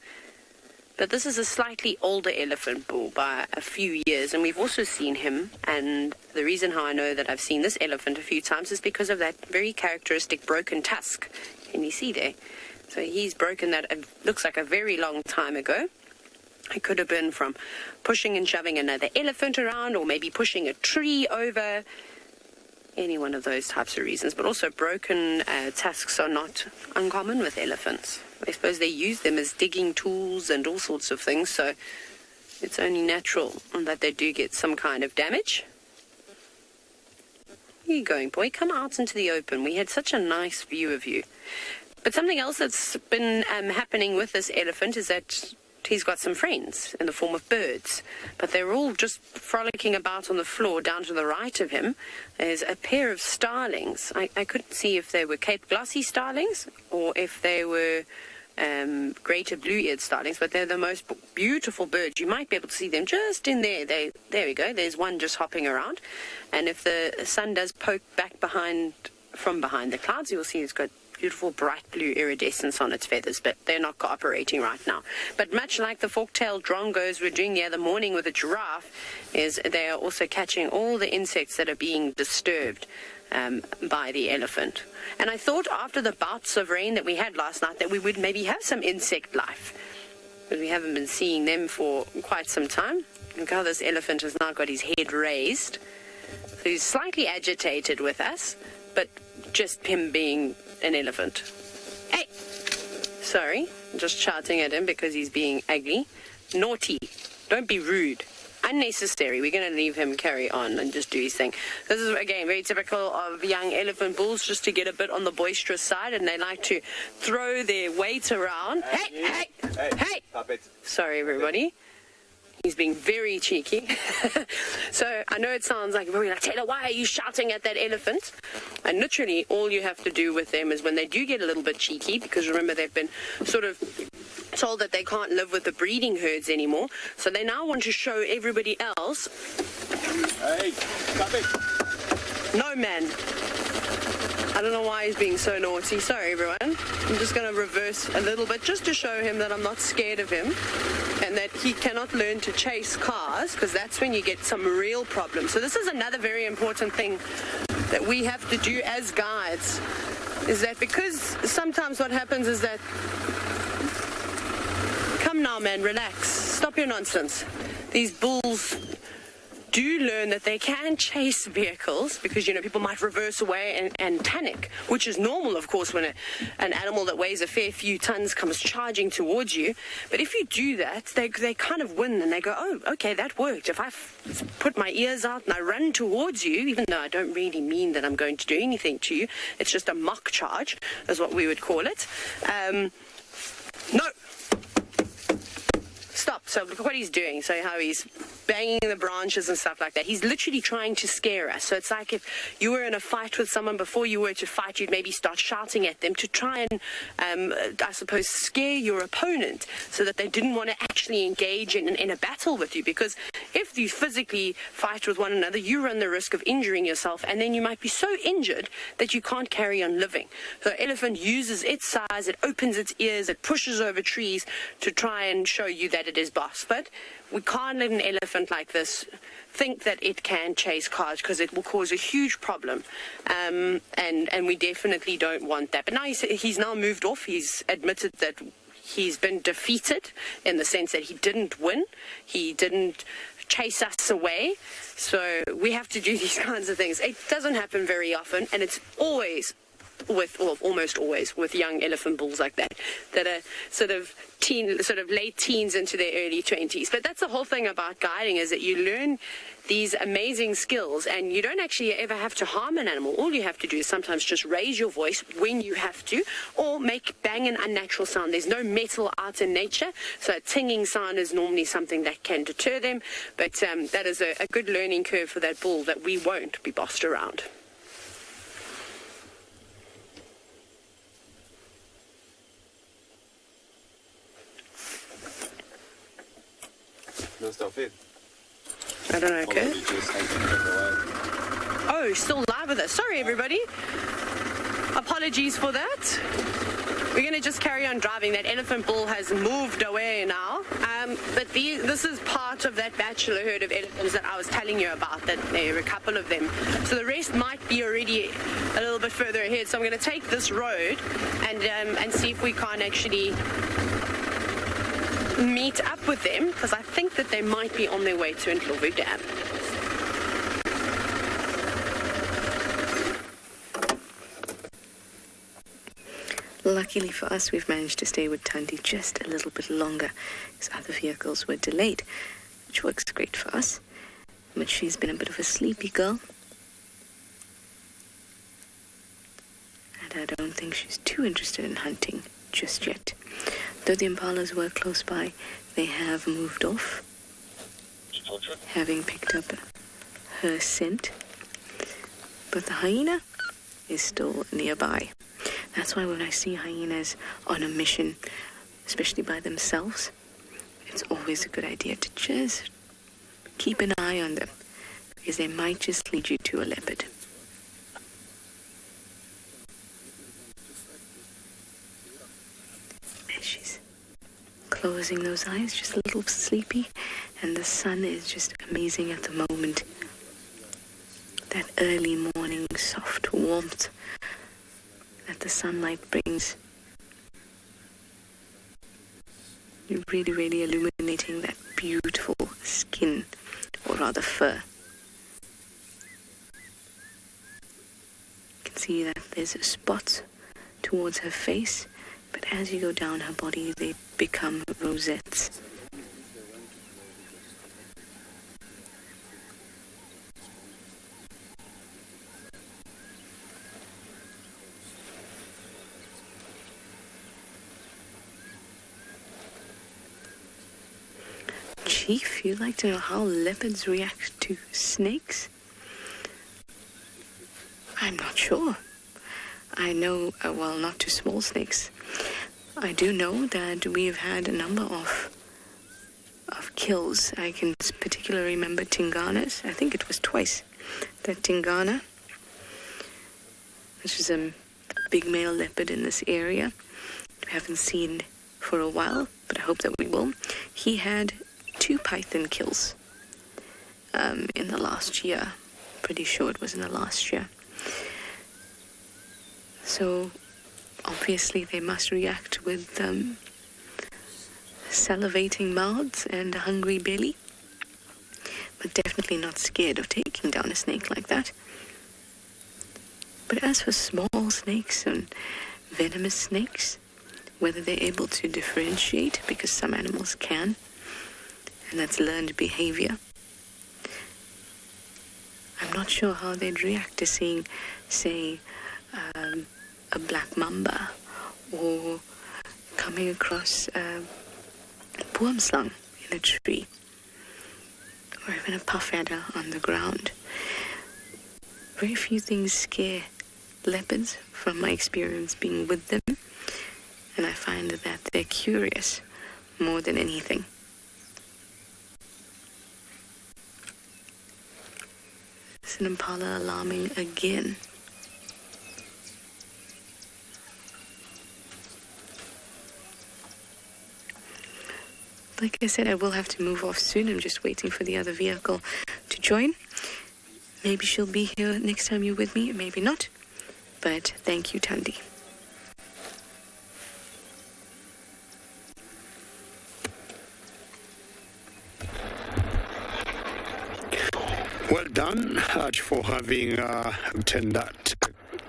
But this is a slightly older elephant bull by a few years, and we've also seen him. And the reason how I know that I've seen this elephant a few times is because of that very characteristic broken tusk. Can you see there? So he's broken that, it looks like a very long time ago. It could have been from pushing and shoving another elephant around, or maybe pushing a tree over. Any one of those types of reasons. But also broken tusks are not uncommon with elephants. I suppose they use them as digging tools and all sorts of things, so it's only natural that they do get some kind of damage. Where are you going, boy? Come out into the open. We had such a nice view of you. But something else that's been happening with this elephant is that he's got some friends in the form of birds, but they're all just frolicking about on the floor down to the right of him. There's a pair of starlings. I couldn't see if they were Cape Glossy starlings or if they were greater blue-eared starlings, but they're the most beautiful birds. You might be able to see them just in there. There we go. There's one just hopping around, and if the sun does poke back from behind the clouds, you'll see it's got beautiful bright blue iridescence on its feathers, but they're not cooperating right now. But much like the fork-tailed drongos were doing the other morning with a giraffe, is they are also catching all the insects that are being disturbed by the elephant. And I thought after the bouts of rain that we had last night that we would maybe have some insect life, but we haven't been seeing them for quite some time. Look how this elephant has now got his head raised. So he's slightly agitated with us, but just him being an elephant. Hey! Sorry, I'm just shouting at him because he's being ugly. Naughty. Don't be rude. Unnecessary. We're going to leave him carry on and just do his thing. This is, again, very typical of young elephant bulls, just to get a bit on the boisterous side, and they like to throw their weight around. Hey! Hey! Sorry, everybody. He's being very cheeky. So I know it sounds like, Taylor, why are you shouting at that elephant? And literally all you have to do with them is when they do get a little bit cheeky, because remember they've been sort of told that they can't live with the breeding herds anymore, so they now want to show everybody else. Hey, stop it. No, man. I don't know why he's being so naughty. Sorry, everyone. I'm just going to reverse a little bit just to show him that I'm not scared of him and that he cannot learn to chase cars, because that's when you get some real problems. So this is another very important thing that we have to do as guides, is that because sometimes what happens is that, come now, man, relax. Stop your nonsense. These bulls do learn that they can chase vehicles because, people might reverse away and panic, which is normal, of course, when an animal that weighs a fair few tons comes charging towards you. But if you do that, they kind of win and they go, oh, okay, that worked. If I put my ears out and I run towards you, even though I don't really mean that I'm going to do anything to you, it's just a mock charge, is what we would call it. No. Stop. So look what he's doing. So how he's banging the branches and stuff like that. He's literally trying to scare us. So it's like if you were in a fight with someone, before you were to fight, you'd maybe start shouting at them to try and, I suppose, scare your opponent so that they didn't want to actually engage in a battle with you. Because if you physically fight with one another, you run the risk of injuring yourself, and then you might be so injured that you can't carry on living. So the elephant uses its size, it opens its ears, it pushes over trees to try and show you that it is boss. But we can't let an elephant like this think that it can chase cars, because it will cause a huge problem, and we definitely don't want that. But now he's now moved off. He's admitted that he's been defeated in the sense that he didn't win. He didn't chase us away. So we have to do these kinds of things. It doesn't happen very often, and it's always almost always with young elephant bulls like that are sort of late teens into their early 20s. But that's the whole thing about guiding, is that you learn these amazing skills and you don't actually ever have to harm an animal. All you have to do is sometimes just raise your voice when you have to, or bang an unnatural sound. There's no metal out in nature, so a tinging sound is normally something that can deter them. But that is a good learning curve for that bull that we won't be bossed around. No, stop it. I don't know, okay? Oh, still live with us. Sorry, everybody. Apologies for that. we're going to just carry on driving. That elephant bull has moved away now. But this is part of that bachelor herd of elephants that I was telling you about, that there are a couple of them. So the rest might be already a little bit further ahead. So I'm going to take this road and see if we can actually meet up with them, because I think that they might be on their way to Ndlovu Dam. Luckily for us, we've managed to stay with Thandi just a little bit longer, because other vehicles were delayed, which works great for us. But she's been a bit of a sleepy girl, and I don't think she's too interested in hunting just yet. Though the impalas were close by, they have moved off, having picked up her scent. But the hyena is still nearby. That's why when I see hyenas on a mission, especially by themselves, it's always a good idea to just keep an eye on them, because they might just lead you to a leopard. There she's closing those eyes, just a little sleepy, and the sun is just amazing at the moment. That early morning soft warmth that the sunlight brings. You're really, really illuminating that beautiful skin, or rather fur. You can see that there's a spot towards her face, but as you go down her body, they become rosettes. Chief, you'd like to know how leopards react to snakes? I'm not sure. I know, well, not to small snakes. I do know that we've had a number of kills. I can particularly remember Tinganas. I think it was twice that Tingana, which is a big male leopard in this area, we haven't seen for a while, but I hope that we will. He had 2 python kills in the last year. Pretty sure it was in the last year. So obviously they must react with salivating mouths and a hungry belly, but definitely not scared of taking down a snake like that. But as for small snakes and venomous snakes, whether they're able to differentiate, because some animals can, and that's learned behavior. I'm not sure how they'd react to seeing, say, a black mamba, or coming across a boomslang in a tree, or even a puff adder on the ground. Very few things scare leopards from my experience being with them, and I find that they're curious more than anything. It's an impala alarming again. Like I said, I will have to move off soon. I'm just waiting for the other vehicle to join. Maybe she'll be here next time you're with me, maybe not. But thank you, Thandi. Well done, Arch, for having turned that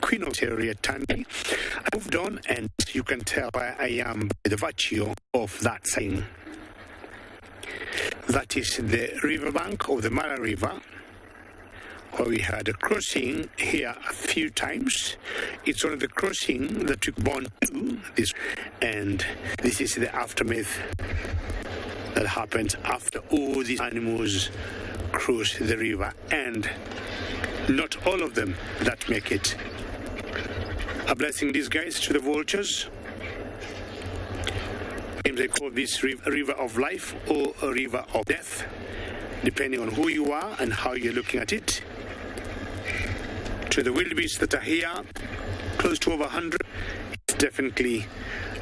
Queen of Terrier Thandi. I moved on, and you can tell where I am by the virtue of that saying. That is the riverbank of the Mara River, where we had a crossing here a few times. It's one of the crossing that took Bond to this, and this is the aftermath that happens after all these animals cross the river, and not all of them that make it. A blessing, these guys, to the vultures. They call this river of life or a river of death, depending on who you are and how you're looking at it. To the wildebeests that are here, close to over 100, it's definitely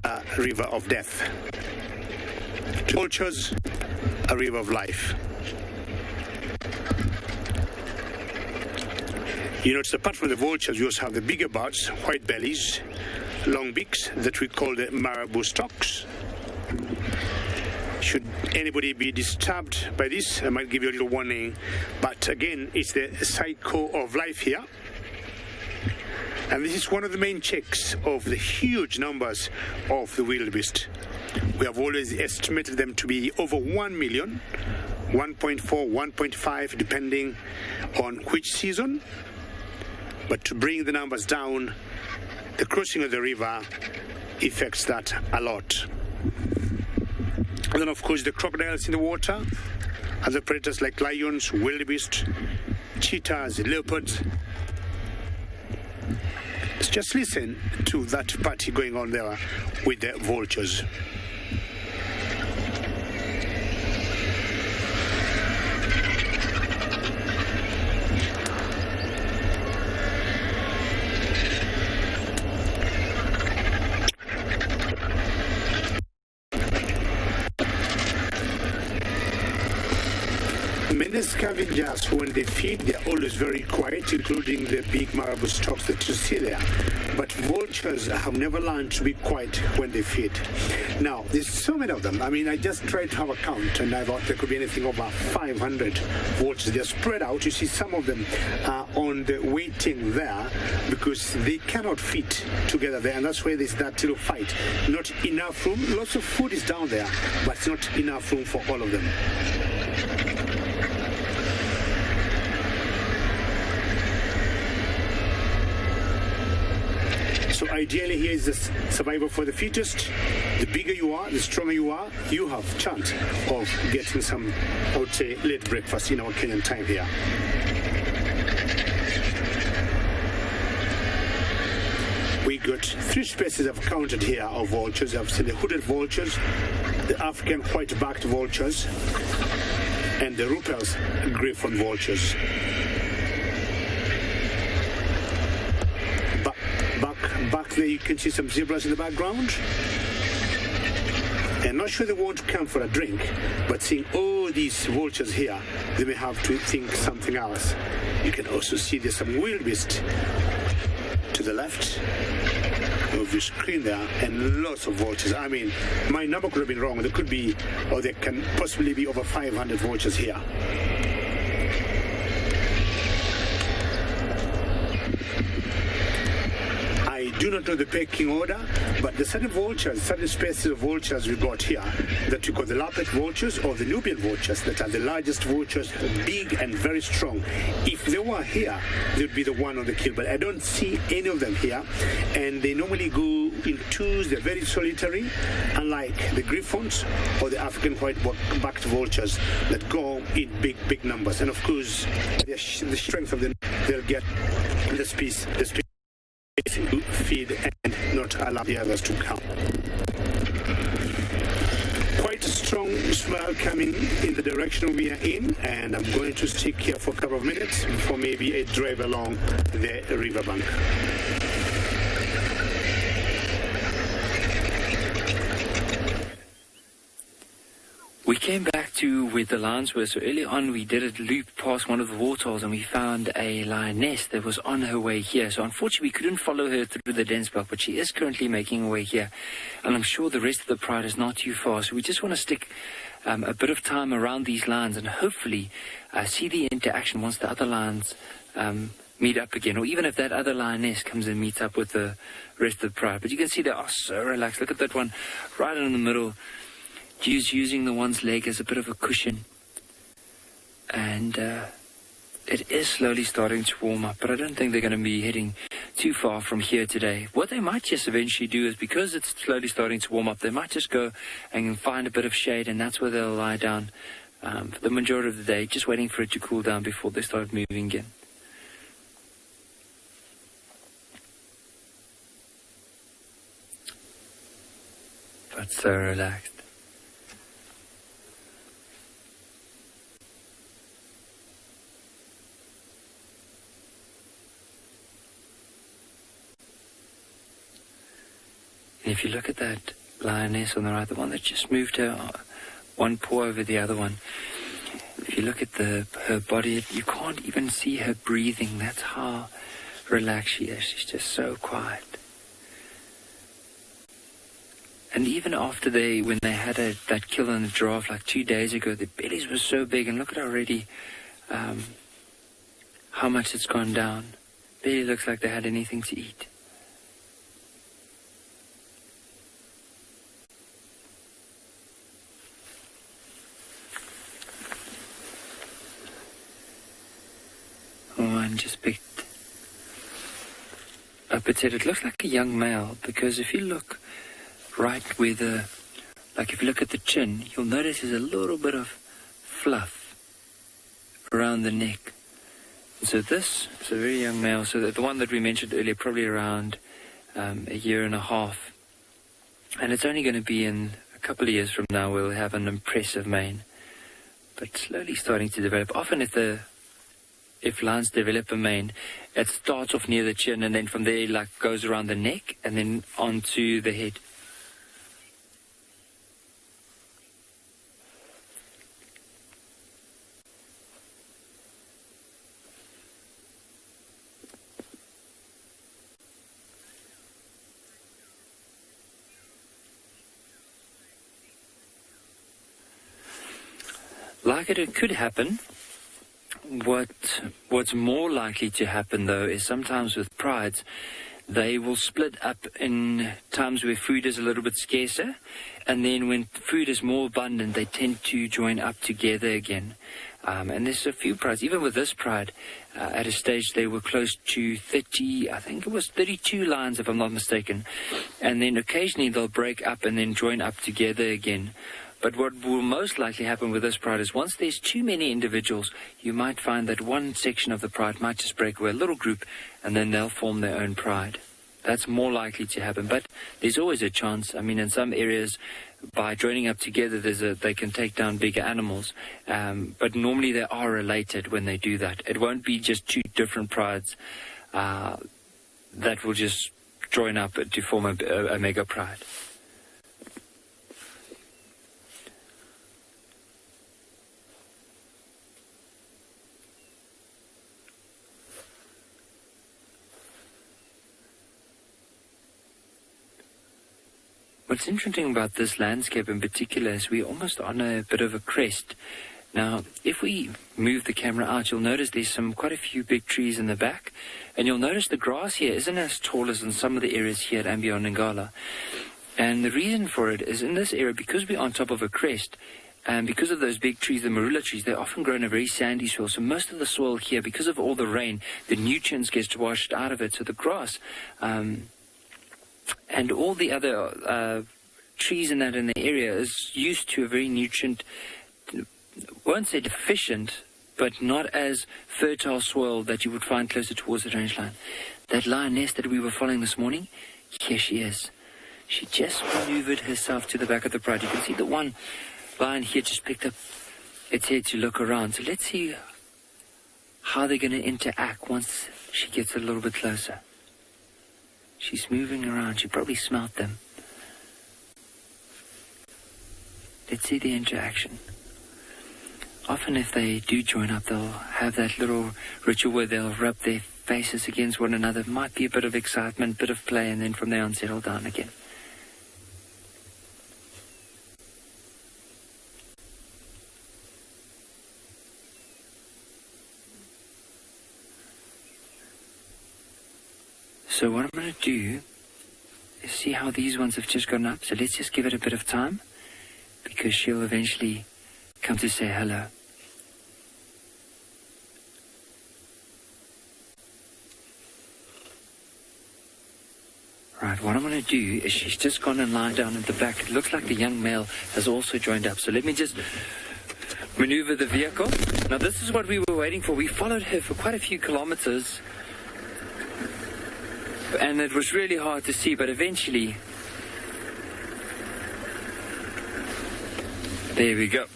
a river of death. To vultures, a river of life. You notice apart from the vultures, you also have the bigger birds, white bellies, long beaks that we call the marabou storks. Should anybody be disturbed by this, I might give you a little warning. But again, it's the cycle of life here. And this is one of the main checks of the huge numbers of the wildebeest. We have always estimated them to be over 1 million, 1.4, 1.5, depending on which season. But to bring the numbers down, the crossing of the river affects that a lot. And then, of course, the crocodiles in the water, other predators like lions, wildebeest, cheetahs, leopards. Just listen to that party going on there with the vultures. Many scavengers, when they feed, they're always very quiet, including the big marabou storks that you see there. But vultures have never learned to be quiet when they feed. Now, there's so many of them. I mean, I just tried to have a count, and I thought there could be anything over 500 vultures. They're spread out. You see some of them on the waiting there because they cannot fit together there, and that's why there's that little fight. Not enough room. Lots of food is down there, but it's not enough room for all of them. So ideally here is the survival for the fittest. The bigger you are, the stronger you are, you have chance of getting some, I would say, late breakfast in our Kenyan time here. We got 3 species I've counted here of vultures. I've seen the hooded vultures, the African white-backed vultures, and the Ruppel's griffon vultures. Back there you can see some zebras in the background. And not sure they won't come for a drink, but seeing all these vultures here, they may have to think something else. You can also see there's some wildebeest to the left of your screen there, and lots of vultures. I mean, my number could have been wrong. There could be, or there can possibly be over 500 vultures here. I do not know the pecking order, but the certain vultures, certain species of vultures we got here that we call the Lapet vultures or the Nubian vultures that are the largest vultures, big and very strong. If they were here, they would be the one on the kill, but I don't see any of them here, and they normally go in twos. They're very solitary, unlike the griffons or the African white-backed vultures that go in big numbers. And of course, the strength of them, they'll get the space to feed and not allow the others to come. Quite a strong smell coming in the direction we are in, and I'm going to stick here for a couple of minutes before maybe a drive along the riverbank. We came back to where the lions were. So early on, we did a loop past one of the waterholes, and we found a lioness that was on her way here. So unfortunately, we couldn't follow her through the dense belt, but she is currently making her way here. And I'm sure the rest of the pride is not too far. So we just want to stick a bit of time around these lions and hopefully see the interaction once the other lions meet up again, or even if that other lioness comes and meets up with the rest of the pride. But you can see they are so relaxed. Look at that one right in the middle. She's using the one's leg as a bit of a cushion. And it is slowly starting to warm up, but I don't think they're going to be heading too far from here today. What they might just eventually do is, because it's slowly starting to warm up, they might just go and find a bit of shade, and that's where they'll lie down for the majority of the day, just waiting for it to cool down before they start moving again. But so relaxed. And if you look at that lioness on the right, the one that just moved her one paw over the other one, if you look at her body, you can't even see her breathing. That's how relaxed she is. She's just so quiet. And even after when they had that kill on the giraffe like 2 days ago, the bellies were so big, and look at already how much it's gone down. Barely looks like they had anything to eat. One just picked up its head. It looks like a young male, because if you look right where if you look at the chin, you'll notice there's a little bit of fluff around the neck. So this is a very young male. So the one that we mentioned earlier, probably around a year and a half. And it's only going to be in a couple of years from now we'll have an impressive mane. But slowly starting to develop. Often if lions develop a mane, it starts off near the chin, and then from there goes around the neck and then onto the head. Like it could happen. What's more likely to happen, though, is sometimes with prides, they will split up in times where food is a little bit scarcer, and then when food is more abundant, they tend to join up together again. And there's a few prides, even with this pride, at a stage they were close to 30, I think it was 32 lions, if I'm not mistaken. And then occasionally they'll break up and then join up together again. But what will most likely happen with this pride is once there's too many individuals, you might find that one section of the pride might just break away, a little group, and then they'll form their own pride. That's more likely to happen, but there's always a chance. I mean, in some areas, by joining up together, they can take down bigger animals, but normally they are related when they do that. It won't be just two different prides that will just join up to form a mega pride. What's interesting about this landscape in particular is we're almost on a bit of a crest. Now, if we move the camera out, you'll notice there's quite a few big trees in the back, and you'll notice the grass here isn't as tall as in some of the areas here at Ambion NGALA. And the reason for it is in this area, because we're on top of a crest, and because of those big trees, the marula trees, they often grow in a very sandy soil. So most of the soil here, because of all the rain, the nutrients get washed out of it. So the grass and all the other trees in the area is used to a very nutrient, won't say deficient, but not as fertile soil that you would find closer towards the range line. That lioness that we were following this morning, here she is. She just maneuvered herself to the back of the pride. You can see the one lion here just picked up its head to look around. So let's see how they're going to interact once she gets a little bit closer. She's moving around. She probably smelt them. Let's see the interaction. Often if they do join up, they'll have that little ritual where they'll rub their faces against one another. Might be a bit of excitement, bit of play, and then from there on settle down again. So what I'm going to do is see how these ones have just gone up. So let's just give it a bit of time, because she'll eventually come to say hello. Right, what I'm going to do is she's just gone and lied down at the back. It looks like the young male has also joined up. So let me just maneuver the vehicle. Now this is what we were waiting for. We followed her for quite a few kilometers, and it was really hard to see, but eventually, there we go.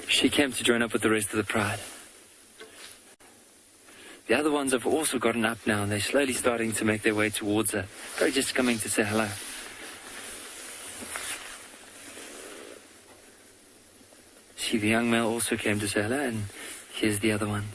She came to join up with the rest of the pride. The other ones have also gotten up now, and they're slowly starting to make their way towards her. Probably just coming to say hello. See, the young male also came to say hello, and here's the other one.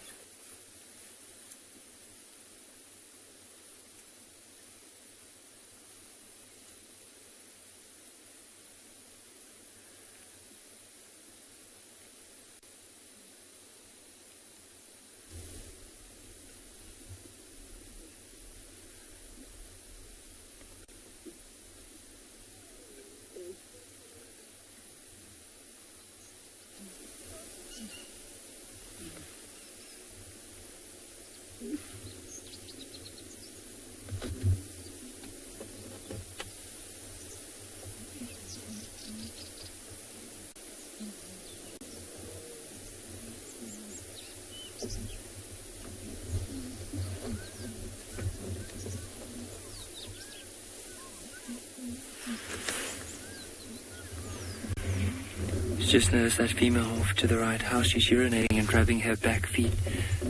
Just notice that female off to the right, how she's urinating and rubbing her back feet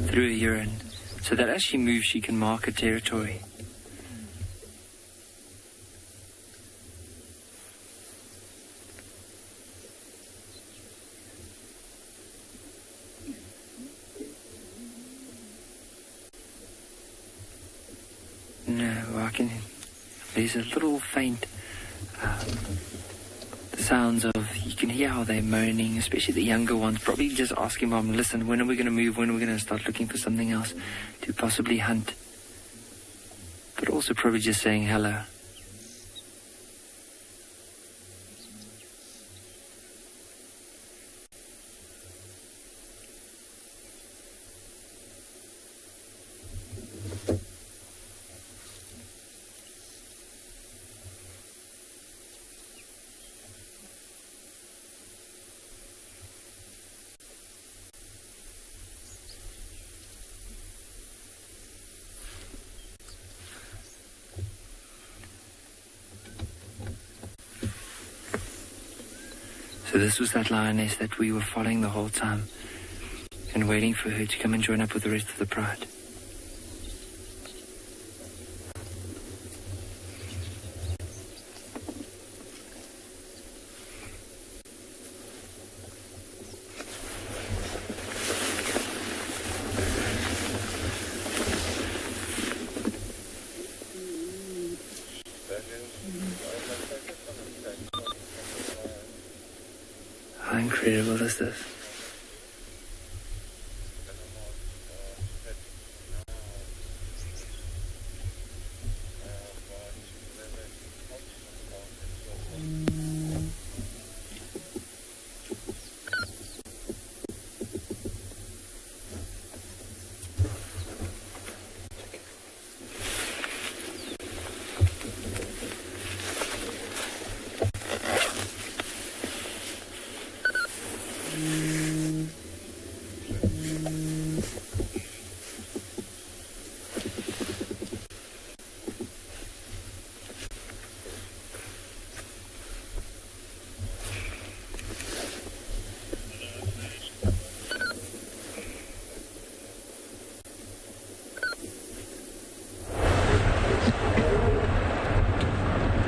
through her urine, so that as she moves, she can mark her territory. No, I can... There's a little faint... sounds of, you can hear how they're moaning, especially the younger ones, probably just asking mom, listen, when are we going to move, when are we going to start looking for something else to possibly hunt, but also probably just saying hello. So this was that lioness that we were following the whole time and waiting for her to come and join up with the rest of the pride. How incredible is this?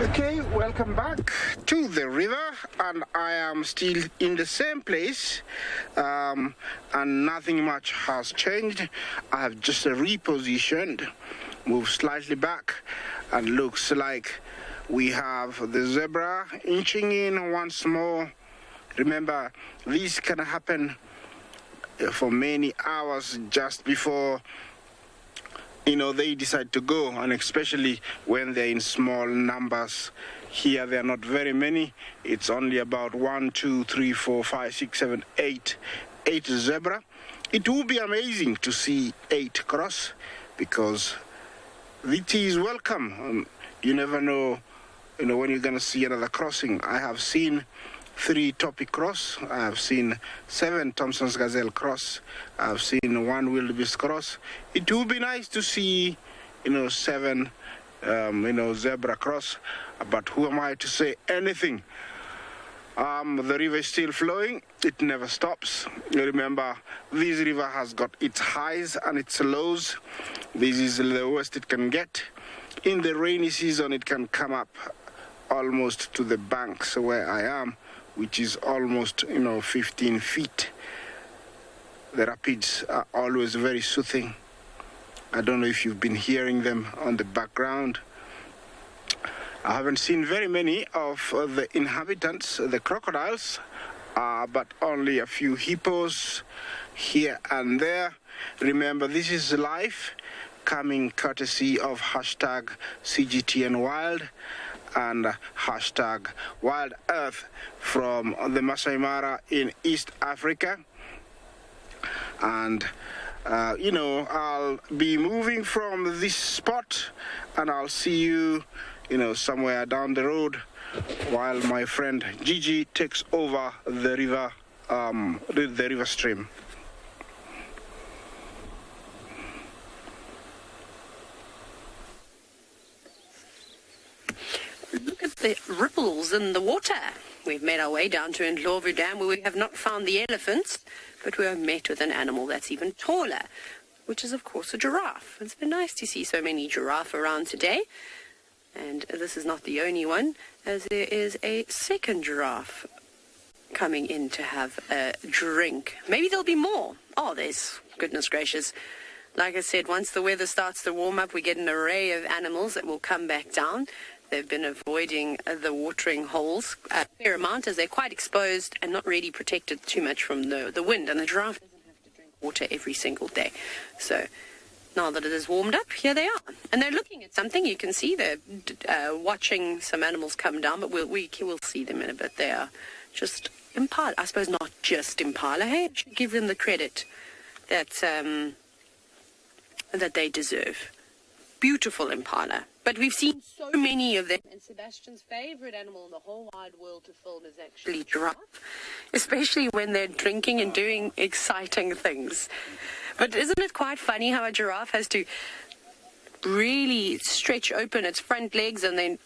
Okay, welcome back to the river, and I am still in the same place, and nothing much has changed. I have just repositioned, moved slightly back, and looks like we have the zebra inching in once more. Remember, this can happen for many hours just before they decide to go, and especially when they're in small numbers. Here there are not very many. It's only about 1, 2, 3, 4, 5, 6, 7, 8 zebra. It would be amazing to see 8 cross, because VT is welcome. You never know, when you're gonna see another crossing. I have seen 3 topic cross. I have seen 7 Thompson's gazelle cross. I have seen 1 wildebeest cross. It would be nice to see, 7, zebra cross. But who am I to say anything? The river is still flowing. It never stops. Remember, this river has got its highs and its lows. This is the worst it can get. In the rainy season, it can come up almost to the banks where I am, which is almost, 15 feet. The rapids are always very soothing. I don't know if you've been hearing them on the background. I haven't seen very many of the inhabitants, the crocodiles, but only a few hippos here and there. Remember, this is live, coming courtesy of hashtag CGTNWild and hashtag Wild Earth from the Masai Mara in East Africa. And I'll be moving from this spot, and I'll see you, somewhere down the road, while my friend Gigi takes over the river stream. Look at the ripples in the water. We've made our way down to Ndlovu Dam, where we have not found the elephants, but we are met with an animal that's even taller, which is, of course, a giraffe. It's been nice to see so many giraffe around today. And this is not the only one, as there is a second giraffe coming in to have a drink. Maybe there'll be more. Oh, there's, goodness gracious. Like I said, once the weather starts to warm up, we get an array of animals that will come back down. They've been avoiding the watering holes a fair amount, as they're quite exposed and not really protected too much from the wind. And the giraffe doesn't have to drink water every single day. So now that it is warmed up, here they are. And they're looking at something. You can see they're watching some animals come down, but we'll see them in a bit. They are just impala. I suppose not just impala. Hey, I should give them the credit that they deserve. Beautiful impala. But we've seen so many of them. And Sebastian's favorite animal in the whole wide world to film is actually giraffe, especially when they're drinking and doing exciting things. But isn't it quite funny how a giraffe has to really stretch open its front legs and then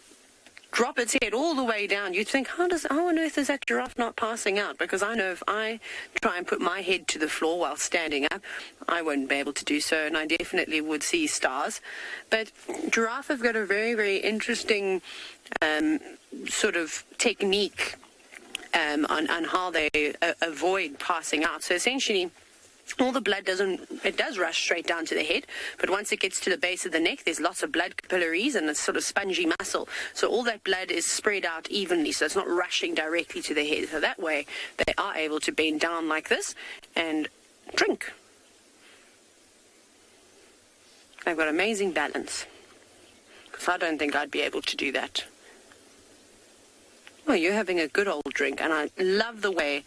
drop its head all the way down? You'd think, how on earth is that giraffe not passing out? Because I know if I try and put my head to the floor while standing up, I wouldn't be able to do so, and I definitely would see stars. But giraffe have got a very, very interesting sort of technique on how they avoid passing out. So essentially, all the blood does rush straight down to the head, but once it gets to the base of the neck, there's lots of blood capillaries and a sort of spongy muscle. So all that blood is spread out evenly, so it's not rushing directly to the head. So that way, they are able to bend down like this and drink. They've got amazing balance, because I don't think I'd be able to do that. Well, you're having a good old drink, and I love the way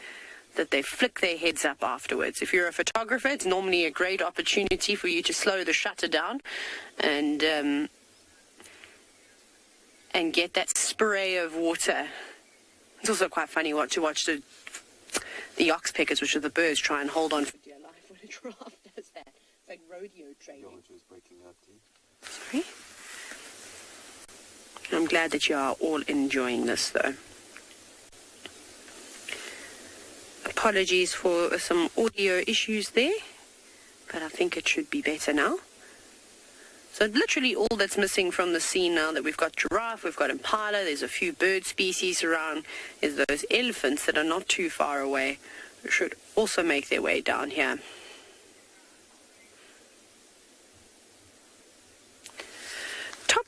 that they flick their heads up afterwards. If you're a photographer, it's normally a great opportunity for you to slow the shutter down and get that spray of water. It's also quite funny to watch the oxpeckers, which are the birds, try and hold on for dear life when a giraffe does that. It's like rodeo training. Sorry? I'm glad that you are all enjoying this, though. Apologies for some audio issues there, but I think it should be better now. So literally all that's missing from the scene now, that we've got giraffe, we've got impala, there's a few bird species around, is those elephants that are not too far away, who should also make their way down here.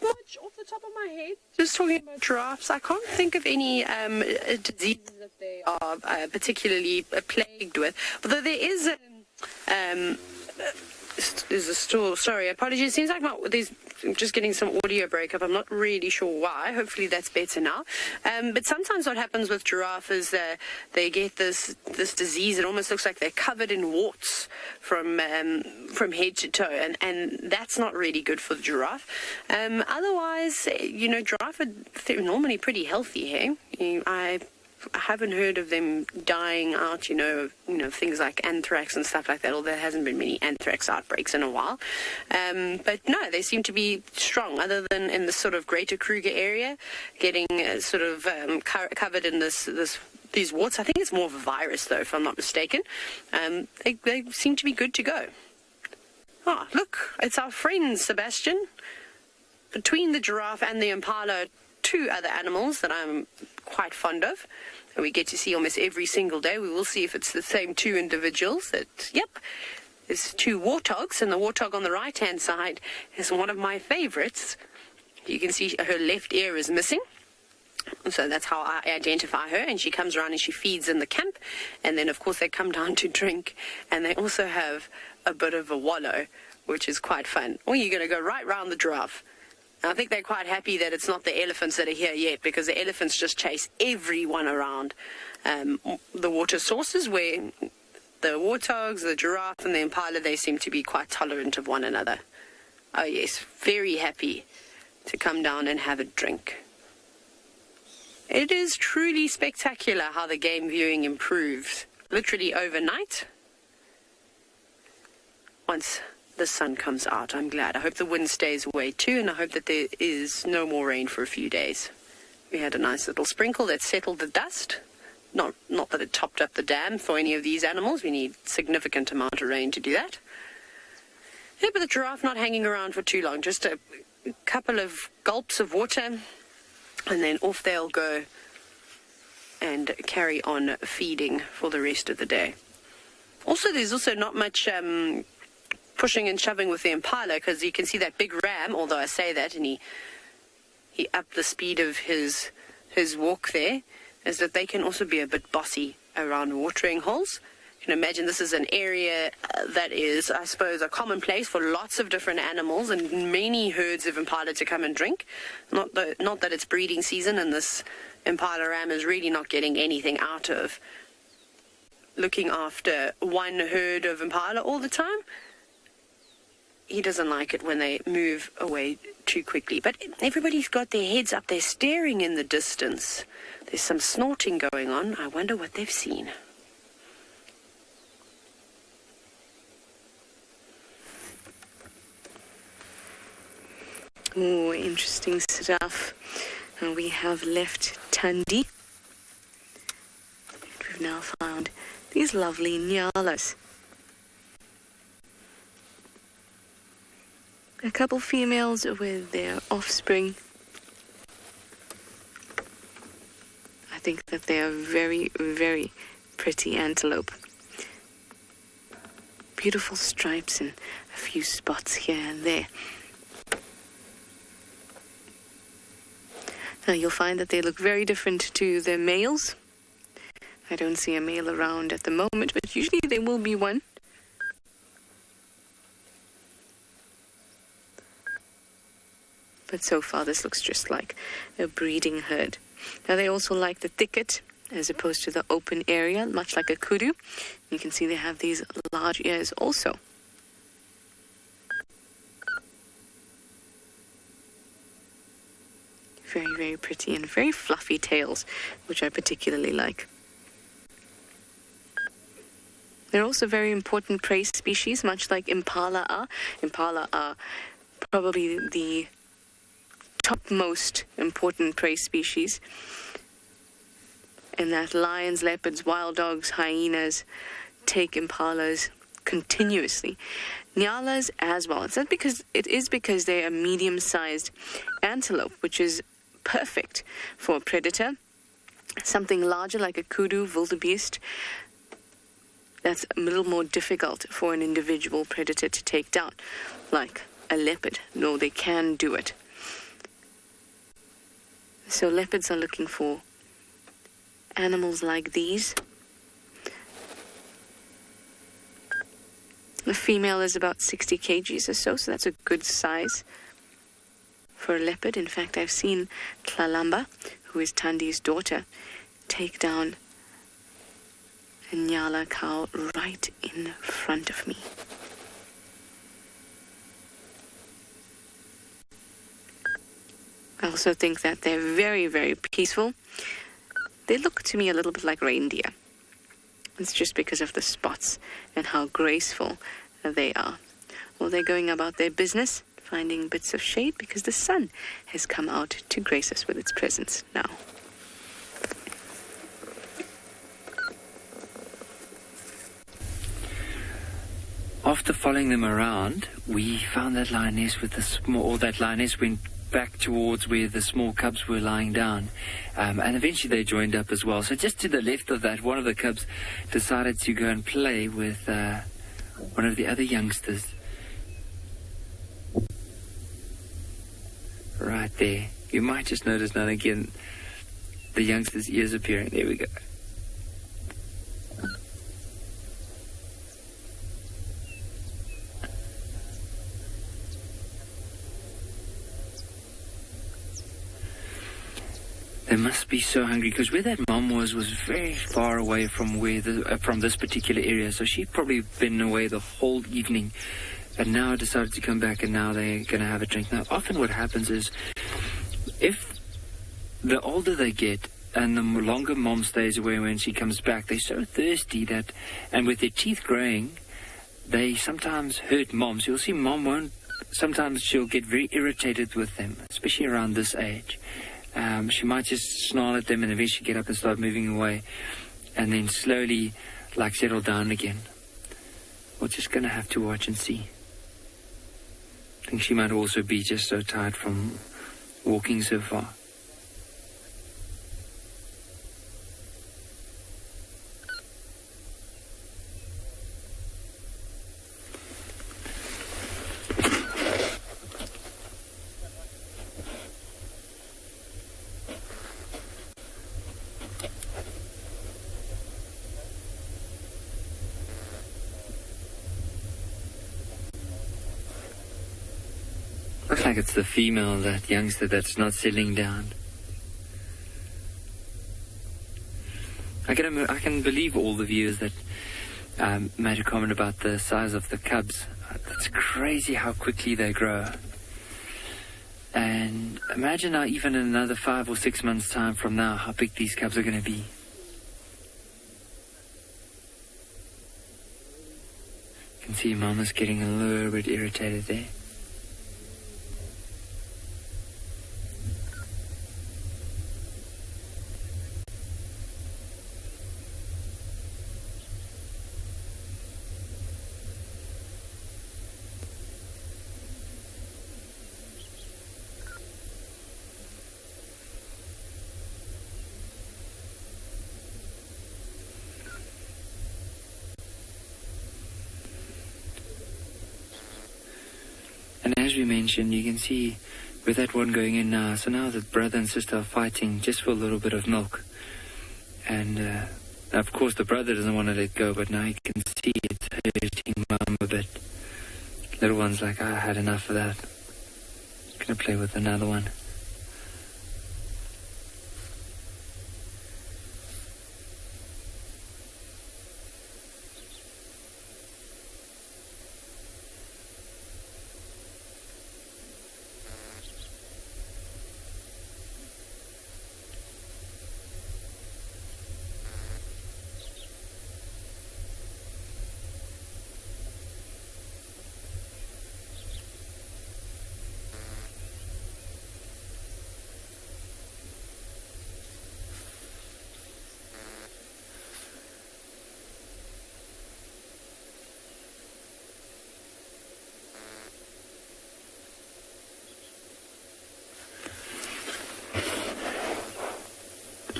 Much off the top of my head, just talking about giraffes, I can't think of any diseases that they are particularly plagued with. Although there is there's a store. Sorry, apologies. It seems like I'm just getting some audio breakup. I'm not really sure why. Hopefully that's better now. But sometimes what happens with giraffe is they get this disease. It almost looks like they're covered in warts from head to toe, and that's not really good for the giraffe. Otherwise, giraffe are normally pretty healthy. Hey, I haven't heard of them dying out, things like anthrax and stuff like that, although there hasn't been many anthrax outbreaks in a while. But no, they seem to be strong, other than in the sort of Greater Kruger area, getting covered in this these warts. I think it's more of a virus, though, if I'm not mistaken. They seem to be good to go. Ah, look, it's our friend Sebastian. Between the giraffe and the impala, two other animals that I'm quite fond of, and we get to see almost every single day. We will see if it's the same two individuals. Yep, there's two warthogs, and the warthog on the right-hand side is one of my favorites. You can see her left ear is missing. So that's how I identify her, and she comes around and she feeds in the camp, and then of course they come down to drink, and they also have a bit of a wallow, which is quite fun. Or you're going to go right round the giraffe. And I think they're quite happy that it's not the elephants that are here yet, because the elephants just chase everyone around the water sources, where the warthogs, the giraffe and the impala, they seem to be quite tolerant of one another. Oh yes, very happy to come down and have a drink. It is truly spectacular how the game viewing improves, literally overnight, once the sun comes out. I'm glad. I hope the wind stays away too, and I hope that there is no more rain for a few days. We had a nice little sprinkle that settled the dust. Not that it topped up the dam for any of these animals. We need significant amount of rain to do that. Yeah, but the giraffe not hanging around for too long. Just a couple of gulps of water, and then off they'll go and carry on feeding for the rest of the day. Also, there's also not much pushing and shoving with the impala, because you can see that big ram, although I say that, and he upped the speed of his walk there, is that they can also be a bit bossy around watering holes. You can imagine this is an area that is, I suppose, a common place for lots of different animals and many herds of impala to come and drink. Not that it's breeding season and this impala ram is really not getting anything out of looking after one herd of impala all the time. He doesn't like it when they move away too quickly. But everybody's got their heads up. They're staring in the distance. There's some snorting going on. I wonder what they've seen. Oh, interesting stuff. And we have left Tandi. We've now found these lovely nyalas. A couple females with their offspring. I think that they are very, very pretty antelope. Beautiful stripes and a few spots here and there. Now you'll find that they look very different to the males. I don't see a male around at the moment, but usually there will be one. But so far this looks just like a breeding herd. Now they also like the thicket as opposed to the open area, much like a kudu. You can see they have these large ears also. Very, very pretty and very fluffy tails, which I particularly like. They're also very important prey species, much like impala are. Impala are probably the topmost important prey species, and that lions, leopards, wild dogs, hyenas take impalas continuously. Nyalas as well. It is because they're a medium-sized antelope, which is perfect for a predator. Something larger like a kudu, wildebeest, that's a little more difficult for an individual predator to take down, like a leopard. No, they can do it. So leopards are looking for animals like these. The female is about 60 kgs or so that's a good size for a leopard. In fact, I've seen Tlalamba, who is Tandi's daughter, take down a Nyala cow right in front of me. I also think that they're very, very peaceful. They look to me a little bit like reindeer. It's just because of the spots and how graceful they are. Well, they're going about their business, finding bits of shade because the sun has come out to grace us with its presence now. after following them around, we found that lioness with the small, or that lioness went back towards where the small cubs were lying down. And eventually they joined up as well. So just to the left of that, one of the cubs decided to go and play with one of the other youngsters. Right there. You might just notice now and again the youngster's ears appearing. There we go. They must be so hungry, because where that mom was very far away from where from this particular area. So she'd probably been away the whole evening, and now decided to come back, and now they're going to have a drink. Now, often what happens is, if the older they get and the longer mom stays away when she comes back, they're so thirsty that, and with their teeth growing, they sometimes hurt moms. You'll see mom won't, sometimes she'll get very irritated with them, especially around this age. She might just snarl at them and eventually get up and start moving away, and then slowly, like, settle down again. We're just going to have to watch and see. I think she might also be just so tired from walking so far. Looks like it's the female, that youngster, that's not settling down. I can believe all the viewers that made a comment about the size of the cubs. It's crazy how quickly they grow. And imagine now, even in another 5 or 6 months' time from now, how big these cubs are going to be. You can see Mama's getting a little bit irritated there. And as we mentioned, you can see with that one going in now, so now the brother and sister are fighting just for a little bit of milk. And of course the brother doesn't want to let go, but now you can see it's hurting Mum a bit. Little one's like, I had enough of that. Gonna play with another one.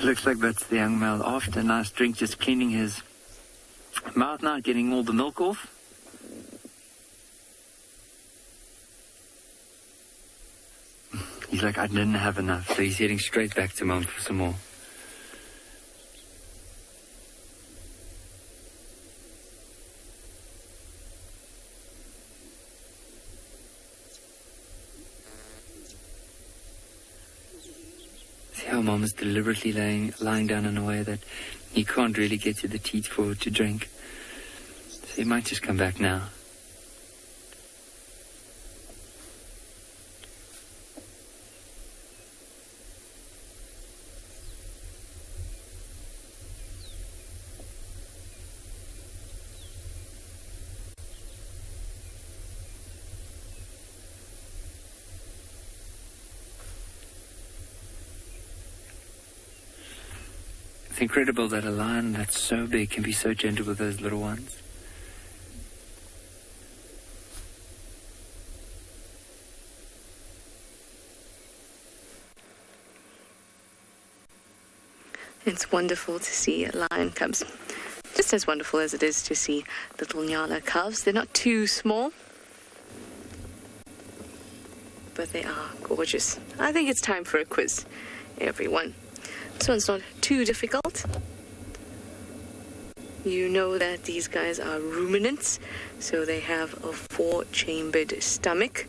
Looks like that's the young male after a nice drink, just cleaning his mouth now, getting all the milk off. He's like, I didn't have enough, so he's heading straight back to Mum for some more. Mom is deliberately lying down in a way that he can't really get to the teat for to drink. So he might just come back now. It's incredible that a lion that's so big can be so gentle with those little ones. It's wonderful to see lion cubs. Just as wonderful as it is to see little NGALA calves. They're not too small, but they are gorgeous. I think it's time for a quiz, everyone. This one's not too difficult. You know that these guys are ruminants, so they have a 4-chambered stomach.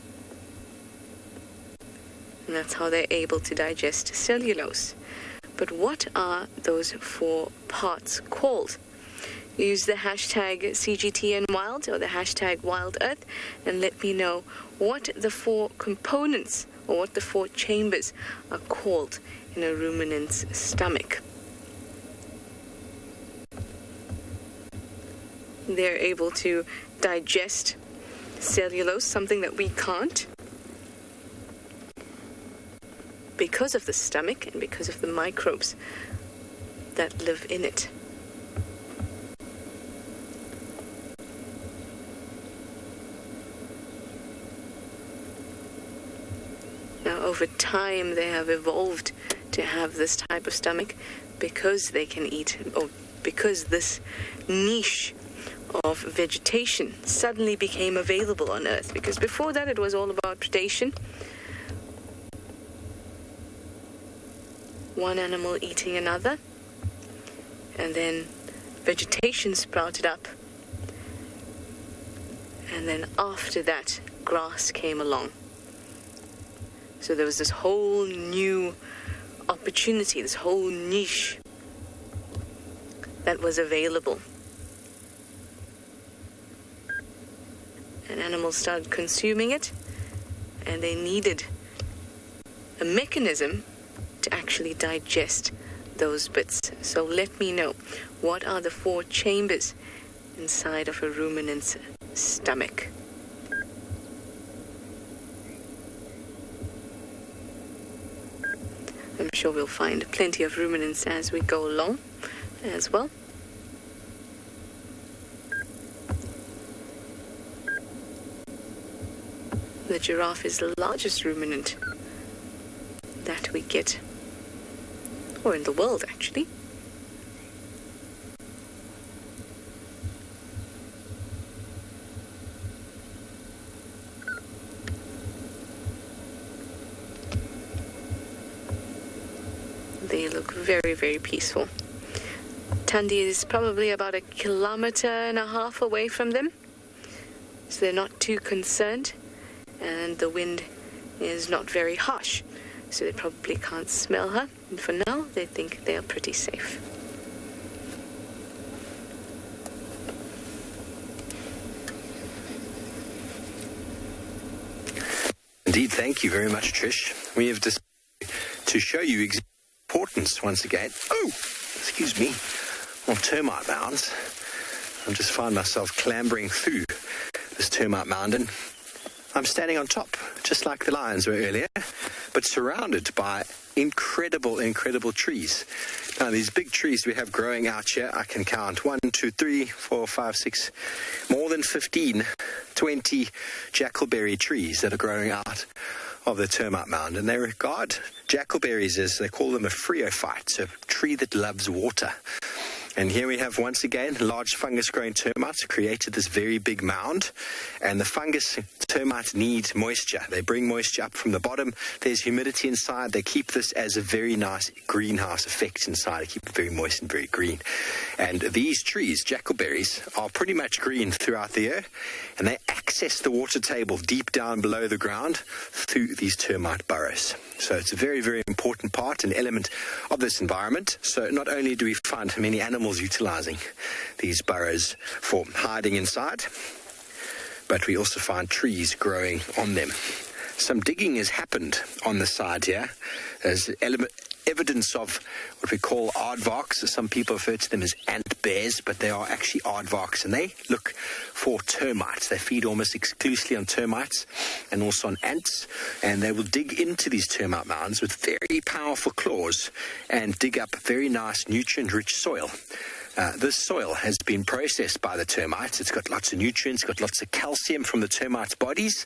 And that's how they're able to digest cellulose. But what are those 4 parts called? Use the hashtag CGTNWild or the hashtag WildEarth and let me know what the 4 components or what the 4 chambers are called in a ruminant's stomach. They're able to digest cellulose, something that we can't, because of the stomach and because of the microbes that live in it. Now, over time, they have evolved to have this type of stomach because they can eat, or because this niche of vegetation suddenly became available on Earth. Because before that, it was all about predation. One animal eating another, and then vegetation sprouted up, and then after that, grass came along. So there was this whole new opportunity, this whole niche that was available. And animals started consuming it, and they needed a mechanism to actually digest those bits. So let me know, what are the 4 chambers inside of a ruminant's stomach? I'm sure we'll find plenty of ruminants as we go along as well. The giraffe is the largest ruminant that we get, or in the world actually. They look very, very peaceful. Tandy is probably about 1.5 kilometers away from them, so they're not too concerned, and the wind is not very harsh, so they probably can't smell her, and for now they think they are pretty safe. Indeed, thank you very much, Trish. We have decided to show you importance once again. Oh, excuse me, of termite mounds. I just find myself clambering through this termite mound, and I'm standing on top, just like the lions were earlier, but surrounded by incredible trees. Now, these big trees we have growing out here, I can count 1, 2, 3, 4, 5, 6, more than 15, 20 jackalberry trees that are growing out of the termite mound. And they regard jackalberries as, they call them a phreophyte, so a tree that loves water. And here we have, once again, large fungus-growing termites created this very big mound. And the fungus termites need moisture. They bring moisture up from the bottom. There's humidity inside. They keep this as a very nice greenhouse effect inside. They keep it very moist and very green. And these trees, jackalberries, are pretty much green throughout the year. And they access the water table deep down below the ground through these termite burrows. So it's a very, very important part and element of this environment. So not only do we find many animals utilizing these burrows for hiding inside, but we also find trees growing on them. Some digging has happened on the side here. There's evidence of what we call aardvarks. Some people refer to them as ant bears, but they are actually aardvarks, and they look for termites. They feed almost exclusively on termites and also on ants, and they will dig into these termite mounds with very powerful claws and dig up very nice nutrient-rich soil. This soil has been processed by the termites. It's got lots of nutrients, got lots of calcium from the termites' bodies,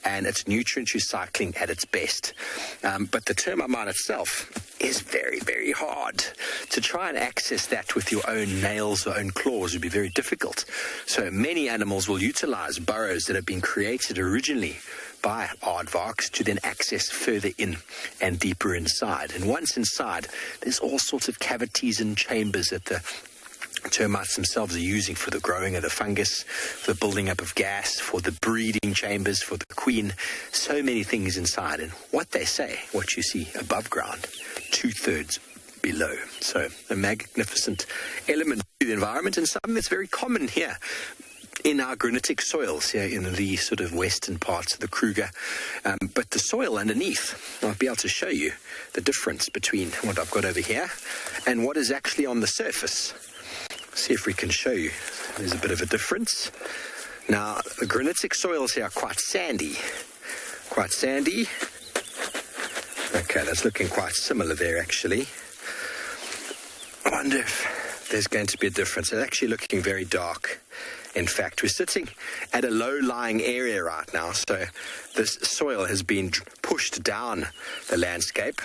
and it's nutrient recycling at its best. But the termite mound itself is very, very hard. To try and access that with your own nails or own claws would be very difficult. So many animals will utilize burrows that have been created originally by aardvarks to then access further in and deeper inside. And once inside, there's all sorts of cavities and chambers that the termites themselves are using for the growing of the fungus, for the building up of gas, for the breeding chambers, for the queen. So many things inside. And what they say, what you see above ground, 2/3 below. So a magnificent element to the environment, and something that's very common here in our granitic soils here in the sort of western parts of the Kruger. But the soil underneath, I'll be able to show you the difference between what I've got over here and what is actually on the surface. See if we can show you. There's a bit of a difference. Now, the granitic soils here are quite sandy. Quite sandy. Okay, that's looking quite similar there, actually. I wonder if there's going to be a difference. It's actually looking very dark. In fact, we're sitting at a low-lying area right now, so this soil has been pushed down the landscape.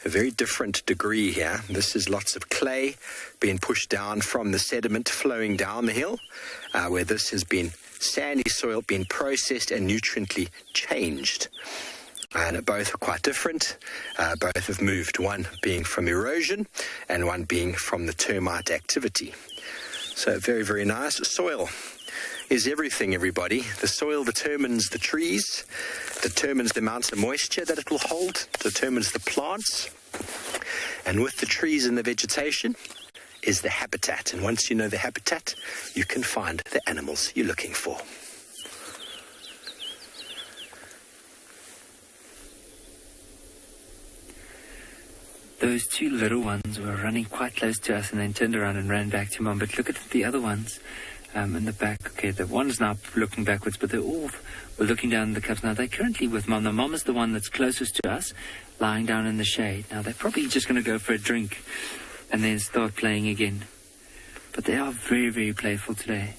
A very different degree here. This is lots of clay being pushed down from the sediment flowing down the hill, where this has been sandy soil being processed and nutriently changed. And both are quite different. Both have moved, one being from erosion and one being from the termite activity. So very, very nice. Soil is everything, everybody. The soil determines the trees, determines the amount of moisture that it will hold, determines the plants. And with the trees and the vegetation is the habitat. And once you know the habitat, you can find the animals you're looking for. Those two little ones were running quite close to us and then turned around and ran back to Mom. But look at the other ones in the back. Okay, the one's now looking backwards, but they all were looking down the cubs. Now, they're currently with Mom. Now, Mom is the one that's closest to us, lying down in the shade. Now, they're probably just going to go for a drink and then start playing again. But they are very, very playful today.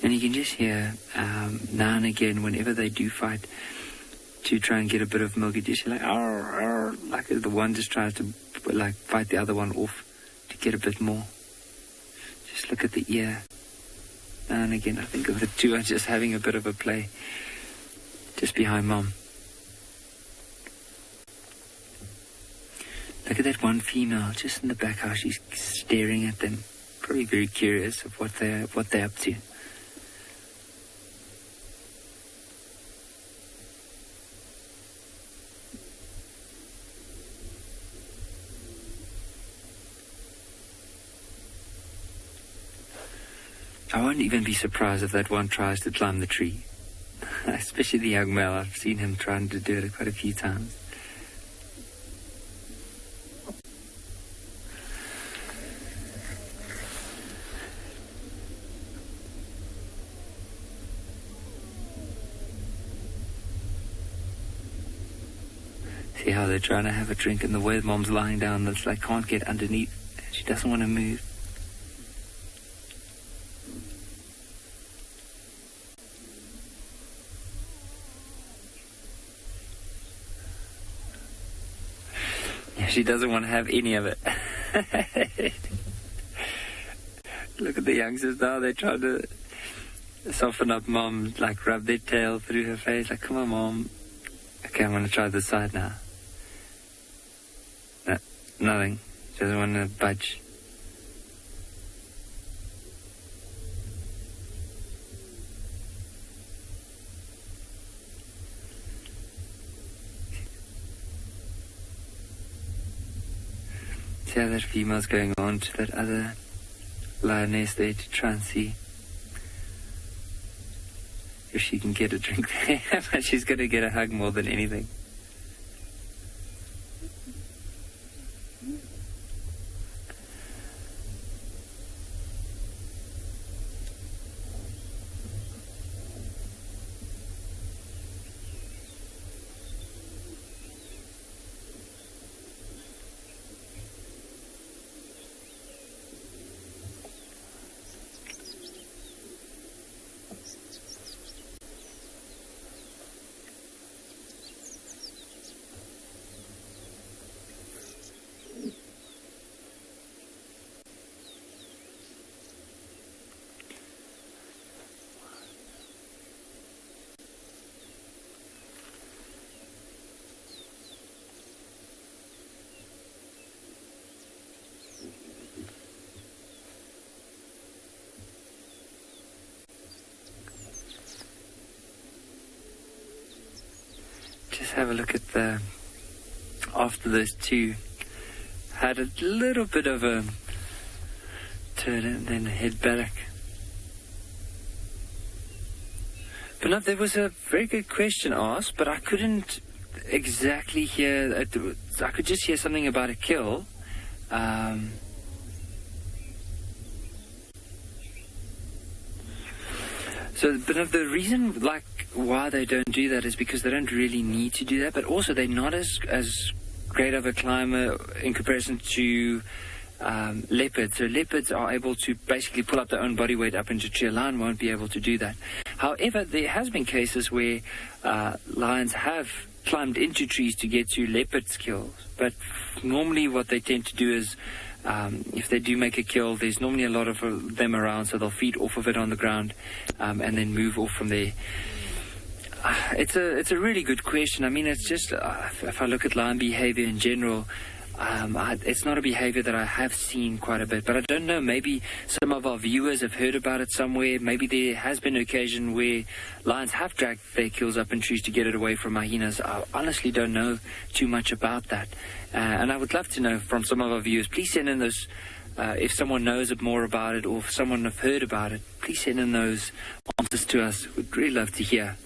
And you can just hear now and again, whenever they do fight, to try and get a bit of milk, you just like, arr, arr, like the one just tries to like fight the other one off to get a bit more. Just look at the ear. Now and again, I think of the two are just having a bit of a play just behind Mom. Look at that one female just in the back, how she's staring at them. Probably very curious of what they're up to. I won't even be surprised if that one tries to climb the tree. Especially the young male. I've seen him trying to do it quite a few times. See how they're trying to have a drink, and the way Mom's lying down, that's like can't get underneath. She doesn't want to move. She doesn't want to have any of it. Look at the youngsters now. They're trying to soften up Mom, like rub their tail through her face. Like, come on, Mom. Okay, I'm going to try this side now. No, nothing. She doesn't want to budge. See how that female's going on to that other lioness there to try and see if she can get a drink there. But she's going to get a hug more than anything. just have a look at the, after those two, had a little bit of a turn and then head back. But no, there was a very good question asked, but I couldn't exactly hear, I could just hear something about a kill. So, but the reason, like, why they don't do that is because they don't really need to do that, but also they're not as great of a climber in comparison to leopards. So leopards are able to basically pull up their own body weight up into a tree. A lion won't be able to do that. However, there has been cases where lions have climbed into trees to get to leopard kills, but normally what they tend to do is if they do make a kill, there's normally a lot of them around, so they'll feed off of it on the ground and then move off from there. It's a really good question. I mean, it's just, if I look at lion behavior in general, it's not a behavior that I have seen quite a bit, but I don't know, maybe some of our viewers have heard about it somewhere. Maybe there has been an occasion where lions have dragged their kills up in trees to get it away from hyenas. I honestly don't know too much about that. And I would love to know from some of our viewers. Please send in those, if someone knows more about it or if someone have heard about it, please send in those answers to us. We'd really love to hear.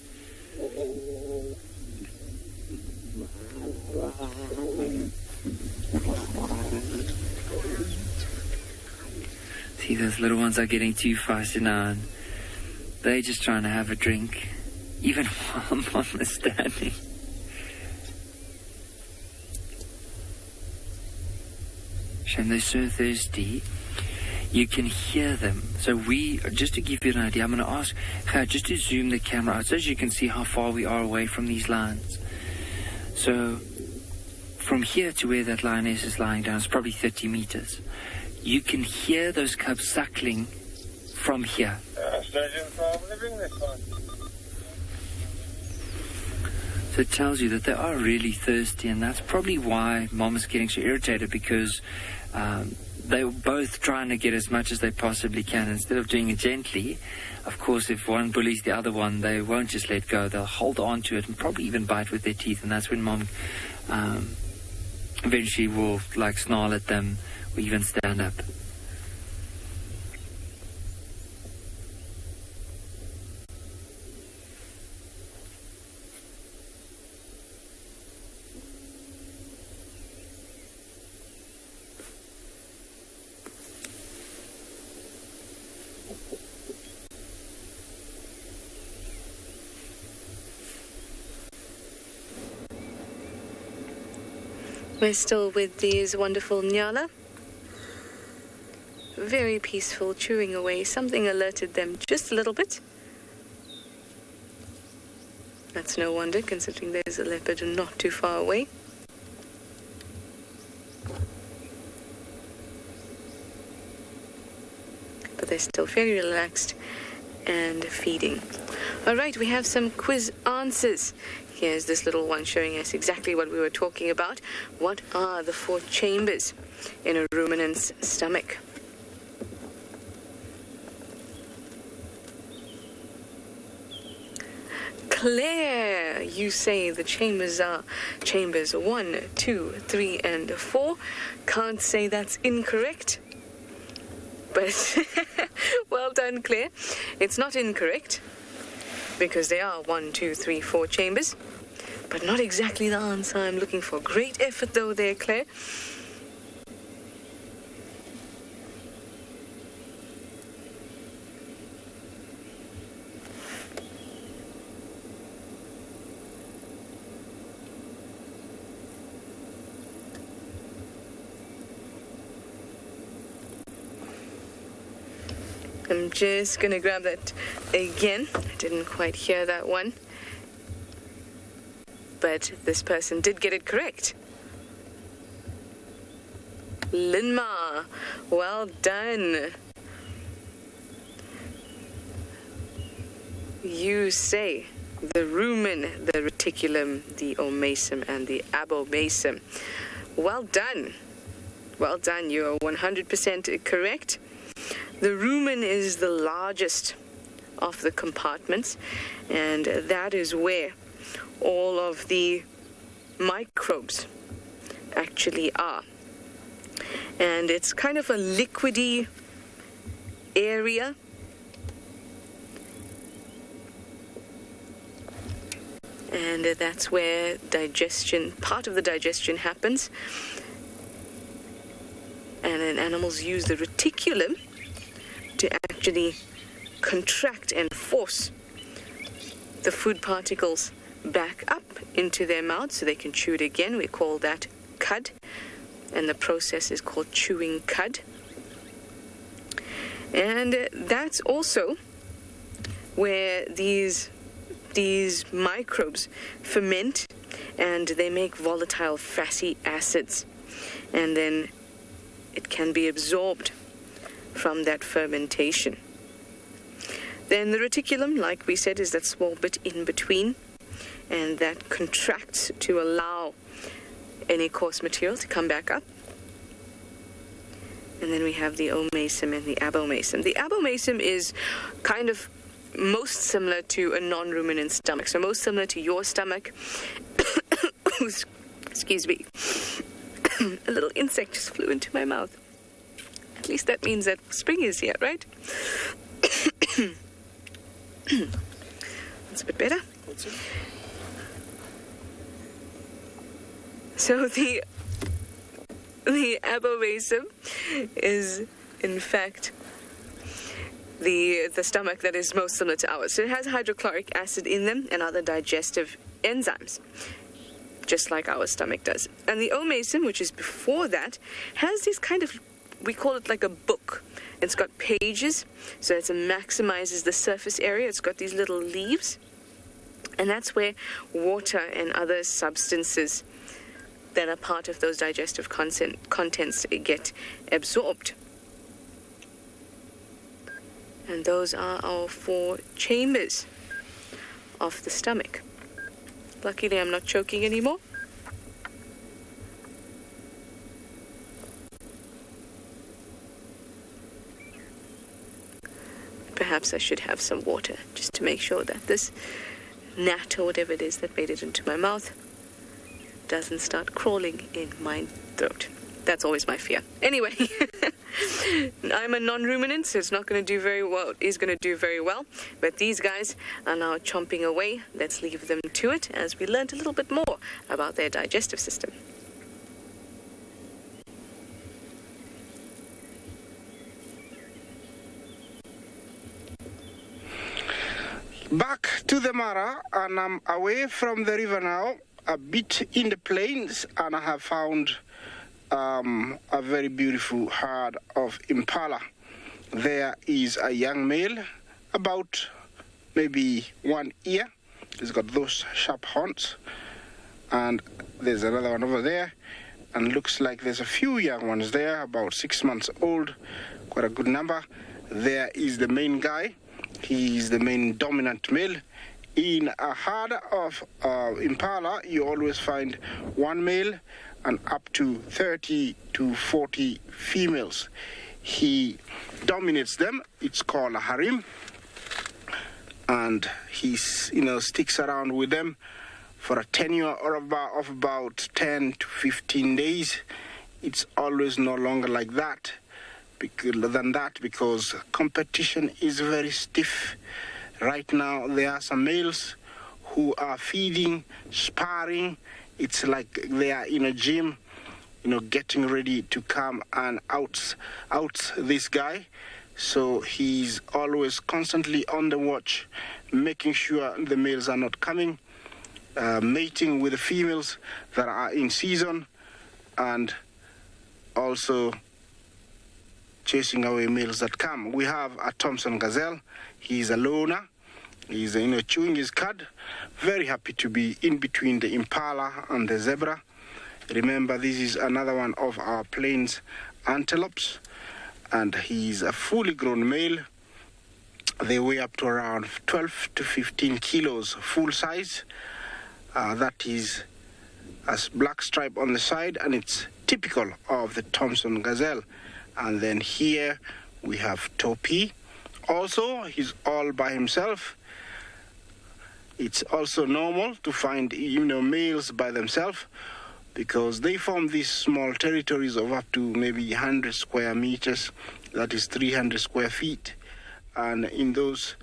See, those little ones are getting too feisty now, and they're just trying to have a drink, even while Mom is standing. Shame, they're so thirsty. You can hear them. So just to give you an idea, I'm going to ask her just to zoom the camera out so as you can see how far we are away from these lions. So from here to where that lioness is lying down is probably 30 meters. You can hear those cubs suckling from here. So it tells you that they are really thirsty, and that's probably why Mom is getting so irritated, because they're both trying to get as much as they possibly can. Instead of doing it gently, of course, if one bullies the other one, they won't just let go. They'll hold on to it and probably even bite with their teeth, and that's when Mom eventually will like snarl at them or even stand up. We're still with these wonderful NGALA. Very peaceful, chewing away. Something alerted them just a little bit. That's no wonder, considering there's a leopard not too far away. But they're still very relaxed and feeding. All right, we have some quiz answers. Here's this little one showing us exactly what we were talking about. What are the 4 chambers in a ruminant's stomach? Claire, you say the chambers are chambers 1, 2, 3, and 4. Can't say that's incorrect. But well done, Claire. It's not incorrect, because there are 1, 2, 3, 4 chambers, but not exactly the answer I'm looking for. Great effort, though, there, Claire. I'm just going to grab that again. I didn't quite hear that one. But this person did get it correct. Linma, well done. You say the rumen, the reticulum, the omasum, and the abomasum. Well done. Well done. You are 100% correct. The rumen is the largest of the compartments, and that is where all of the microbes actually are. And it's kind of a liquidy area. And that's where part of the digestion happens. And then animals use the reticulum to actually contract and force the food particles back up into their mouth so they can chew it again. We call that cud, and the process is called chewing cud. And that's also where these microbes ferment, and they make volatile fatty acids, and then it can be absorbed from that fermentation. Then the reticulum, like we said, is that small bit in between, and that contracts to allow any coarse material to come back up. And then we have the omasum and the abomasum. The abomasum is kind of most similar to a non-ruminant stomach, so most similar to your stomach. Excuse me. A little insect just flew into my mouth. At least that means that spring is here, right? That's a bit better. So the abomasum is, in fact, the stomach that is most similar to ours. So it has hydrochloric acid in them and other digestive enzymes, just like our stomach does. And the omasum, which is before that, has this kind of, we call it like a book. It's got pages, so it maximizes the surface area. It's got these little leaves, and that's where water and other substances that are part of those digestive contents get absorbed. And those are our 4 chambers of the stomach. Luckily, I'm not choking anymore. Perhaps I should have some water just to make sure that this gnat or whatever it is that made it into my mouth doesn't start crawling in my throat. That's always my fear. Anyway, I'm a non-ruminant, so it's not going to do very well. It is going to do very well. But these guys are now chomping away. Let's leave them to it as we learned a little bit more about their digestive system. Back to the Mara, and I'm away from the river now, a bit in the plains, and I have found a very beautiful herd of impala. There is a young male, about maybe 1 year. He's got those sharp horns, and there's another one over there, and looks like there's a few young ones there, about 6 months old, quite a good number. There is the main guy. He is the main dominant male. In a herd of impala, you always find 1 male and up to 30 to 40 females. He dominates them. It's called a harem, and he sticks around with them for a tenure of about 10 to 15 days. It's always no longer like that because competition is very stiff. Right now there are some males who are feeding, sparring. It's like they are in a gym, getting ready to come and out this guy. So he's always constantly on the watch, making sure the males are not coming, mating with the females that are in season, and also chasing away males that come. We have a Thompson gazelle. He's a loner. He's chewing his cud. Very happy to be in between the impala and the zebra. Remember, this is another one of our plains antelopes, and he's a fully grown male. They weigh up to around 12 to 15 kilos full size. That is a black stripe on the side, and it's typical of the Thompson gazelle. And then here we have Topi. Also, he's all by himself. It's also normal to find, males by themselves, because they form these small territories of up to maybe 100 square meters, that is 300 square feet. And in those,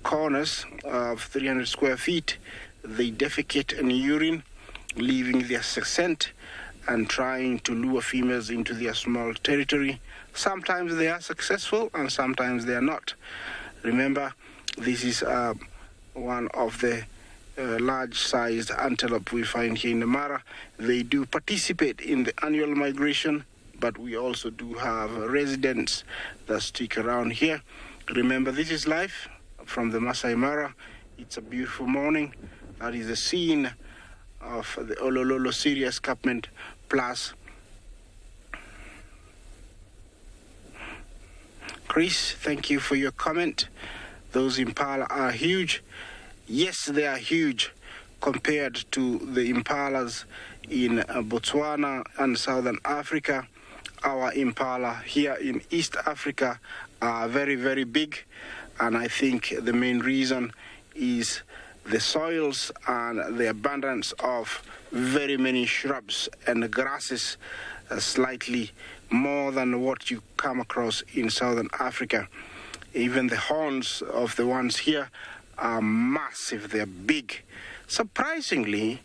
corners of 300 square feet, they defecate and urine, leaving their scent and trying to lure females into their small territory. Sometimes they are successful and sometimes they are not. Remember, this is one of the large-sized antelope we find here in the Mara. They do participate in the annual migration, but we also do have residents that stick around here. Remember, this is live from the Masai Mara. It's a beautiful morning. That is the scene of the Olololo Syria escarpment plus Chris, thank you for your comment. Those impala are huge. Yes, they are huge compared to the impalas in Botswana and Southern Africa. Our impala here in East Africa are very, very big, and I think the main reason is the soils and the abundance of very many shrubs and grasses, slightly more than what you come across in Southern Africa. Even the horns of the ones here are massive, they're big. Surprisingly,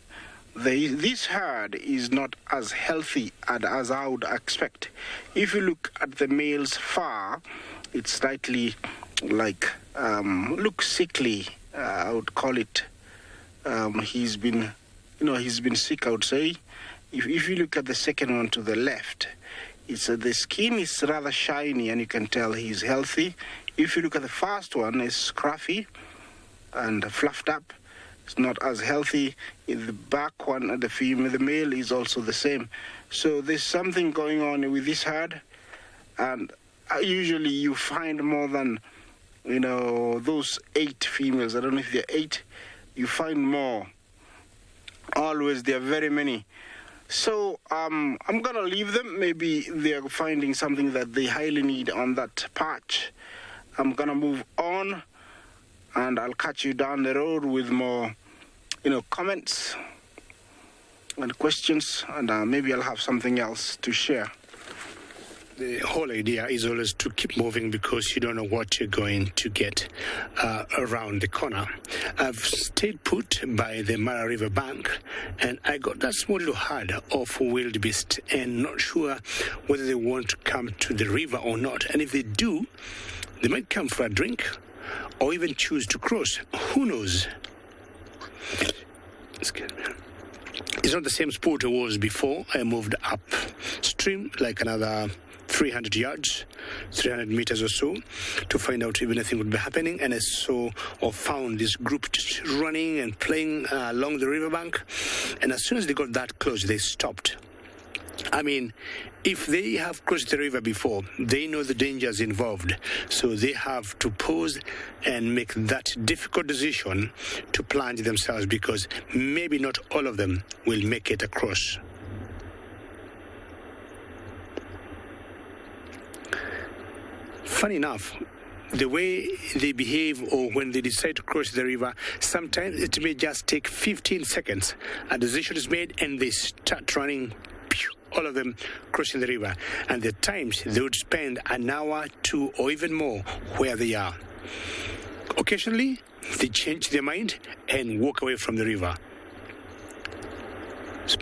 this herd is not as healthy as I would expect. If you look at the male's fur, it's slightly looks sickly, I would call it. He's been sick, I would say. If you look at the second one to the left, the skin is rather shiny and you can tell he's healthy. If you look at the first one, it's scruffy and fluffed up. It's not as healthy. In the back one, the male is also the same. So there's something going on with this herd, and usually you find more than, those 8 females. I don't know if they're 8. You find more. Always, there are very many. So I'm going to leave them. Maybe they're finding something that they highly need on that patch. I'm going to move on, and I'll catch you down the road with more, comments and questions, and maybe I'll have something else to share. The whole idea is always to keep moving because you don't know what you're going to get around the corner. I've stayed put by the Mara River bank, and I got that small little herd of wildebeest, and not sure whether they want to come to the river or not. And if they do, they might come for a drink or even choose to cross. Who knows? It's not the same spot it was before. I moved upstream like another 300 yards, 300 meters or so, to find out if anything would be happening. And I saw or found this group just running and playing along the riverbank. And as soon as they got that close, they stopped. I mean, if they have crossed the river before, they know the dangers involved. So they have to pause and make that difficult decision to plunge themselves, because maybe not all of them will make it across. Funny enough, the way they behave or when they decide to cross the river, sometimes it may just take 15 seconds. A decision is made and they start running, all of them crossing the river. And at times they would spend an hour, 2, or even more where they are. Occasionally, they change their mind and walk away from the river.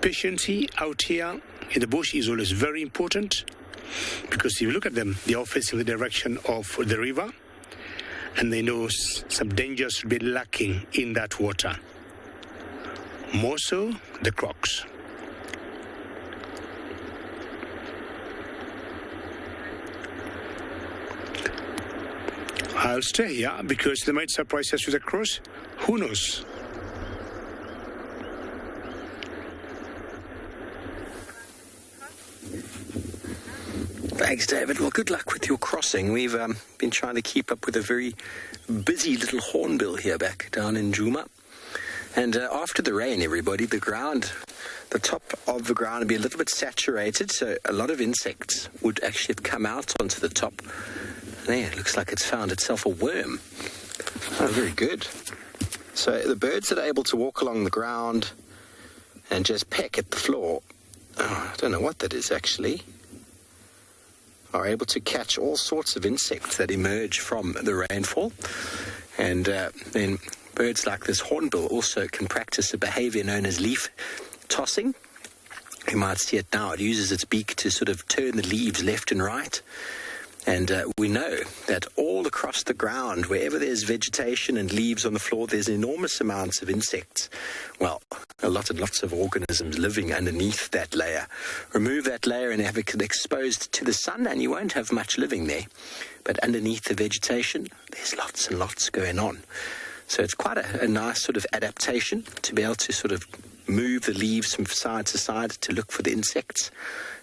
Patience out here in the bush is always very important, because if you look at them, they are facing the direction of the river, and they know some dangers will be lurking in that water. More so, the crocs. I'll stay here because they might surprise us with a cross. Who knows? Thanks, David. Well, good luck with your crossing. We've been trying to keep up with a very busy little hornbill here back down in Djuma. And after the rain, everybody, the top of the ground would be a little bit saturated, so a lot of insects would actually have come out onto the top. And there, it looks like it's found itself a worm. Oh, very good. So the birds that are able to walk along the ground and just peck at the floor, I don't know what that is actually, are able to catch all sorts of insects that emerge from the rainfall. And then birds like this hornbill also can practice a behavior known as leaf tossing. You might see it now. It uses its beak to sort of turn the leaves left and right. And we know that all across the ground, wherever there's vegetation and leaves on the floor, there's enormous amounts of insects. Well, a lot and lots of organisms living underneath that layer. Remove that layer and have it exposed to the sun, and you won't have much living there. But underneath the vegetation, there's lots and lots going on. So it's quite a nice sort of adaptation to be able to sort of move the leaves from side to side to look for the insects,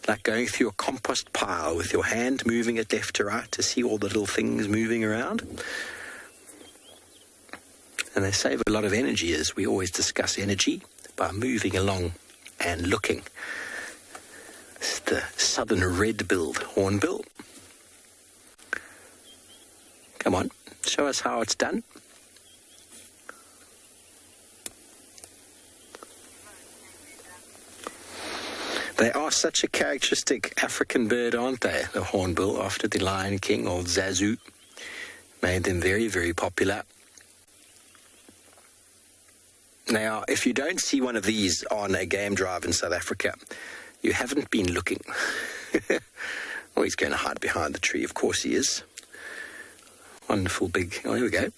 like going through a compost pile with your hand, moving it left to right to see all the little things moving around. And they save a lot of energy, as we always discuss energy, by moving along and looking. It's the southern red-billed hornbill. Come on, show us how it's done. They are such a characteristic African bird, aren't they? The hornbill, after the Lion King, old Zazu, made them very, very popular. Now, if you don't see one of these on a game drive in South Africa, you haven't been looking. Oh, he's going to hide behind the tree. Of course he is. Wonderful big... Oh, here we go.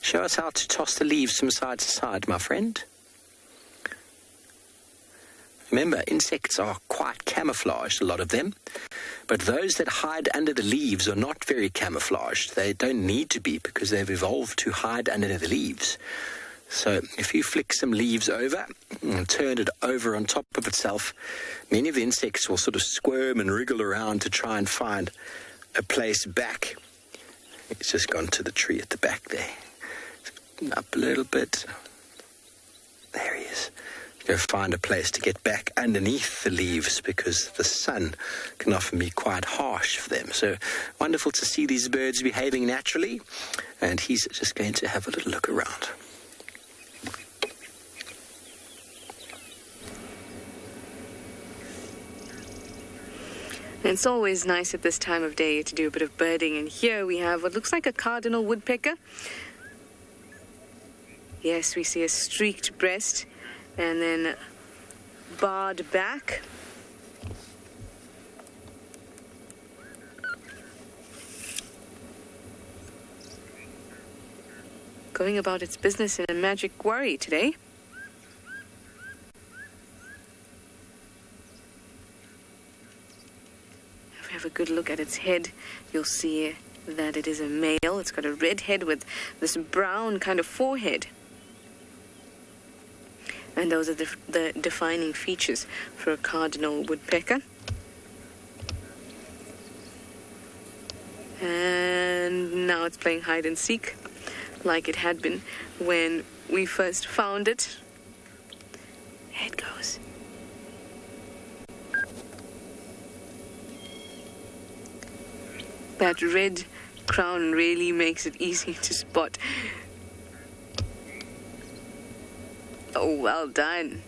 Show us how to toss the leaves from side to side, my friend. Remember, insects are quite camouflaged, a lot of them. But those that hide under the leaves are not very camouflaged. They don't need to be, because they've evolved to hide under the leaves. So if you flick some leaves over and turn it over on top of itself, many of the insects will sort of squirm and wriggle around to try and find a place back. It's just gone to the tree at the back there. Up a little bit. There he is. Go find a place to get back underneath the leaves, because the sun can often be quite harsh for them. So wonderful to see these birds behaving naturally. And he's just going to have a little look around. It's always nice at this time of day to do a bit of birding, and here we have what looks like a cardinal woodpecker. Yes, we see a streaked breast and then barred back. Going about its business in a magic worry today. Have a good look at its head, you'll see that it is a male. It's got a red head with this brown kind of forehead. And those are the defining features for a cardinal woodpecker. And now it's playing hide and seek, like it had been when we first found it. There it goes. That red crown really makes it easy to spot. Oh, well done.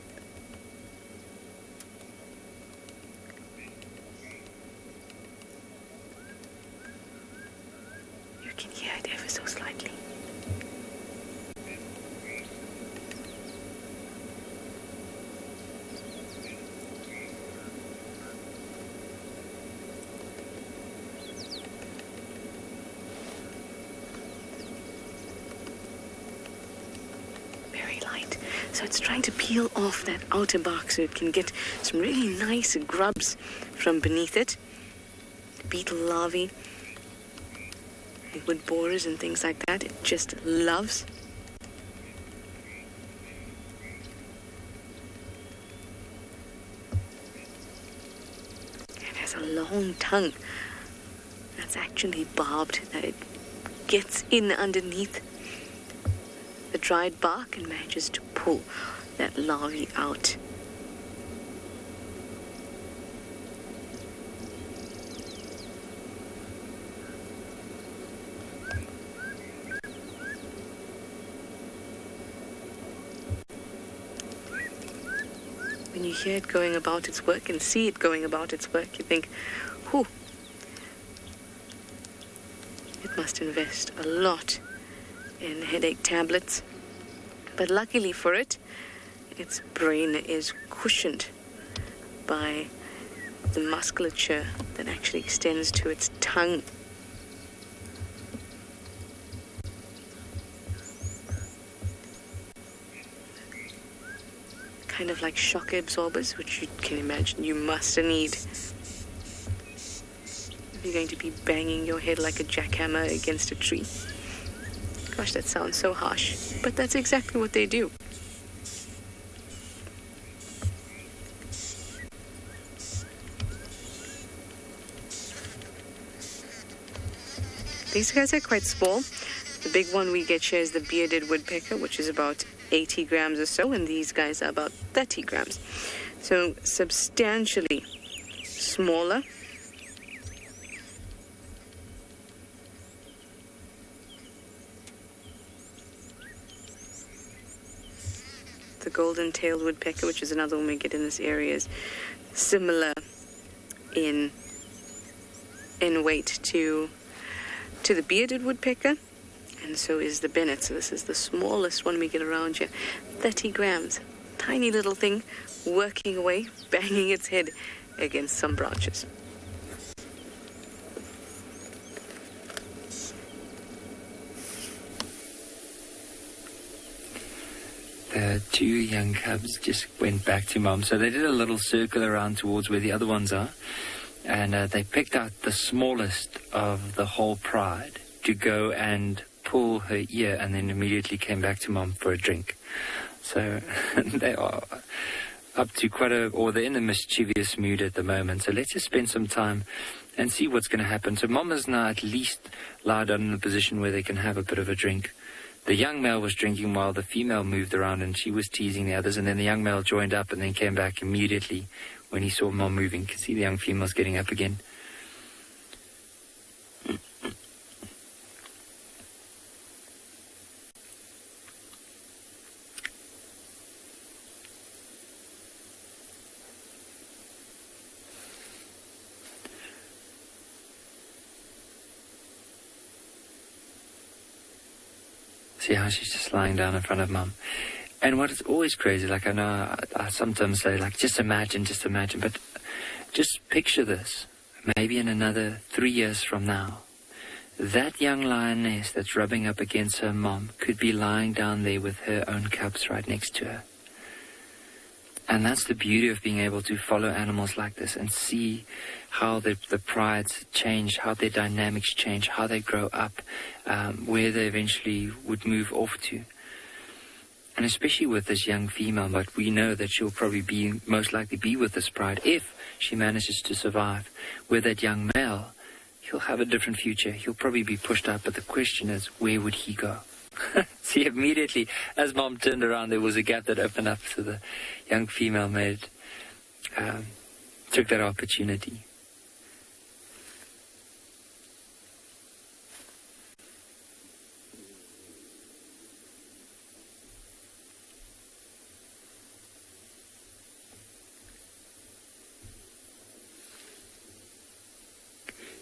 You can hear it ever so slightly. So it's trying to peel off that outer bark so it can get some really nice grubs from beneath it. Beetle larvae, and wood borers and things like that. It just loves. It has a long tongue that's actually barbed, that it gets in underneath the dried bark and manages to pull that larvae out. when you hear it going about its work and see it going about its work, you think, whew, it must invest a lot in headache tablets. But luckily for it, its brain is cushioned by the musculature that actually extends to its tongue. Kind of like shock absorbers, which you can imagine you must need if you're going to be banging your head like a jackhammer against a tree. Gosh, that sounds so harsh, but that's exactly what they do. These guys are quite small. The big one we get here is the bearded woodpecker, which is about 80 grams or so, and these guys are about 30 grams. So substantially smaller. The golden-tailed woodpecker, which is another one we get in this area, is similar in weight to the bearded woodpecker, and so is the Bennett. So this is the smallest one we get around here. 30 grams. Tiny little thing working away, banging its head against some branches. The two young cubs just went back to mom. So they did a little circle around towards where the other ones are. And they picked out the smallest of the whole pride to go and pull her ear, and then immediately came back to mom for a drink. So they are up to they're in a mischievous mood at the moment. So let's just spend some time and see what's going to happen. So mom is now at least lied down in a position where they can have a bit of a drink. The young male was drinking while the female moved around and she was teasing the others, and then the young male joined up and then came back immediately when he saw mom moving. You can see the young female's getting up again. See how she's just lying down in front of mom. And what is always crazy, like I know I sometimes say, like, just imagine, but just picture this. Maybe in another 3 years from now, that young lioness that's rubbing up against her mom could be lying down there with her own cubs right next to her. And that's the beauty of being able to follow animals like this and see how the prides change, how their dynamics change, how they grow up, where they eventually would move off to. And especially with this young female, but we know that she'll probably most likely be with this pride if she manages to survive. With that young male, he'll have a different future. He'll probably be pushed out, but the question is, where would he go? See, immediately, as mom turned around, there was a gap that opened up, so the young female took that opportunity.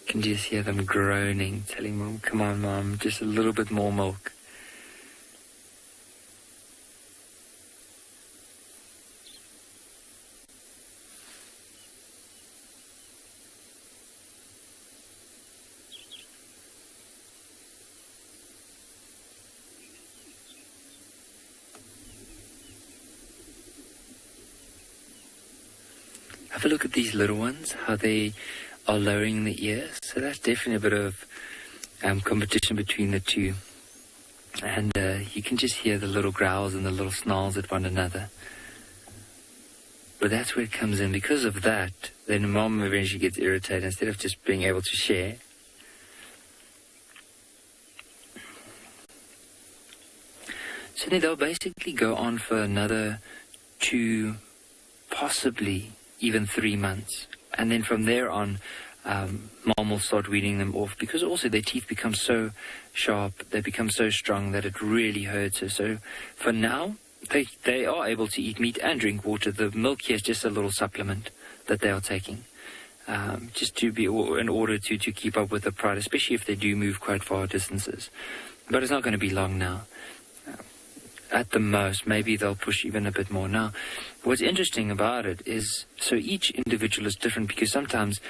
You can just hear them groaning, telling mom, come on mom, just a little bit more milk. Have a look at these little ones, how they are lowering the ears. So that's definitely a bit of competition between the two. And you can just hear the little growls and the little snarls at one another. But that's where it comes in. Because of that, then mom eventually gets irritated instead of just being able to share. So then they'll basically go on for another 2, possibly even 3 months. And then from there on, mom will start weaning them off, because also their teeth become so sharp, they become so strong that it really hurts her. So for now, they are able to eat meat and drink water. The milk here is just a little supplement that they are taking, just to be in order to keep up with the pride, especially if they do move quite far distances. But it's not going to be long now. At the most, maybe they'll push even a bit more. Now, what's interesting about it is, so each individual is different, because sometimes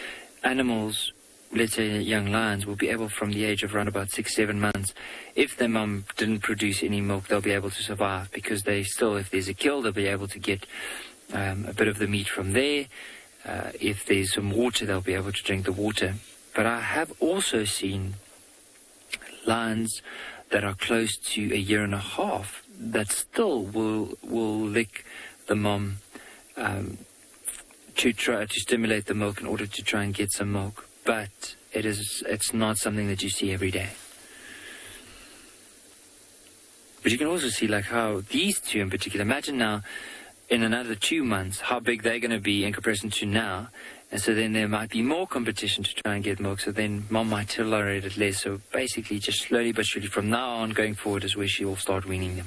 animals, let's say young lions, will be able, from the age of around about 6-7 months, if their mum didn't produce any milk, they'll be able to survive, because they still, if there's a kill, they'll be able to get a bit of the meat from there. If there's some water, they'll be able to drink the water. But I have also seen lions that are close to 1.5 years that still will lick the mom to try to stimulate the milk in order to try and get some milk. But it's not something that you see every day. But you can also see like how these two in particular, imagine now in another 2 months how big they're going to be in comparison to now. And so then there might be more competition to try and get milk. So then mom might tolerate it less. So basically just slowly but surely from now on going forward is where she will start weaning them.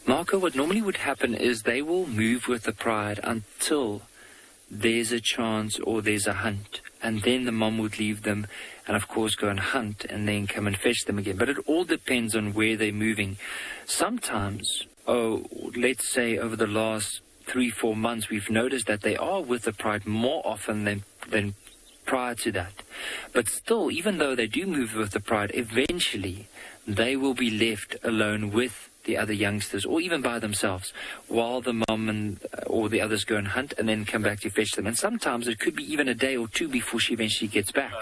Marco, what normally would happen is they will move with the pride until there's a chance or there's a hunt, and then the mom would leave them and of course go and hunt and then come and fetch them again. But it all depends on where they're moving. Sometimes, let's say over the last 3-4 months, we've noticed that they are with the pride more often than prior to that. But still, even though they do move with the pride, eventually they will be left alone with the other youngsters, or even by themselves, while the mom or the others go and hunt and then come back to fetch them. And sometimes it could be even a day or two before she eventually gets back.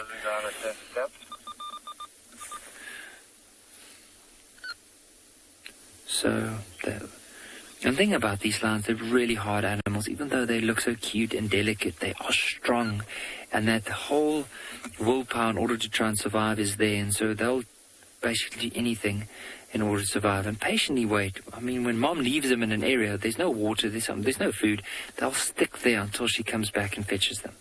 So, and the thing about these lions, they're really hard animals. Even though they look so cute and delicate, they are strong. And that whole willpower in order to try and survive is there. And so they'll basically do anything in order to survive and patiently wait. I mean, when mom leaves them in an area, there's no water, there's no food, they'll stick there until she comes back and fetches them.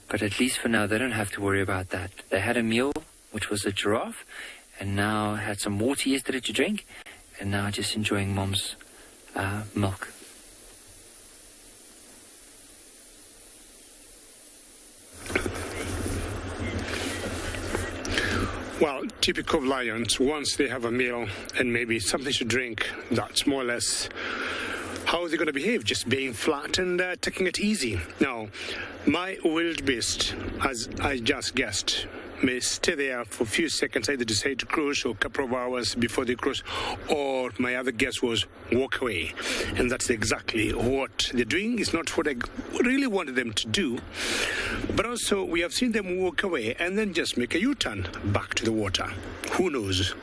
But at least for now, they don't have to worry about that. They had a meal, which was a giraffe, and now had some water yesterday to drink, and now just enjoying mom's milk. Well, typical of lions, once they have a meal and maybe something to drink, that's more or less how are they going to behave, just being flat and taking it easy. Now, my wildebeest, as I just guessed, may stay there for a few seconds, either decide to cruise or a couple of hours before they cruise, or my other guess was walk away. And that's exactly what they're doing. It's not what I really wanted them to do. But also, we have seen them walk away and then just make a U-turn back to the water. Who knows?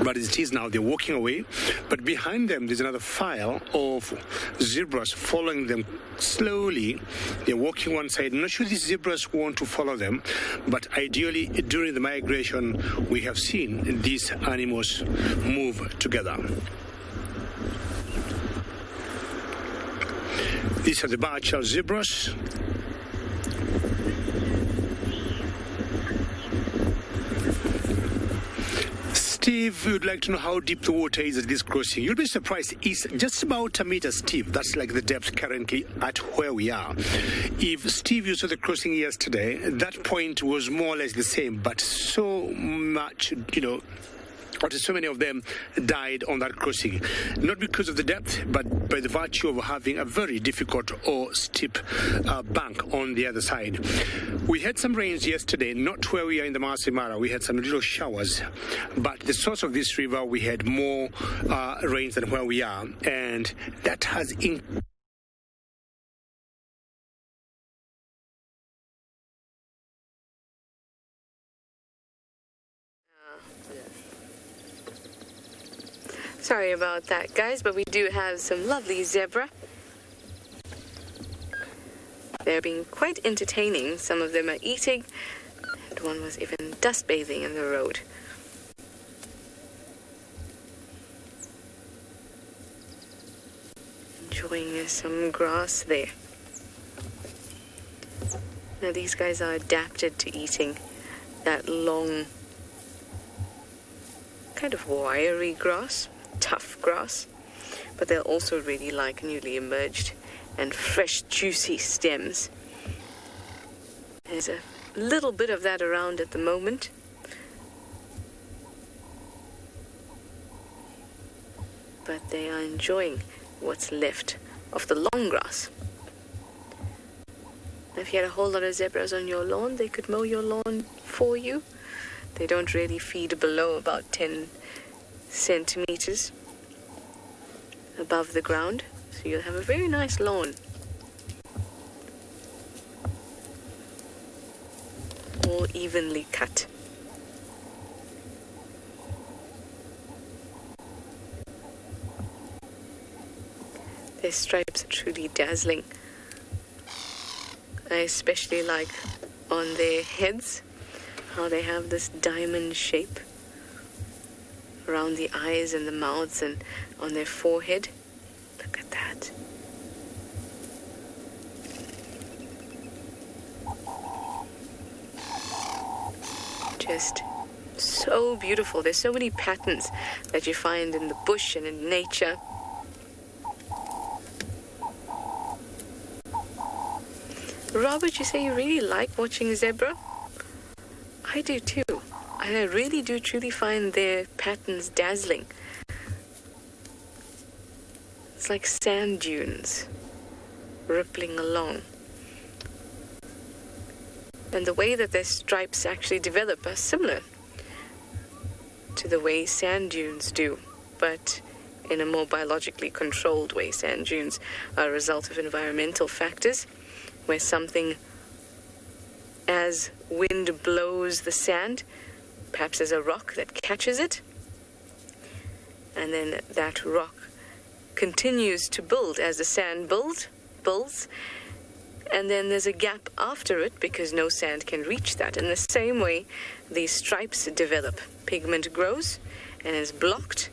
But as it is now, they're walking away. But behind them, there's another file of zebras following them slowly. They're walking one side. I'm not sure these zebras want to follow them, but ideally, during the migration, we have seen these animals move together. These are the Bachel zebras. Steve, we would like to know how deep the water is at this crossing. You'll be surprised, it's just about 1 meter, Steve. That's like the depth currently at where we are. If Steve, you saw the crossing yesterday, that point was more or less the same, but so much, so many of them died on that crossing. Not because of the depth, but by the virtue of having a very difficult or steep bank on the other side. We had some rains yesterday, not where we are in the MAASAI Mara. We had some little showers, but the source of this river, we had more rains than where we are, and that has Sorry about that, guys, but we do have some lovely zebra. They're being quite entertaining. Some of them are eating, and one was even dust bathing in the road. Enjoying some grass there. Now these guys are adapted to eating that long, kind of wiry grass, tough grass, but they'll also really like newly emerged and fresh, juicy stems. There's a little bit of that around at the moment. But they are enjoying what's left of the long grass. If you had a whole lot of zebras on your lawn, they could mow your lawn for you. They don't really feed below about 10 centimeters above the ground, so you'll have a very nice lawn. All evenly cut. Their stripes are truly dazzling. I especially like on their heads how they have this diamond shape around the eyes and the mouths and on their forehead. Look at that. Just so beautiful. There's so many patterns that you find in the bush and in nature. Robert, you say you really like watching zebra? I do too. I really do truly find their patterns dazzling. It's like sand dunes rippling along. And the way that their stripes actually develop are similar to the way sand dunes do, but in a more biologically controlled way. Sand dunes are a result of environmental factors, where something, as wind blows the sand, perhaps there's a rock that catches it, and then that rock continues to build as the sand builds, and then there's a gap after it because no sand can reach that. In the same way, these stripes develop. Pigment grows and is blocked,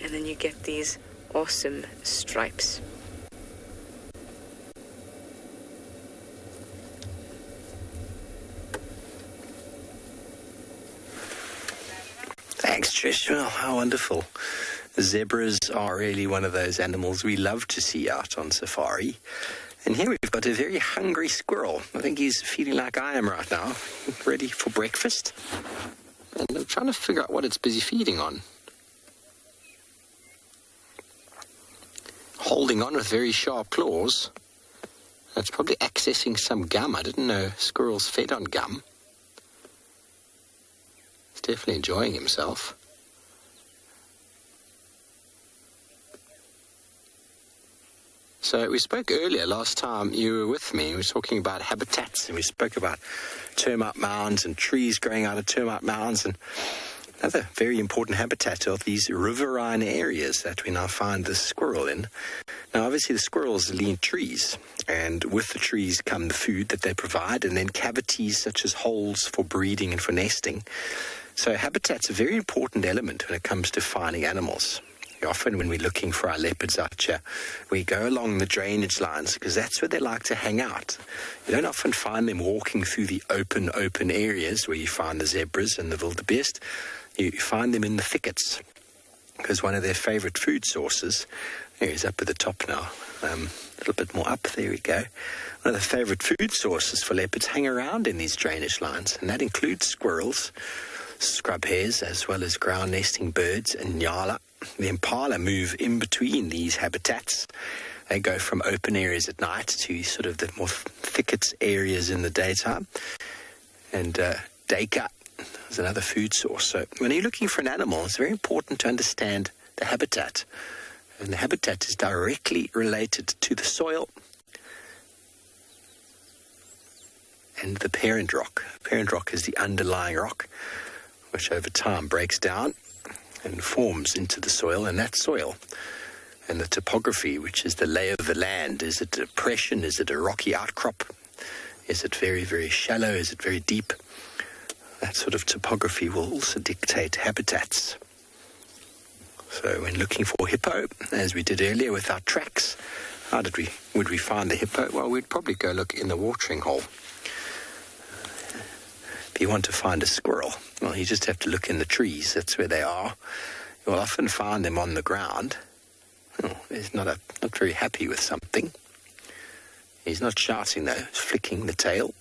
and then you get these awesome stripes. Thanks, Trish. Well, how wonderful. Zebras are really one of those animals we love to see out on safari. And here we've got a very hungry squirrel. I think he's feeling like I am right now, ready for breakfast. And I'm trying to figure out what it's busy feeding on. Holding on with very sharp claws. It's probably accessing some gum. I didn't know squirrels fed on gum. He's definitely enjoying himself. So we spoke earlier, last time you were with me, we were talking about habitats, and we spoke about termite mounds and trees growing out of termite mounds, and another very important habitat are these riverine areas that we now find the squirrel in. Now, obviously, the squirrels lean trees, and with the trees come the food that they provide, and then cavities such as holes for breeding and for nesting. So habitat's a very important element when it comes to finding animals. Often when we're looking for our leopards out here, we go along the drainage lines because that's where they like to hang out. You don't often find them walking through the open areas where you find the zebras and the wildebeest. You find them in the thickets because one of their favorite food sources, there he's up at the top now, a little bit more up, there we go. One of the favorite food sources for leopards hang around in these drainage lines, and that includes squirrels, scrub hares, as well as ground nesting birds and NGALA. The impala move in between these habitats. They go from open areas at night to sort of the more thickets areas in the daytime. And deka is another food source. So when you're looking for an animal, it's very important to understand the habitat. And the habitat is directly related to the soil and the parent rock. Parent rock is the underlying rock, which over time breaks down and forms into the soil, and that soil and the topography, which is the lay of the land. Is it a depression? Is it a rocky outcrop? Is it very, very shallow? Is it very deep? That sort of topography will also dictate habitats. So when looking for hippo, as we did earlier with our tracks, would we find the hippo? Well, we'd probably go look in the watering hole. If you want to find a squirrel, well, you just have to look in the trees. That's where they are. You'll often find them on the ground. Oh, he's not very happy with something. He's not shouting though, he's flicking the tail.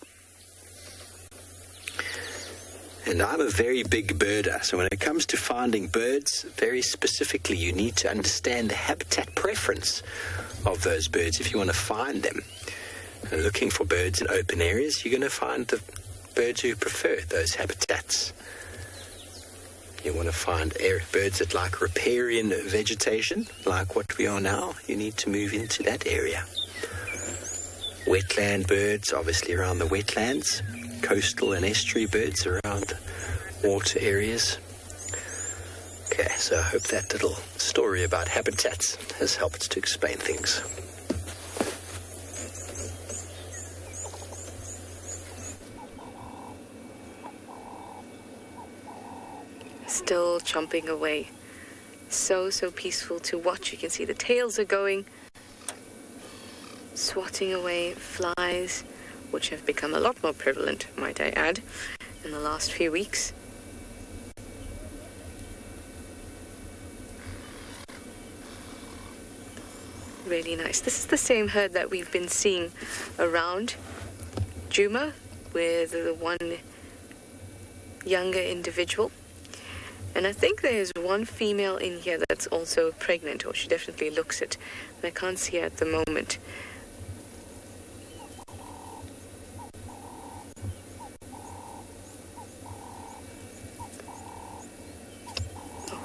And I'm a very big birder, so when it comes to finding birds, very specifically, you need to understand the habitat preference of those birds if you want to find them. And looking for birds in open areas, you're going to find the birds who prefer those habitats. You want to find birds that like riparian vegetation, like what we are now, you need to move into that area. Wetland birds, obviously around the wetlands. Coastal and estuary birds around water areas. Okay, so I hope that little story about habitats has helped to explain things. Still chomping away. So peaceful to watch. You can see the tails are going, swatting away flies, which have become a lot more prevalent, might I add, in the last few weeks. Really nice. This is the same herd that we've been seeing around Djuma, with the one younger individual. And I think there's one female in here that's also pregnant, or she definitely looks it. And I can't see her at the moment.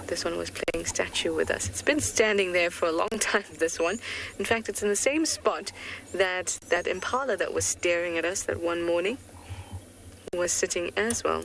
This one was playing statue with us. It's been standing there for a long time, this one. In fact, it's in the same spot that impala that was staring at us that one morning was sitting as well.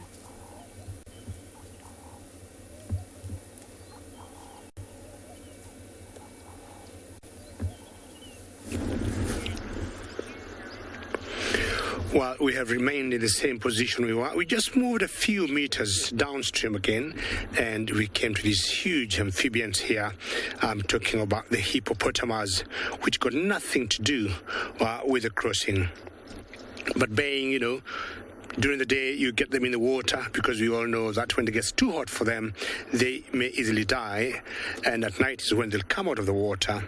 Well, we have remained in the same position we were. We just moved a few meters downstream again, and we came to these huge amphibians here. I'm talking about the hippopotamus, which got nothing to do with the crossing. But being, during the day you get them in the water, because we all know that when it gets too hot for them, they may easily die. And at night is when they'll come out of the water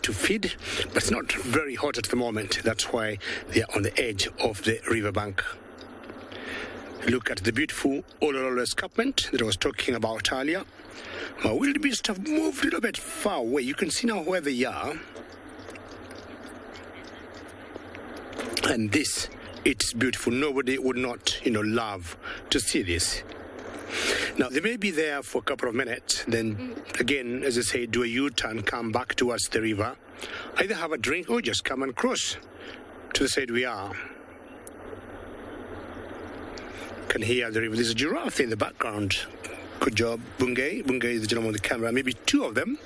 to feed, but it's not very hot at the moment. That's why they are on the edge of the riverbank. Look at the beautiful Olololo escarpment that I was talking about earlier. My wildebeest have moved a little bit far away. You can see now where they are. And this, it's beautiful. Nobody would not, love to see this. Now, they may be there for a couple of minutes, then again, as I say, do a U-turn, come back towards the river, either have a drink or just come and cross to the side we are. Can hear the river. There's a giraffe in the background. Good job, Bungay. Bungay is the gentleman on the camera, maybe two of them.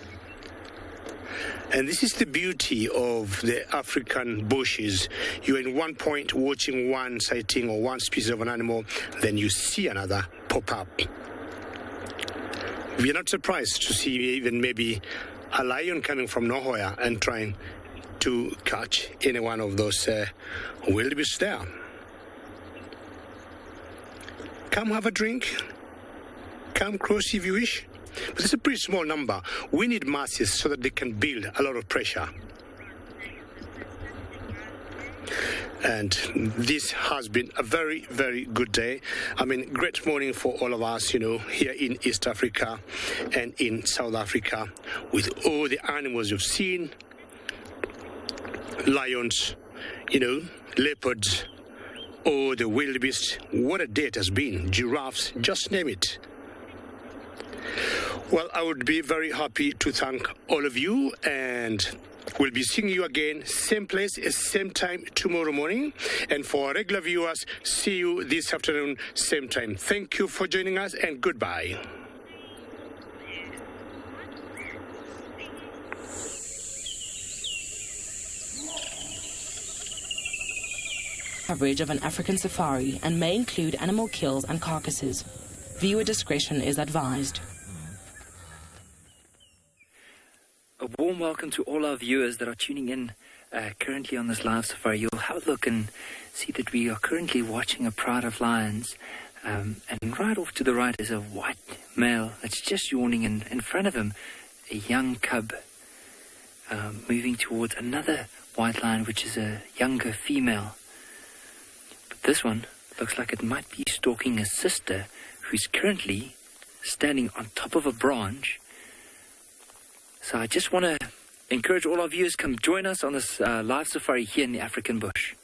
And this is the beauty of the African bushes. You're in one point watching one sighting or one species of an animal, then you see another pop up. We're not surprised to see even maybe a lion coming from nowhere and trying to catch any one of those wildebeest there. Come have a drink. Come cross if you wish. But it's a pretty small number. We need masses so that they can build a lot of pressure. And this has been a very, very good day. Great morning for all of us, here in East Africa and in South Africa, with all the animals you've seen. Lions, leopards, all the wildebeest. What a day it has been. Giraffes, just name it. Well, I would be very happy to thank all of you, and we'll be seeing you again, same place, same time tomorrow morning. And for our regular viewers, see you this afternoon, same time. Thank you for joining us, and goodbye. coverage of an African safari and may include animal kills and carcasses. Viewer discretion is advised. A warm welcome to all our viewers that are tuning in currently on this live safari. You'll have a look and see that we are currently watching a pride of lions. And right off to the right is a white male that's just yawning, and in front of him, a young cub moving towards another white lion, which is a younger female. But this one looks like it might be stalking a sister who's currently standing on top of a branch. So I just want to encourage all our viewers, come join us on this live safari here in the African bush.